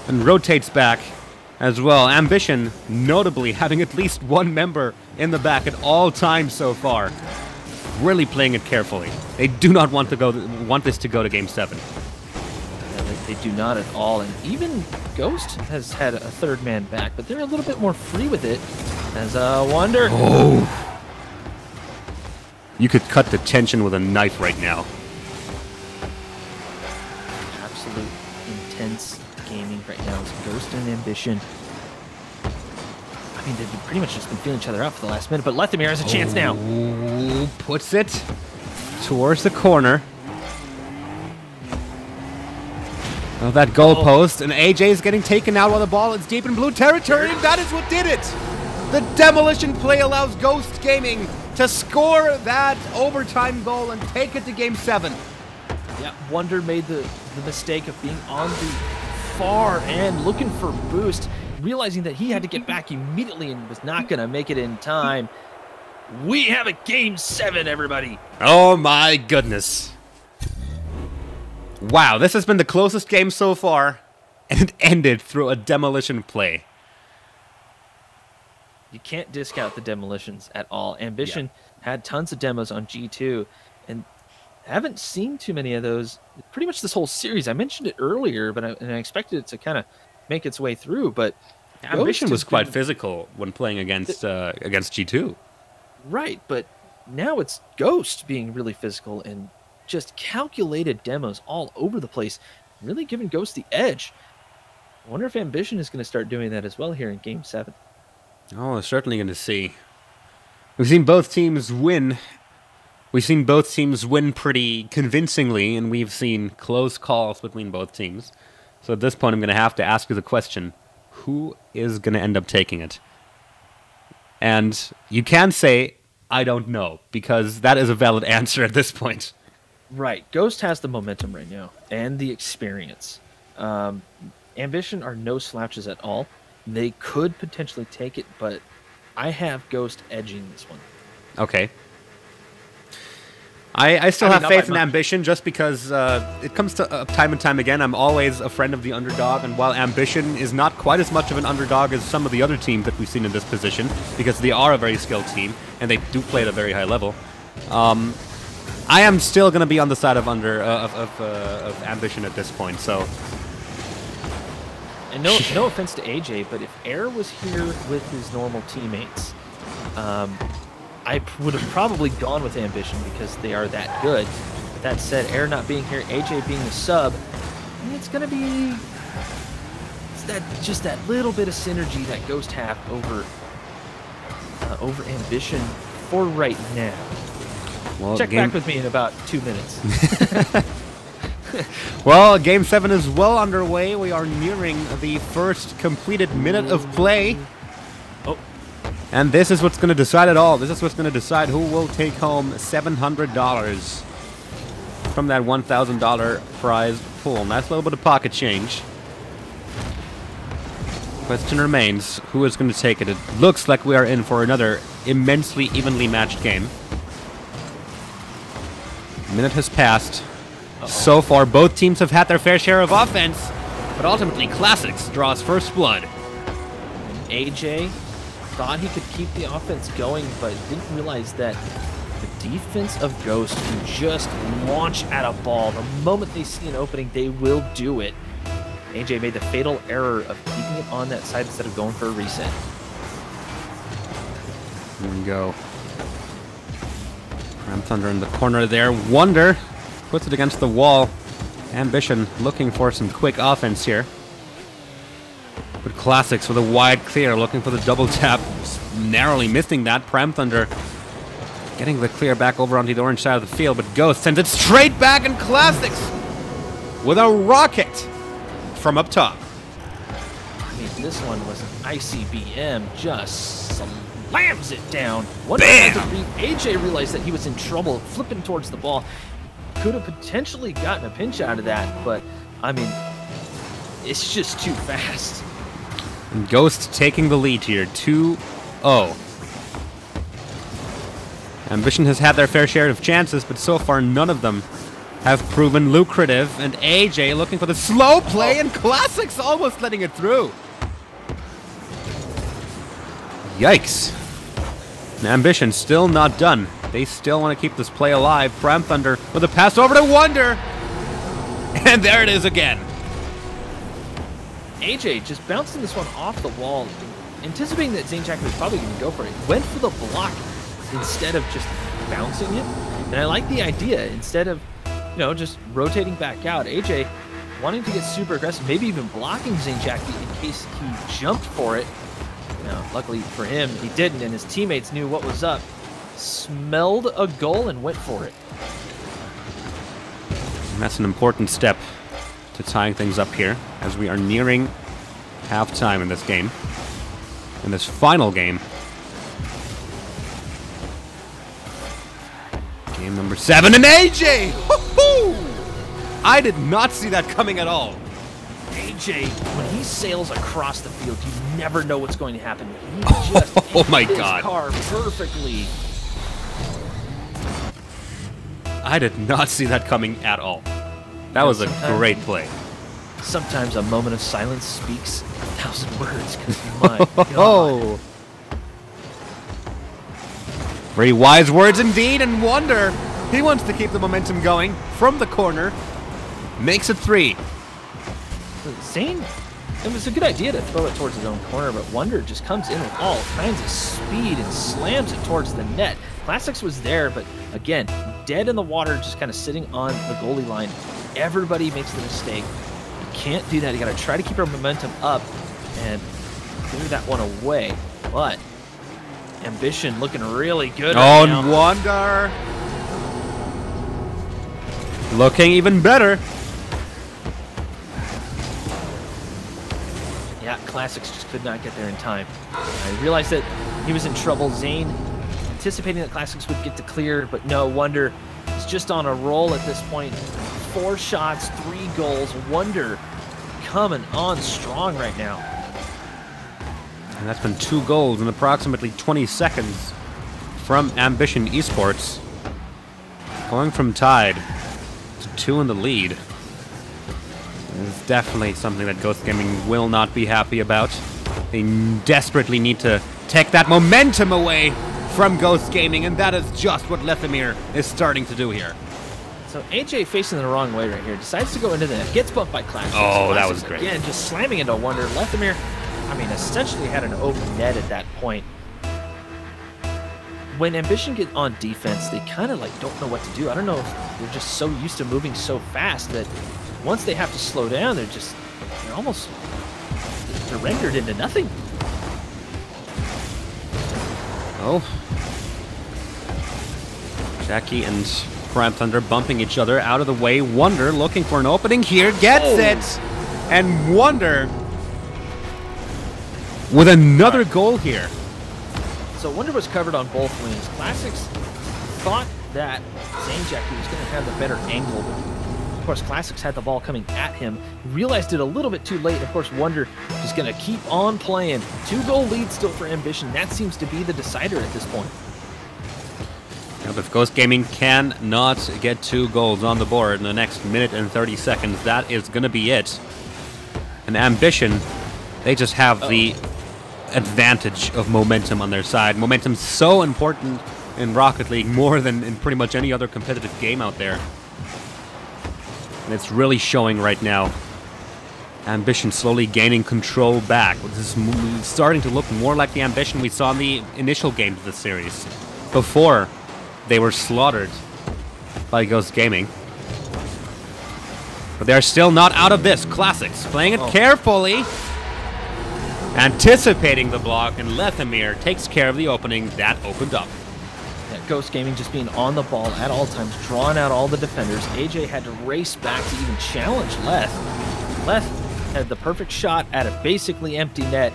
and rotates back as well. Ambition notably having at least 1 member in the back at all times so far. Really playing it carefully. They do not want this to go to game 7. Yeah, They do not at all, and even Ghost has had a third man back, but they're a little bit more free with it. As Wonder. Oh. You could cut the tension with a knife right now. Absolute intense gaming right now is Ghost and Ambition. I mean, they've pretty much just been feeling each other out for the last minute, but Lethamyr has a chance now. Ooh, puts it towards the corner. Oh, that goalpost, and AJ is getting taken out while the ball is deep in blue territory, and that is what did it! The demolition play allows Ghost Gaming to score that overtime goal and take it to Game 7. Yeah, Wonder made the mistake of being on the far end, looking for boost, realizing that he had to get back immediately and was not going to make it in time. We have a Game 7, everybody! Oh my goodness. Wow, this has been the closest game so far, and it ended through a demolition play. You can't discount the demolitions at all. Ambition had tons of demos on G2, and haven't seen too many of those pretty much this whole series. I mentioned it earlier, but I expected it to kind of make its way through, but Ambition was quite physical when playing against G2. Right, but now it's Ghost being really physical and just calculated demos all over the place, really giving Ghost the edge. I wonder if Ambition is going to start doing that as well here in Game 7. Oh, we're certainly going to see. We've seen both teams win. We've seen both teams win pretty convincingly, and we've seen close calls between both teams. So at this point, I'm going to have to ask you the question, who is going to end up taking it? And you can say, I don't know, because that is a valid answer at this point. Right. Ghost has the momentum right now and the experience. Ambition are no slouches at all. They could potentially take it, but I have Ghost edging this one. Okay. I still have faith in Ambition just because it comes to time and time again. I'm always a friend of the underdog, and while Ambition is not quite as much of an underdog as some of the other teams that we've seen in this position, because they are a very skilled team and they do play at a very high level, I am still going to be on the side of Ambition at this point. So, and no offense to AJ, but if Air was here with his normal teammates, I would have probably gone with Ambition because they are that good. But that said, Air not being here, AJ being the sub, it's going to be just that little bit of synergy that Ghost have over Ambition for right now. Well, check back with me in about 2 minutes. Well, Game 7 is well underway. We are nearing the first completed minute of play. Oh. And this is what's going to decide it all. This is what's going to decide who will take home $700 from that $1,000 prize pool. Nice little bit of pocket change. Question remains, who is going to take it? It looks like we are in for another immensely evenly matched game. A minute has passed. So far, both teams have had their fair share of offense, but ultimately, Classics draws first blood. AJ thought he could keep the offense going, but didn't realize that the defense of Ghost can just launch at a ball. The moment they see an opening, they will do it. AJ made the fatal error of keeping it on that side instead of going for a reset. Here we go. Ram Thunder in the corner there. Wonder puts it against the wall. Ambition looking for some quick offense here. But Classics with a wide clear, looking for the double tap. Narrowly missing that. Pram Thunder getting the clear back over onto the orange side of the field, but Ghost sends it straight back, and Classics with a rocket from up top. I mean, this one was an ICBM, just slams it down. Bam! AJ realized that he was in trouble, flipping towards the ball. Could have potentially gotten a pinch out of that, but, I mean, it's just too fast. And Ghost taking the lead here, 2-0. Ambition has had their fair share of chances, but so far none of them have proven lucrative. And AJ looking for the slow play, and Classics almost letting it through. Yikes. And Ambition still not done. They still want to keep this play alive. Pram Thunder with a pass over to Wonder. And there it is again. AJ just bouncing this one off the wall, anticipating that Zanejack was probably going to go for it. Went for the block instead of just bouncing it. And I like the idea. Instead of, just rotating back out, AJ wanting to get super aggressive, maybe even blocking Zanejack in case he jumped for it. Luckily for him, he didn't, and his teammates knew what was up. Smelled a goal and went for it. And that's an important step to tying things up here, as we are nearing halftime in this game. In this final game. Game number 7, and AJ! Woo-hoo! I did not see that coming at all. AJ, when he sails across the field, you never know what's going to happen. He just Oh my hit his God. car perfectly. I did not see that coming at all. That was a great play. Sometimes a moment of silence speaks 1,000 words. 'Cause my God. Oh! Very wise words indeed, and Wonder, he wants to keep the momentum going from the corner. Makes it 3. Zane, it was a good idea to throw it towards his own corner, but Wonder just comes in with all kinds of speed and slams it towards the net. Classics was there, but again, dead in the water, just kind of sitting on the goalie line. Everybody makes the mistake. You can't do that. You got to try to keep our momentum up and clear that one away. But Ambition looking really good right now. Oh, Wonder! Looking even better. Yeah, Classics just could not get there in time. I realized that he was in trouble. Zane anticipating that Classics would get to clear, but no, Wonder is just on a roll at this point. 4 shots, 3 goals. Wonder coming on strong right now. And that's been 2 goals in approximately 20 seconds from Ambition Esports. Going from tied to 2 in the lead. It's definitely something that Ghost Gaming will not be happy about. They desperately need to take that momentum away from Ghost Gaming, and that is just what Lethamyr is starting to do here. So AJ facing the wrong way right here, decides to go into the net, gets bumped by Classics. Oh, that Classics was great. Again, just slamming into Wonder. Lethamyr, essentially had an open net at that point. When Ambition get on defense, they kind of don't know what to do. I don't know if they're just so used to moving so fast that once they have to slow down, they're rendered into nothing. Oh. Jackie and Prime Thunder bumping each other out of the way. Wonder looking for an opening here, gets it! And Wonder with another goal here. So Wonder was covered on both wings. Classics thought that Zanejack was going to have the better angle. Of course, Classics had the ball coming at him. Realized it a little bit too late. Of course, Wonder is going to keep on playing. 2-goal lead still for Ambition. That seems to be the decider at this point. Yep, if Ghost Gaming cannot get 2 goals on the board in the next minute and 30 seconds, that is going to be it. And Ambition, they just have the advantage of momentum on their side. Momentum's so important in Rocket League, more than in pretty much any other competitive game out there. And it's really showing right now. Ambition slowly gaining control back. This is starting to look more like the Ambition we saw in the initial games of the series, before they were slaughtered by Ghost Gaming. But they're still not out of this. Classics playing it carefully, anticipating the block, and Lethamyr takes care of the opening that opened up. Yeah, Ghost Gaming just being on the ball at all times, drawing out all the defenders. AJ had to race back to even challenge Leth. Leth had the perfect shot at a basically empty net.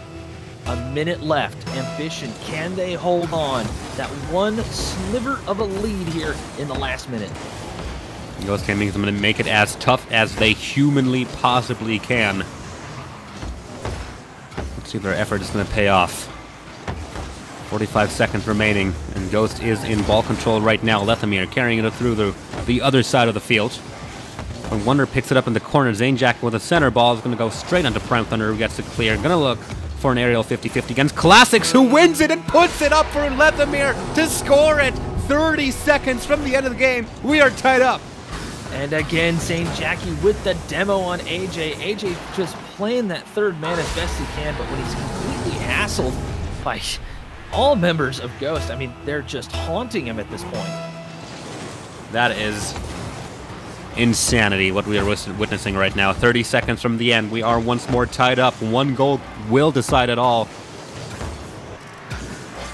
A minute left. Ambition, can they hold on? That one sliver of a lead here in the last minute. Ghost Gaming is going to make it as tough as they humanly possibly can. Let's see if their effort is going to pay off. 45 seconds remaining, and Ghost is in ball control right now. Lethamyr carrying it through the other side of the field. When Wonder picks it up in the corner, Zanejack with a center ball is going to go straight onto Prime Thunder, who gets it clear. Going to look for an aerial 50-50 against Classics, who wins it and puts it up for Lethamyr to score it. 30 seconds from the end of the game. We are tied up. And again, St. Jackie with the demo on AJ. AJ just playing that third man as best he can, but when he's completely hassled by all members of Ghost, I mean, they're just haunting him at this point. That is insanity, what we are witnessing right now. 30 seconds from the end, we are once more tied up. One goal will decide it all.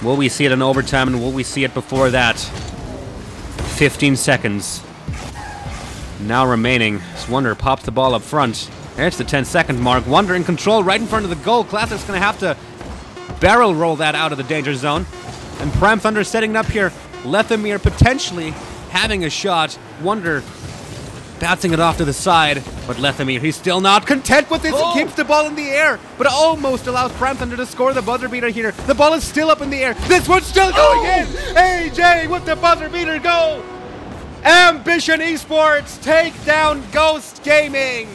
Will we see it in overtime, and will we see it before that? 15 seconds now remaining. As Wonder pops the ball up front. There's the 10-second mark. Wonder in control right in front of the goal. Classic's going to have to barrel roll that out of the danger zone. And Prime Thunder setting it up here. Lethamyr potentially having a shot. Wonder bouncing it off to the side. But Lethamyr, he's still not content with this. Oh. He keeps the ball in the air, but almost allows Prime Thunder to score the buzzer beater here. The ball is still up in the air. This one's still going in. AJ with the buzzer beater goal. Ambition Esports take down Ghost Gaming.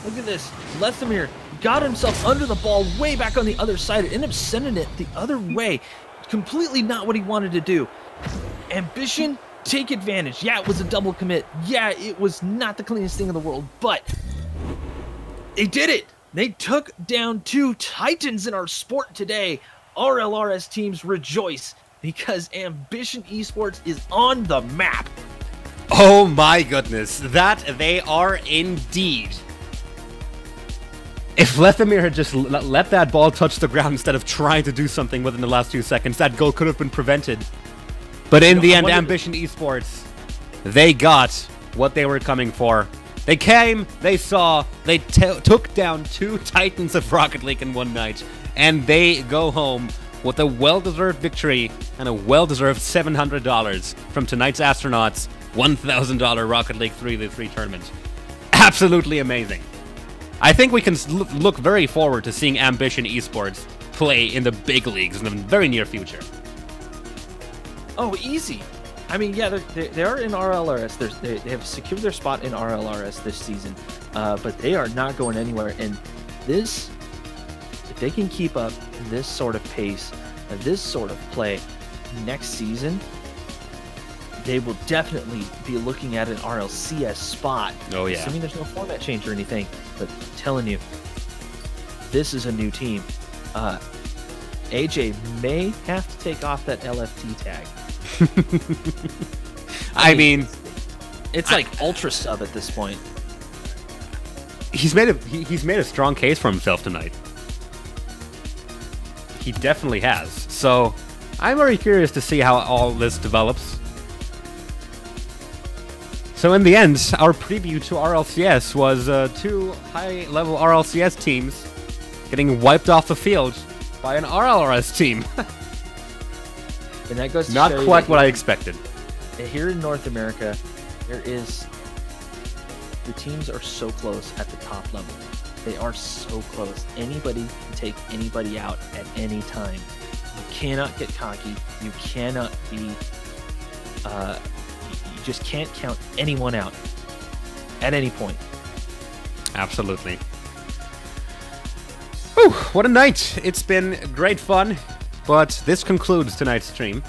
Look at this. Lethamyr got himself under the ball way back on the other side. Ended up sending it the other way. Completely not what he wanted to do. Ambition, take advantage. Yeah, it was a double commit. Yeah, it was not the cleanest thing in the world, but they did it. They took down 2 titans in our sport today. RLRS teams rejoice because Ambition Esports is on the map. Oh my goodness, that they are indeed. If Lethamyr had just let that ball touch the ground instead of trying to do something within the last 2 seconds, that goal could have been prevented. But in the end, Ambition Esports, they got what they were coming for. They came, they saw, they took down 2 titans of Rocket League in one night, and they go home with a well-deserved victory and a well-deserved $700 from tonight's Astronauts $1,000 Rocket League 3v3 tournament. Absolutely amazing. I think we can look very forward to seeing Ambition Esports play in the big leagues in the very near future. Oh, easy. I mean, yeah, they are in RLRS. They have secured their spot in RLRS this season, but they are not going anywhere. And this, if they can keep up this sort of pace, this sort of play next season, they will definitely be looking at an RLCS spot. Oh, yeah. Assuming there's no format change or anything, but I'm telling you, this is a new team. AJ may have to take off that LFT tag. I mean, it's like ultra sub at this point. He's made a strong case for himself tonight. He definitely has. So I'm very curious to see how all this develops. So in the end, our preview to RLCS was 2 high-level RLCS teams getting wiped off the field by an RLRS team. And that goes to Not show quite you what I expected. Here in North America, the teams are so close at the top level. They are so close. Anybody can take anybody out at any time. You cannot get cocky. You cannot be, you just can't count anyone out at any point. Absolutely. Whew, what a night. It's been great fun, but this concludes tonight's stream.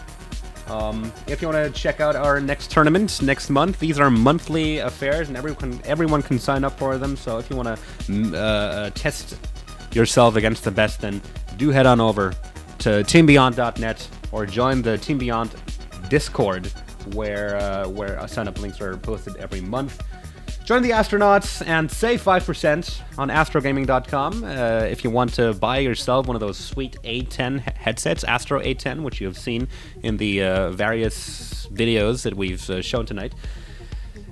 If you want to check out our next tournament next month, these are monthly affairs, and everyone can sign up for them. So if you want to test yourself against the best, then do head on over to teambeyond.net or join the Team Beyond Discord, where sign-up links are posted every month. Join the Astronauts and save 5% on astrogaming.com if you want to buy yourself one of those sweet A10 headsets, Astro A10, which you have seen in the various videos that we've shown tonight.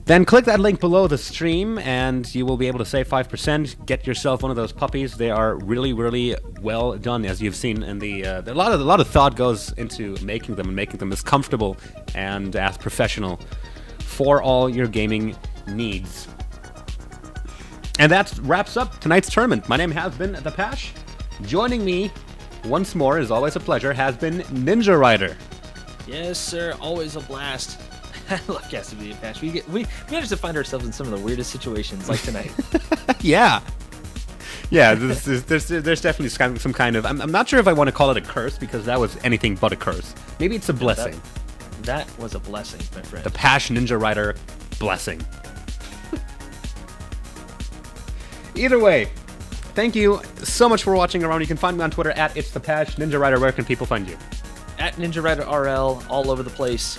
Then click that link below the stream and you will be able to save 5%. Get yourself one of those puppies. They are really, really well done, as you've seen. And a lot of thought goes into making them and making them as comfortable and as professional for all your gaming needs. And that wraps up tonight's tournament. My name has been The Pash. Joining me once more, is always a pleasure, has been Ninja Rider. Yes, sir. Always a blast. I love casting video Pash. We manage to find ourselves in some of the weirdest situations, like tonight. Yeah, there's definitely some kind of... I'm not sure if I want to call it a curse, because that was anything but a curse. Maybe it's a blessing. That was a blessing, my friend. The Pash Ninja Rider blessing. Either way, thank you so much for watching around. You can find me on Twitter at It's the Pash Ninja Rider. Where can people find you? At Ninja Rider RL, all over the place.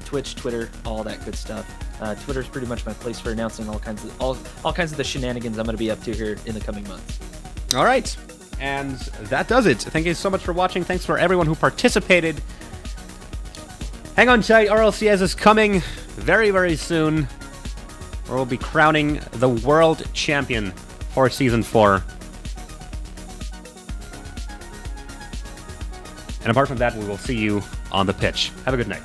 Twitch, Twitter, all that good stuff. Twitter's pretty much my place for announcing all kinds of the shenanigans I'm going to be up to here in the coming months. All right, and that does it. Thank you so much for watching. Thanks for everyone who participated. Hang on tight, RLCS is coming very, very soon. Where we'll be crowning the world champion for Season 4. And apart from that, we will see you on the pitch. Have a good night.